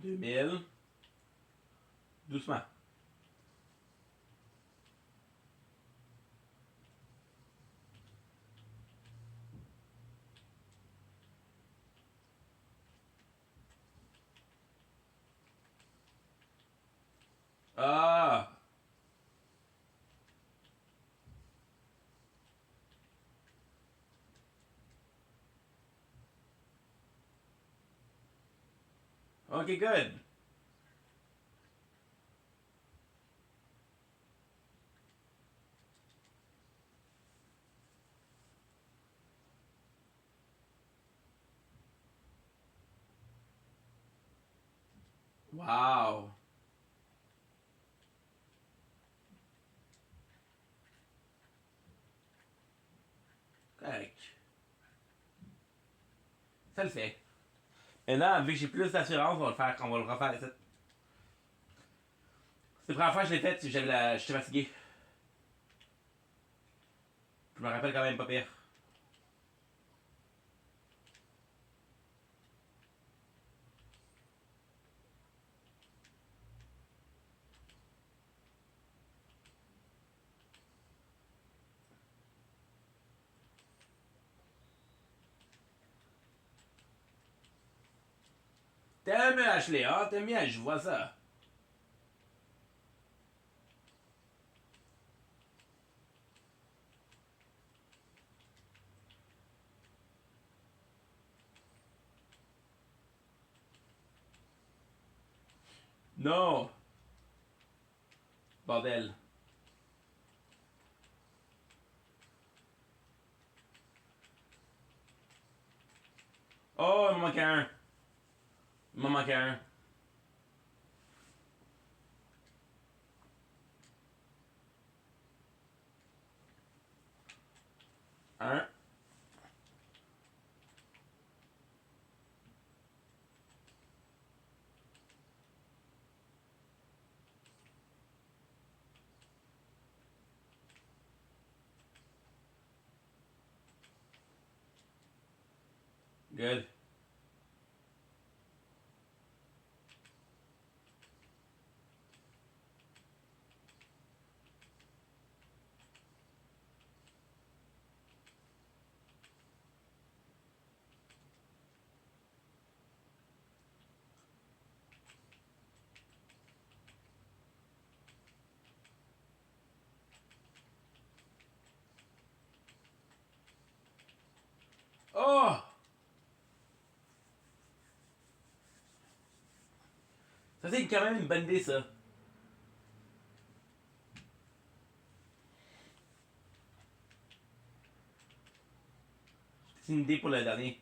Deux mille. Doucement. Ah! Okay, good. Wow. Correct. Ça le fait. Maintenant, vu que j'ai plus d'assurance, on va le refaire. C'est la première fois que je l'ai fait, j'étais fatigué. Je me rappelle quand même pas pire. T'aimes Ashley, hein? T'aimes bien, je vois ça. Non! Bordel. Oh, il m'en manque un. Il m'en manque un. Un. Good. Oh! Ça, c'est quand même une bonne idée, ça. C'est une idée pour le dernier.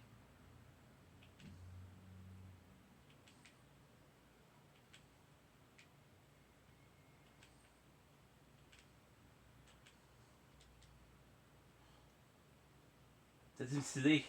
C'est une petite idée.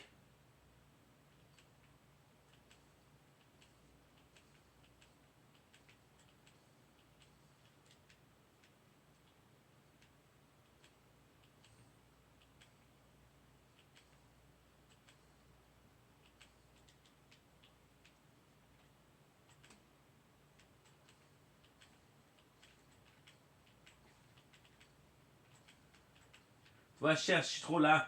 Tu vois, je cherche, je suis trop lent.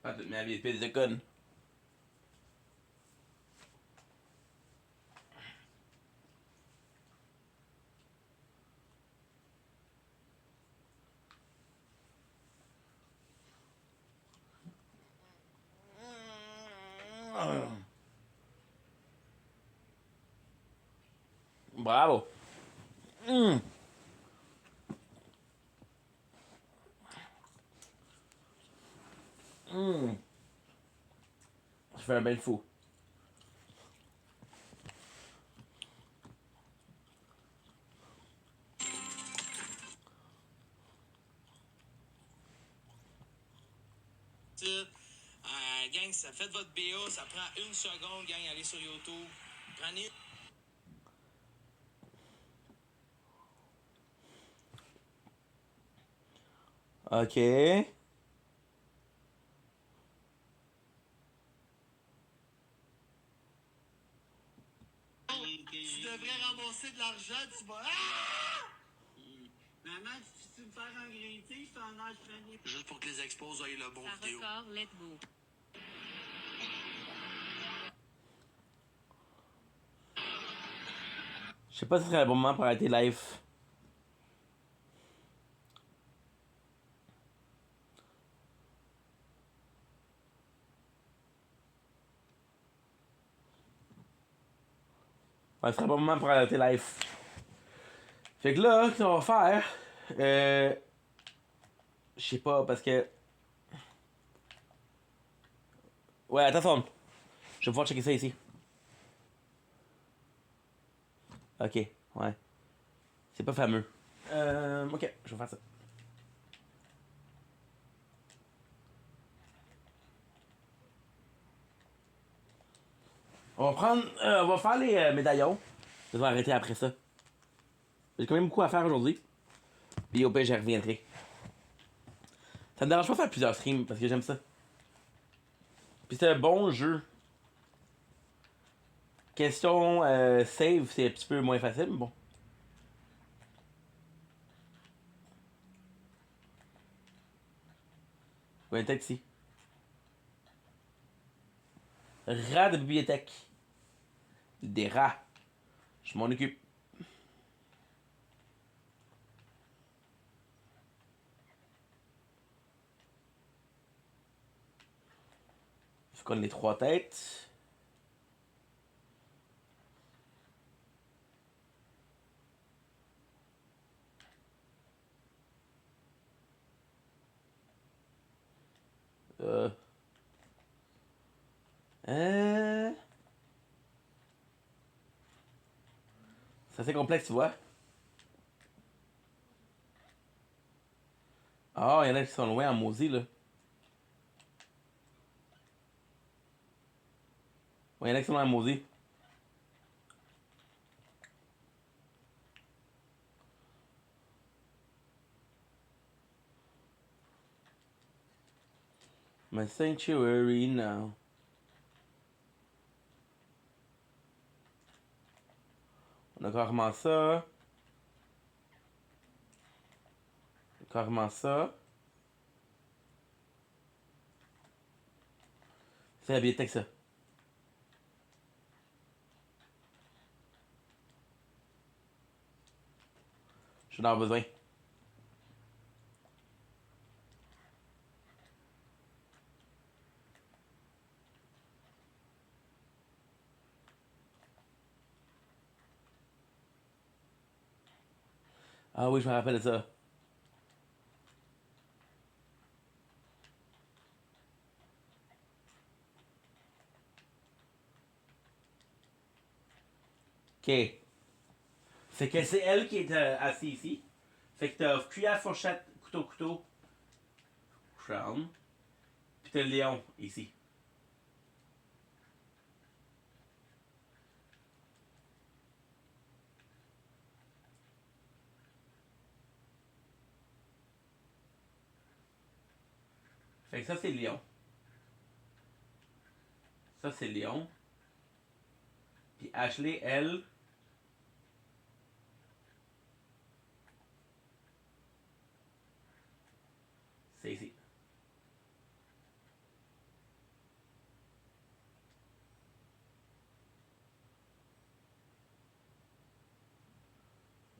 Pas toute ma vie, espèce de conne. Bravo. Tu fais un bain de fou. Gang, ça fait votre BA, ça prend 1 seconde, gang, allez sur YouTube. Prenez. Ok. Tu devrais ramasser de l'argent, tu vas. Ah! Maman, tu veux me faire un green tea, je t'en ai fini. Juste pour que les expos aient le bon vidéo. Record, let's go. Je sais pas si ce serait le bon moment pour arrêter live. Ouais, ce serait le bon moment pour arrêter live. Fait que là, ce qu'on va faire. Je sais pas, parce que. Ouais, attends. Je vais pouvoir checker ça ici. Ok, ouais. C'est pas fameux. Ok, je vais faire ça. On va prendre. On va faire les médaillons. Je vais arrêter après ça. J'ai quand même beaucoup à faire aujourd'hui. Puis au pire, j'y reviendrai. Ça me dérange pas de faire plusieurs streams parce que j'aime ça. Puis c'est un bon jeu. Question save, c'est un petit peu moins facile, mais bon. Ouais, peut-être ici. Rat de bibliothèque. Des rats. Je m'en occupe. Faut qu'on ait les 3 têtes. Euh... C'est assez complexe, tu vois. Ah, il y en a qui sont loin en maudit, là. Ouais, il y en a qui sont loin en maudit. My sanctuary now. On a carrément ça. Carrément ça. C'est la bibliothèque, ça. Je vais en avoir besoin. Ah oui, je me rappelle de ça. Ok. Fait que c'est elle qui est assise ici. Fait que t'as cuillère, fourchette, couteau, crown. Puis t'as le lion ici. Fait que ça c'est le lion. Ça c'est le lion. Puis Ashley, elle. C'est ici.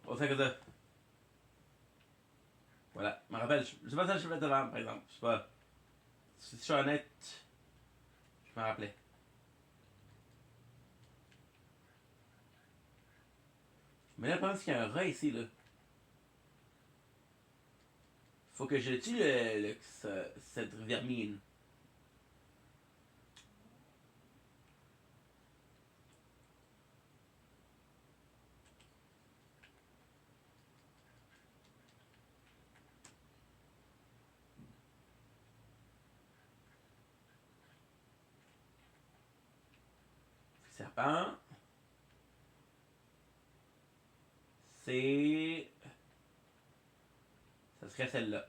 On sait que ça. Voilà. Je me rappelle. Je sais pas ça, je vais mettre devant, par exemple. Je sais pas. Si je suis honnête, je me rappelais. Mais là, je pense qu'il y a un rat ici, là. Faut que je tue cette vermine. frappant. C'est... Ça serait celle-là.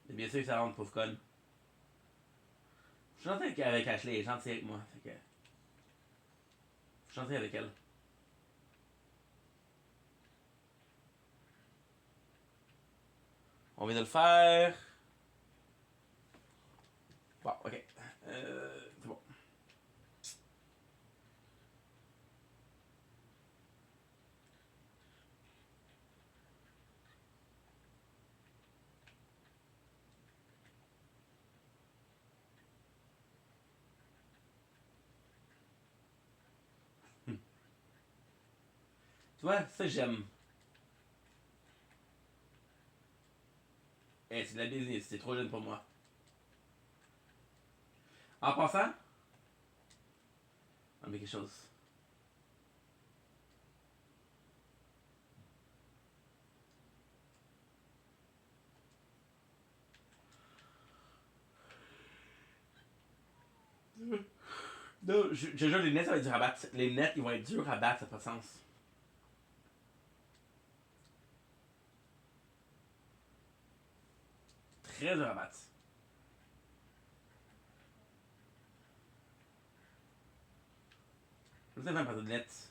Et bien sûr que ça rentre, pauvre conne. Je suis gentil avec Ashley, elle est gentille avec moi. Fait que... Je suis gentil avec elle. On vient de le faire. Bon, ok. C'est bon. Tu vois, ça j'aime. Eh, c'est de la business, c'est trop jeune pour moi. En passant, on met quelque chose. Non, je jure, les lunettes, ça va être dur à battre. Les lunettes, ils vont être durs à battre, ça n'a pas de sens. Très dur à battre. Je sais même pas de lunettes.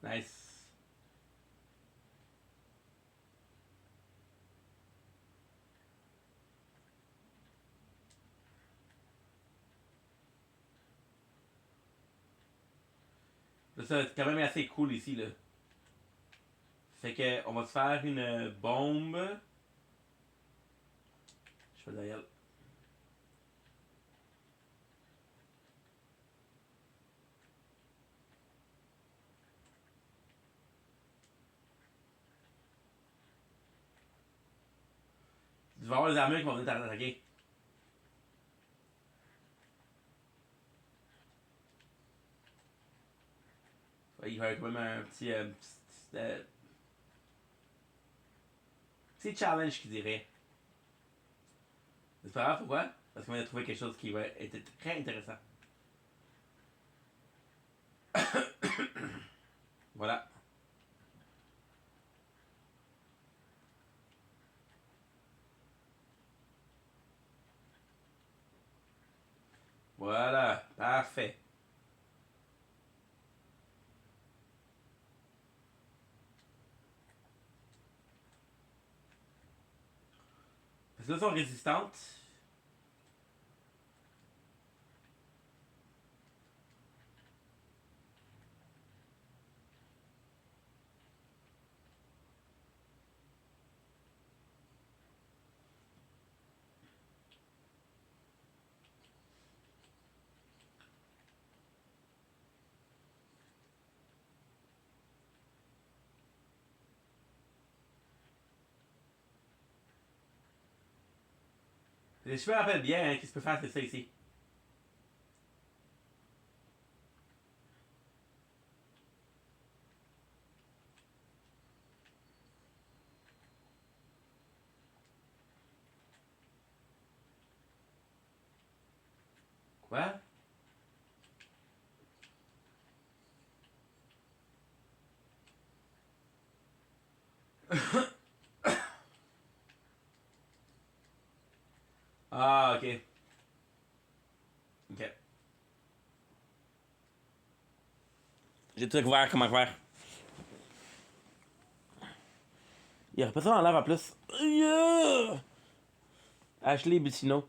Nice. Là, ça va être quand même assez cool ici, là. Fait que, on va se faire une bombe. Je fais derrière. Tu vas avoir les armures qui vont venir t'attaquer. Il va y avoir quand même un petit, petit challenge, je dirais. C'est pas grave, pourquoi? Parce qu'on vient de trouver quelque chose qui va être très intéressant. Voilà. Voilà, parfait. Parce que là, elles sont résistantes. Et je me rappelle bien, hein, qu'est-ce que je peux faire, c'est ça ici. Quoi? Ah, ok. Ok. J'ai tout découvert comment faire. Il y aurait pas ça dans l'air en plus. Yeah! Ashley Buttino.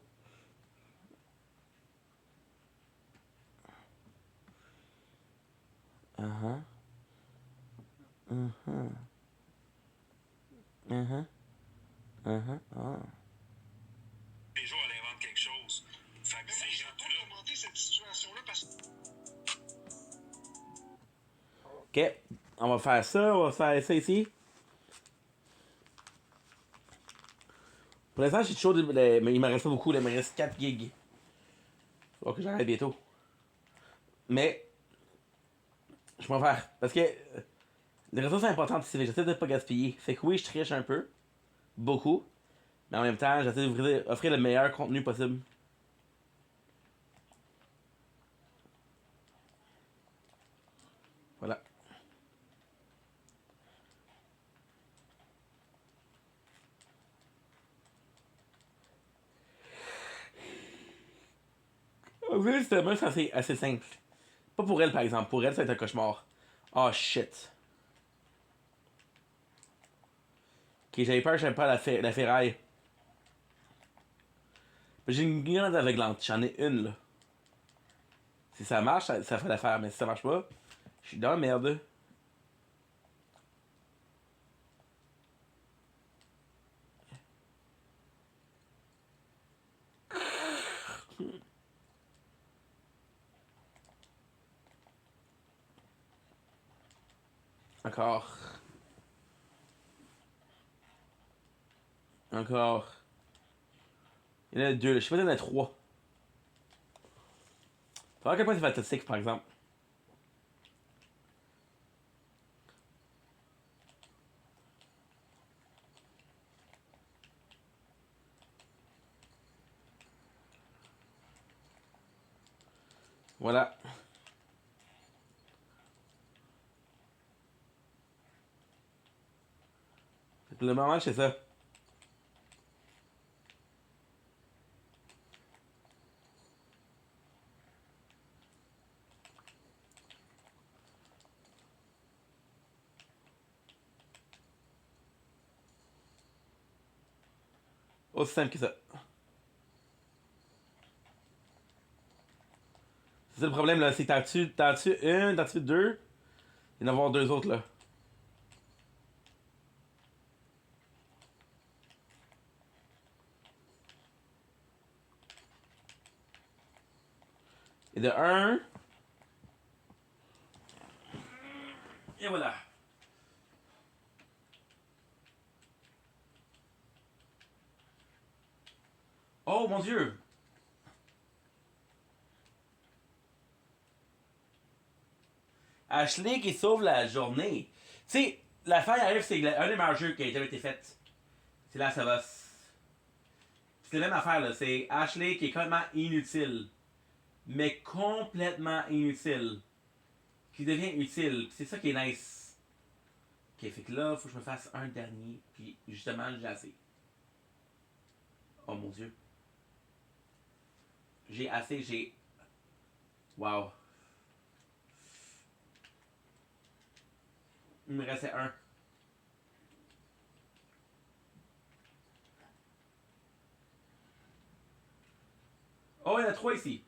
Uh-huh. Uh-huh. Uh-huh. Uh-huh. Ah. Les jours, elle invente quelque chose. Fait que c'est rendu là. Commenter cette situation-là parce que... Ok, on va faire ça, on va faire ça ici. Pour l'instant, j'ai chaud, mais il me reste pas beaucoup, là, il me reste 4 gigs. Faut que j'arrête bientôt. Mais, je vais en faire. Parce que les ressources importantes ici, j'essaie de pas gaspiller. Fait que oui, je triche un peu. Beaucoup. Mais en même temps, j'essaie d'offrir le meilleur contenu possible. Voilà. En vrai, c'est assez simple. Pas pour elle, par exemple. Pour elle, ça va être un cauchemar. Oh shit. Ok, j'avais peur que j'aime pas la ferraille. Mais j'ai une grande aveuglante. J'en ai une, là. Si ça marche, ça fait l'affaire. Mais si ça marche pas, je suis dans la merde. Encore. Encore. Il y en a deux, là. Je sais pas s'il y en a trois. Faut voir à quel point c'est fantastique, par exemple. Voilà. Le moment, c'est ça. Aussi simple que ça. C'est ça le problème, là. C'est que t'en-tu une, t'en-tu deux. Il y en a avoir deux autres, là. Et de un. Et voilà. Oh mon dieu! Ashley qui sauve la journée. Tu sais, l'affaire arrive, c'est un des meilleurs jeux qui a jamais été fait. C'est là, ça va. C'est la même affaire, là. C'est Ashley qui est complètement inutile. Mais complètement inutile. Qui devient utile. C'est ça qui est nice. Ok, fait que là, faut que je me fasse un dernier. Puis justement, j'ai assez. Oh mon dieu. J'ai assez, j'ai. Wow. Il me restait un. Oh, il y en a trois ici.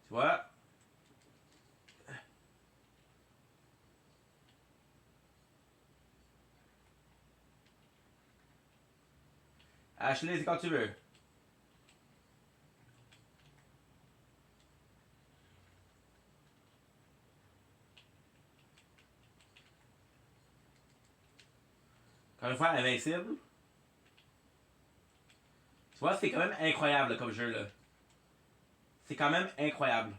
Tu vois? Ashley, c'est quand tu veux. Encore une fois, invincible. Tu vois, c'est quand même incroyable comme jeu, là. C'est quand même incroyable.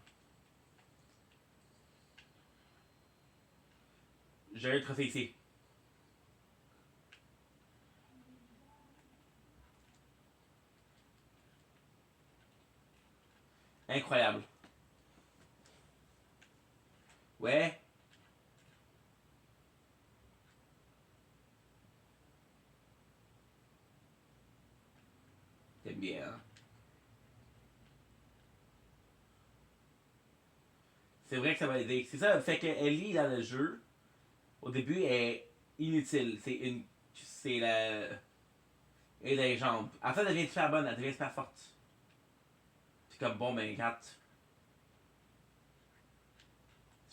J'ai un trophée ici. Incroyable. Ouais. T'aimes bien, hein? C'est vrai que ça va aider. C'est ça, le fait qu'elle lit dans le jeu, au début, elle est inutile. C'est une. C'est la. Et les jambes. Après, elle devient super bonne, elle devient super forte. C'est comme bon, ben, 4.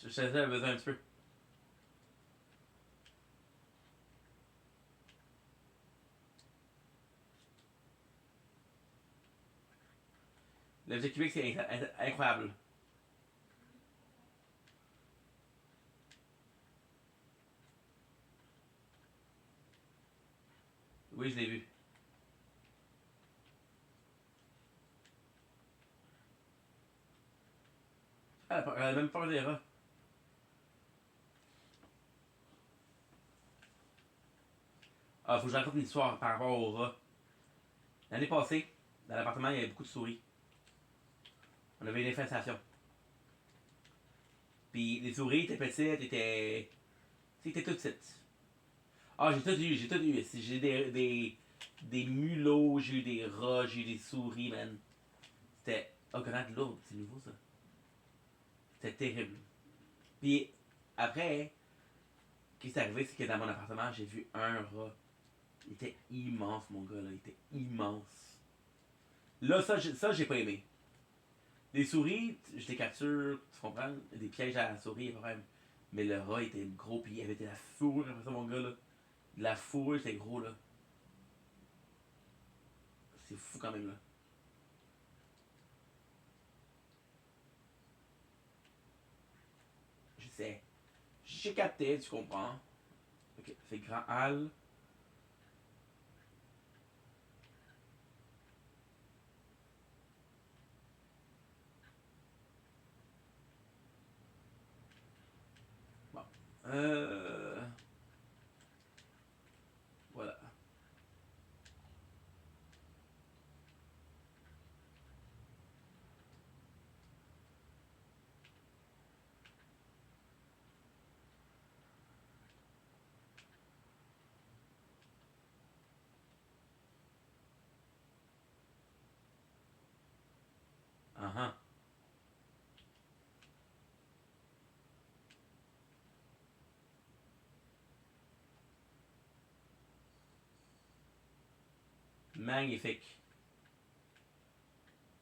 Je sais, elle a besoin un petit peu. L'objet cubique, c'est incroyable. Oui, je l'ai vu. Ah, elle a même peur des rats. Ah, faut que je raconte une histoire par rapport aux rats. L'année passée, dans l'appartement, il y avait beaucoup de souris. On avait une infestation. Puis les souris étaient petites, étaient toutes petites. Ah, j'ai tout eu, j'ai tout eu. J'ai des mulots, j'ai eu des rats, j'ai eu des souris, man. C'était. Oh, grenade lourde, c'est nouveau ça. C'était terrible. Puis après, ce qui s'est arrivé, c'est que dans mon appartement, j'ai vu un rat. Il était immense, mon gars, là. Il était immense. Là, ça j'ai pas aimé. Les souris, je les capture, tu comprends? Des pièges à la souris, pas même. Mais le rat était gros, puis il y avait de la fourrure après ça, mon gars, là. De la fourrure, c'était gros, là. C'est fou quand même, là. Je sais. J'ai capté, tu comprends? Ok, fait grand hall. Bon. Voilà. Uh-huh. Magnifique.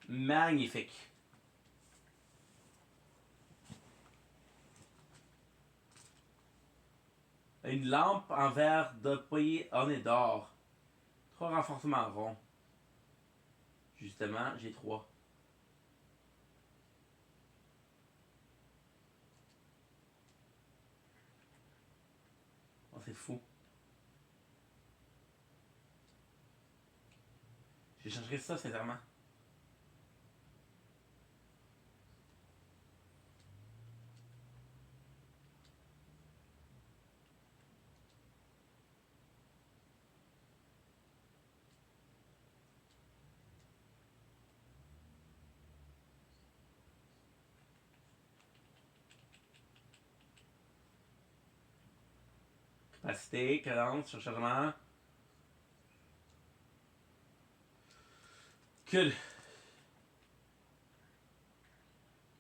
Magnifique. Une lampe en verre d'opéra ornée d'or. 3 renforcements ronds. Justement, j'ai 3. Oh, c'est fou. J'échangerais ça, sincèrement. Capacité, cadence, surchargement. Cool.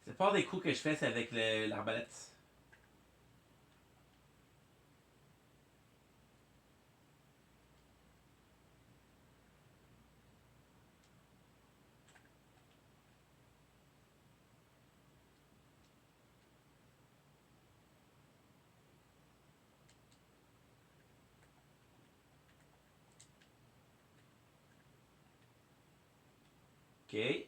C'est pas des coups que je fais, c'est avec l'arbalète. Ok.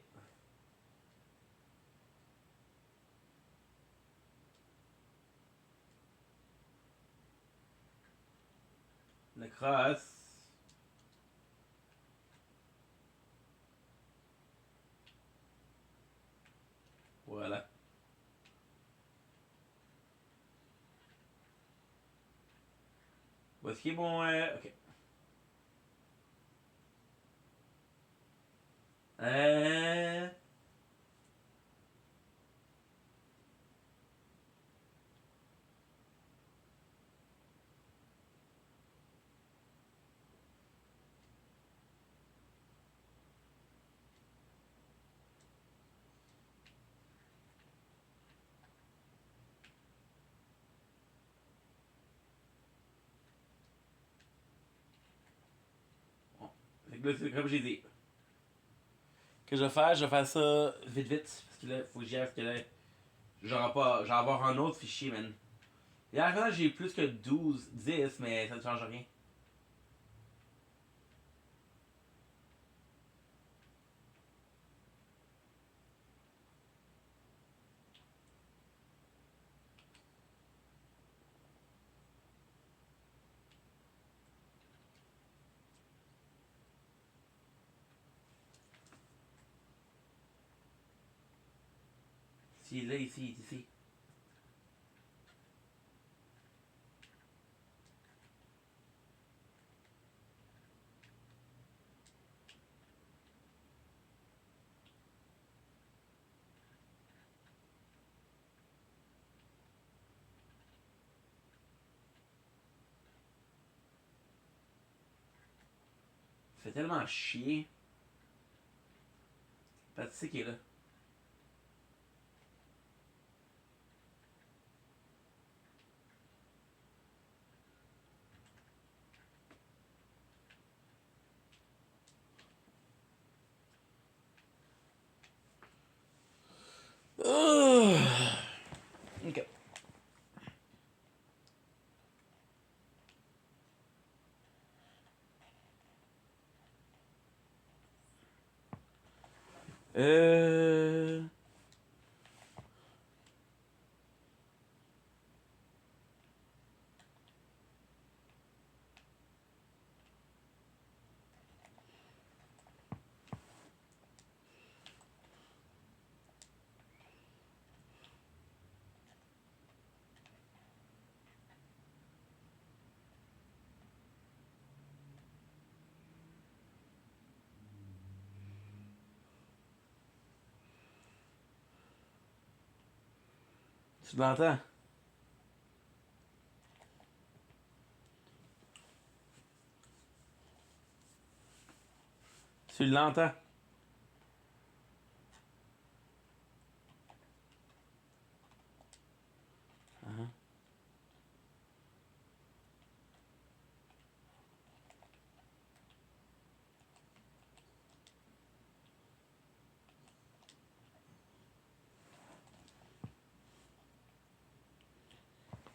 Le cross. Voilà. Où est-ce qu'il est mon... ok. Euh... Bon. Fait que là, c'est comme j'ai dit. Que je vais faire ça vite vite. Parce que là, faut que j'y aille, parce que là, j'en avoir un autre fichier, man. Et à la fin, j'ai plus que 12, 10, mais ça ne change rien. Il est là, ici, ici. C'est tellement chier. Parce que tu sais qu'il est là. Ok. Euh... Tu l'entends? Tu l'entends? Uh-huh.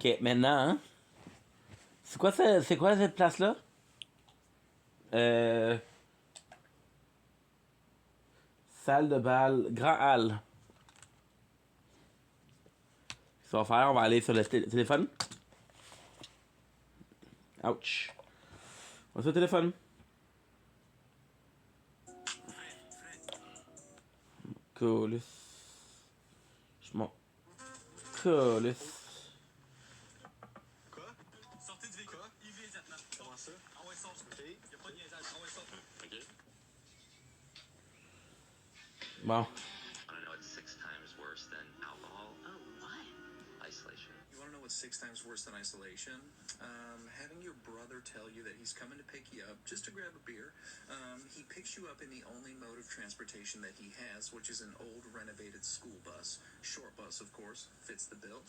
Ok, maintenant, hein? C'est quoi cette place-là? Euh... Salle de bal, grand hall. Ce qu'on va faire, on va aller sur le téléphone. Ouch. On va sur le téléphone. Coolus. Je m'en... Coolus. Quoi? Sortez du véhicule. Immédiatement. Comment ça? Ah ouais, sort. OK. Y'a pas de niaisage. Ah ouais, sort. OK. Bon. I know it's 6 times worse than alcohol. Oh, what? Isolation. You want to know what's 6 times worse than isolation? Having your brother tell you that he's coming to pick you up just to grab a beer. He picks you up in the only mode of transportation that he has, which is an old renovated school bus. Short bus, of course, fits the bill.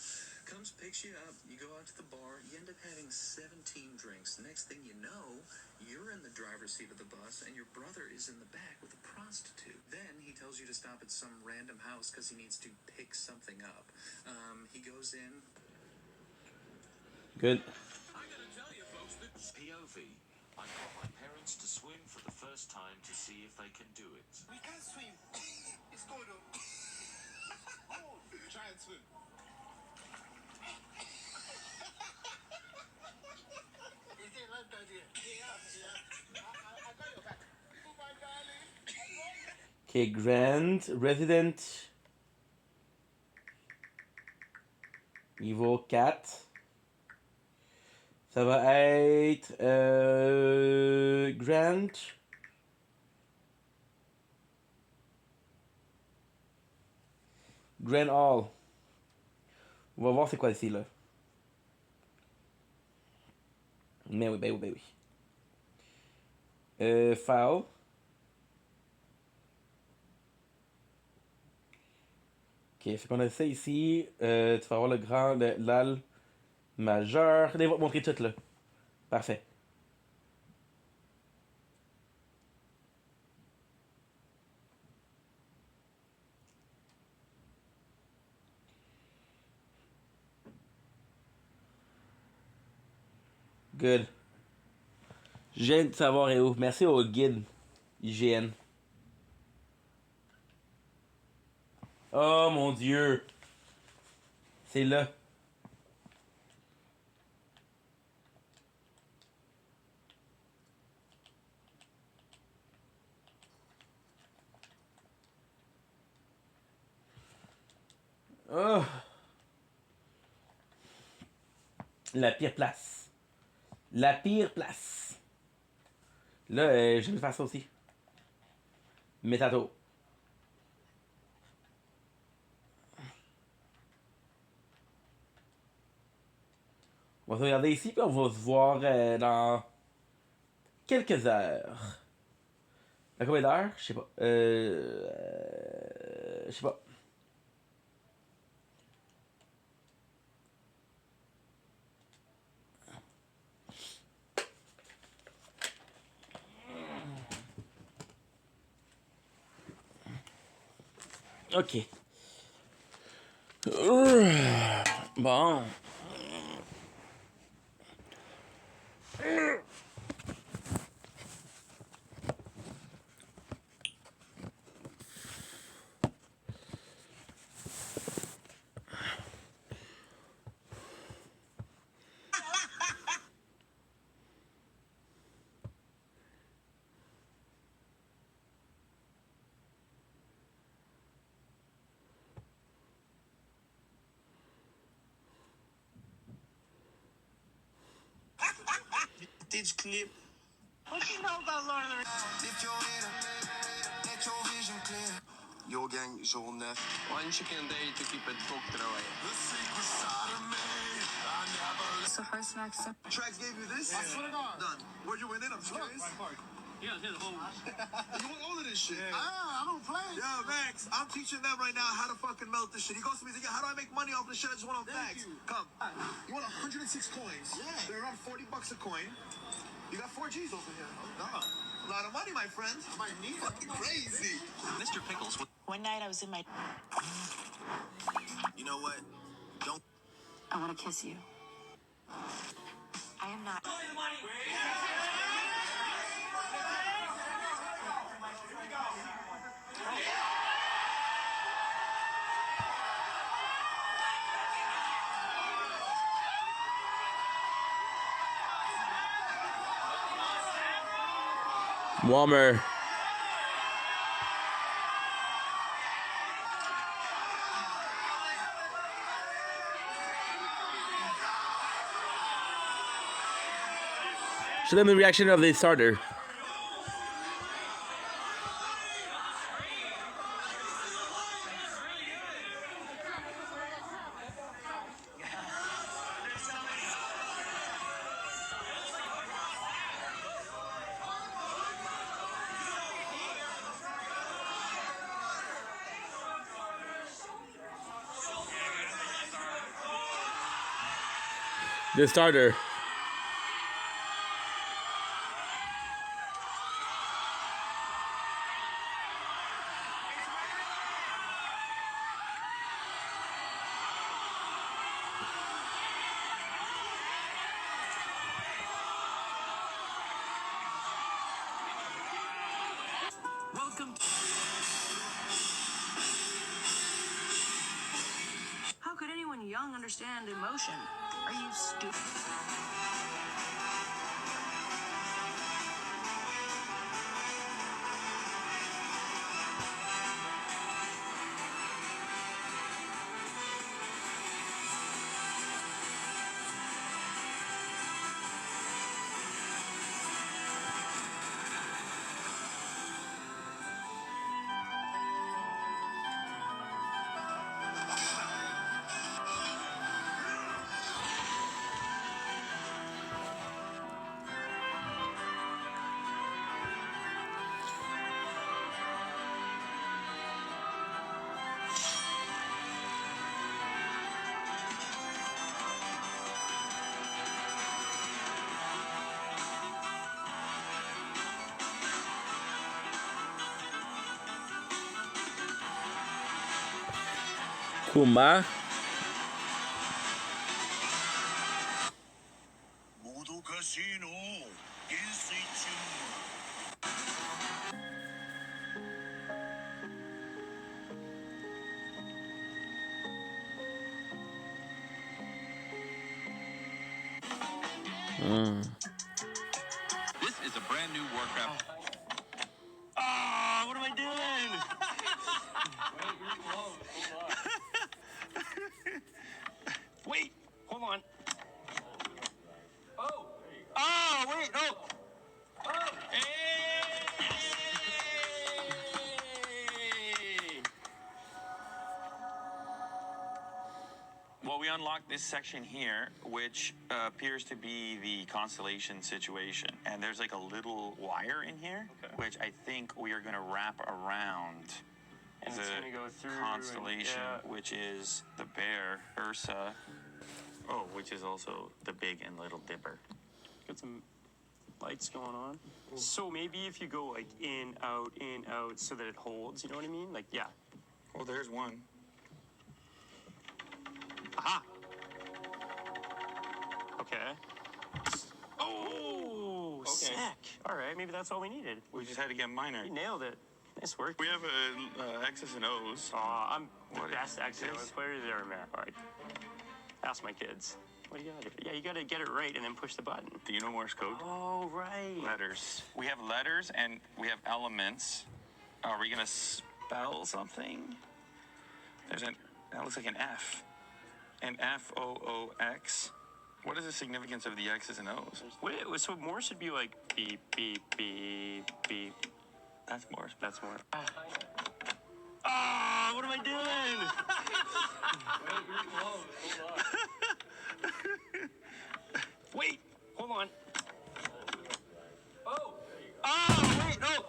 Comes, picks you up, you go out to the bar, you end up having 17 drinks. Next thing you know, you're in the driver's seat of the bus, and your brother is in the back with a prostitute. Then he tells you to stop at some random house because he needs to pick something up. He goes in. Good. I gotta tell you, folks, this POV. I got my parents to swim for the first time to see if they can do it. We can't swim. It's cold. Try and swim. Is it like that here? Yeah. I got your back. Oh, my darling. Ok, Grand Resident. Niveau 4. Ça va être Grand. Grand Hall. On va voir c'est quoi ici là. Mais oui, ben oui, ben oui. File. Ok, c'est qu'on a ça ici. Tu vas avoir le grand, l'al majeur. Allez, va te montrer tout là. Parfait. Good. Je viens de savoir est où. Merci au guide IGN. Oh mon dieu. C'est là. Oh. La pire place. La pire place. Là, je vais faire ça aussi. Métato. On va se regarder ici, puis on va se voir dans quelques heures. À combien d'heures? Je sais pas. Je sais pas. Ok. Bon. Du clip. What you know about Lord of the Rings? Yo gang, jour 9. One chicken day to keep it cooked away. So first next step. Trax gave you this? I swear to God. Done. Where'd you win it? I'm just curious. Yeah, here's home. You want all of this shit? Yeah. I don't play. Yo, Max, I'm teaching them right now how to fucking melt this shit. He goes to me, he's like, how do I make money off this shit? I just want off Max. Come. You want 106 coins? Yeah. They're around $40 a coin. You got 4 G's over here. No. A lot of money, my friends. My knee. Fucking crazy. Mr. Pickles. One night I was in my... You know what? Don't... I want to kiss you. I am not... Warmer. Show them the reaction of the starter. The starter. Welcome. How could anyone young understand emotion? Are you stupid? Kuma. This is a brand new Warcraft. Ah, what am I doing? we unlocked this section here, which appears to be the constellation situation. And there's like a little wire in here, which I think we are going to wrap around and it's gonna go through constellation, which is the Bear, Ursa, which is also the Big and Little Dipper. Got some lights going on. So maybe if you go like in, out, so that it holds, you know what I mean? Like, yeah. Well, there's one. Aha! Okay. Oh, okay. Sick. All right, maybe that's all we needed. We just had to get minor. You nailed it. Nice work. We have X's and O's. I'm the best X's and O's player there ever met. All right. Ask my kids. What do you gotta do? Yeah, you gotta get it right and then push the button. Do you know Morse code? Oh, right. Letters. We have letters and we have elements. Are we gonna spell something? That looks like an F. An F-O-O-X. What is the significance of the X's and O's? Wait, so Morse should be like beep, beep, beep, beep. That's Morse. That's Morse. Ah, what am I doing? Wait, hold on. Wait, no.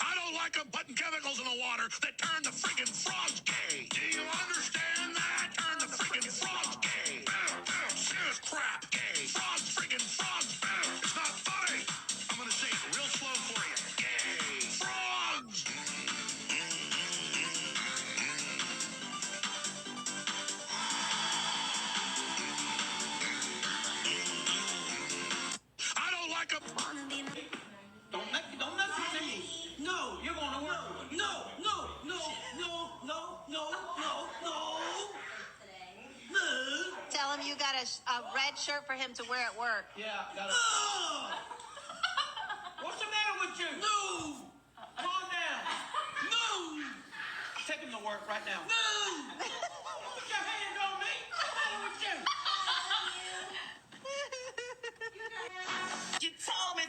I don't like them putting chemicals in the water that turn the friggin' frogs gay. Do you understand that? Turn the friggin' frogs gay. Shit crap gay. Frogs, friggin' frogs. It's not funny. I'm gonna say it real slow for you. Gay. Frogs. I don't like them. Don't mess with me. No, you're going to work. No. Tell him you got a red shirt for him to wear at work. Yeah, got it. What's the matter with you? No. Calm down. No. Take him to work right now. No. Put your hands on me. What's the matter with you? You told me.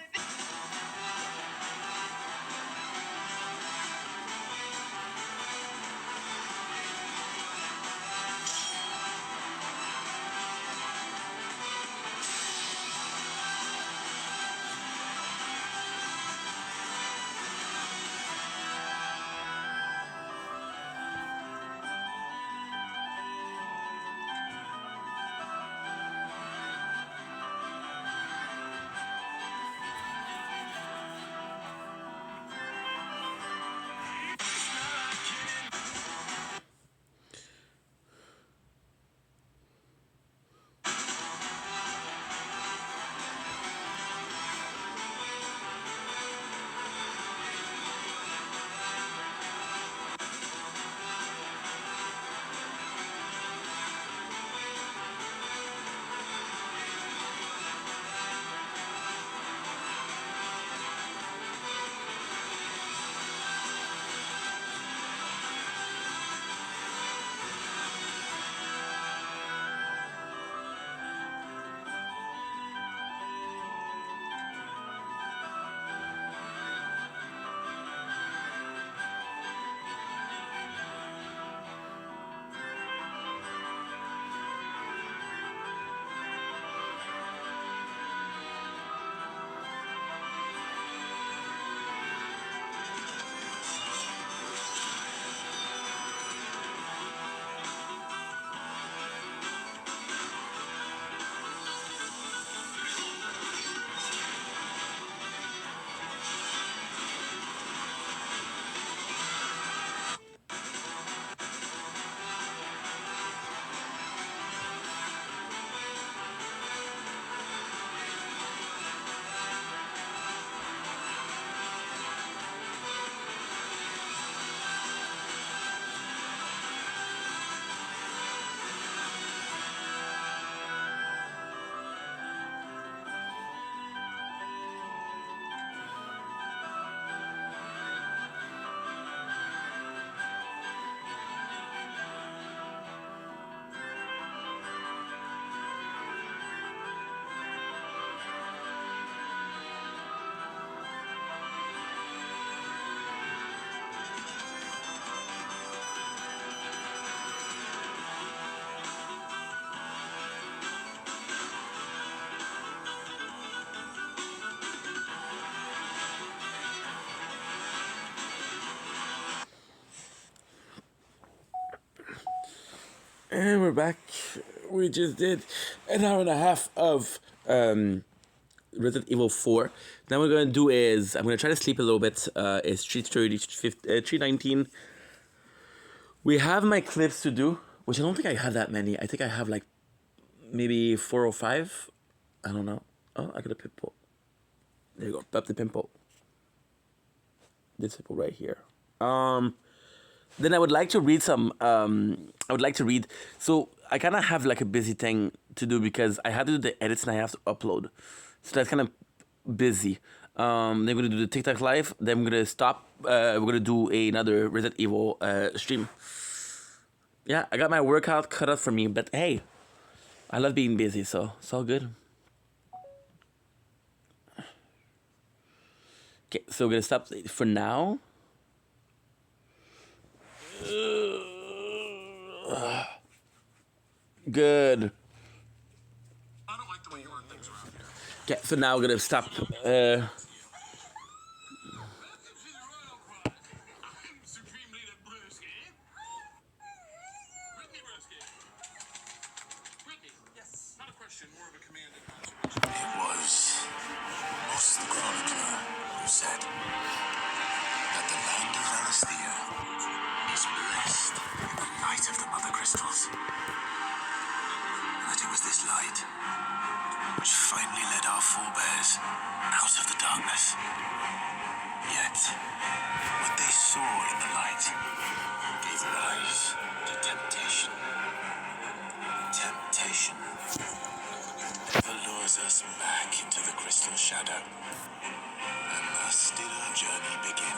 And we're back. We just did an hour and a half of Resident Evil 4. Now what we're going to do is, I'm going to try to sleep a little bit. It's 3:30, 3:19. We have my clips to do, which I don't think I have that many. I think I have like maybe 4 or 5. I don't know. Oh, I got a pimple. There you go. Pop the pimple. This pimple right here. Then I would like to read some, so I kind of have like a busy thing to do because I have to do the edits and I have to upload. So that's kind of busy. Then I'm going to do the TikTok live, then I'm going to stop, we're going to do another Resident Evil stream. Yeah, I got my workout cut out for me, but hey, I love being busy, so it's all good. Okay, so we're going to stop for now. Good. I don't like the way you run things around here. Okay, so now we're gonna stop. It was Moss the Chronicler who said that the land of Alastia is blessed with the light of the Mother Crystals. And that it was this light which finally led our forebears out of the darkness. Yet, what they saw in the light gave rise to temptation. Temptation ever lures us back into the crystal shadow. And thus did our journey begin.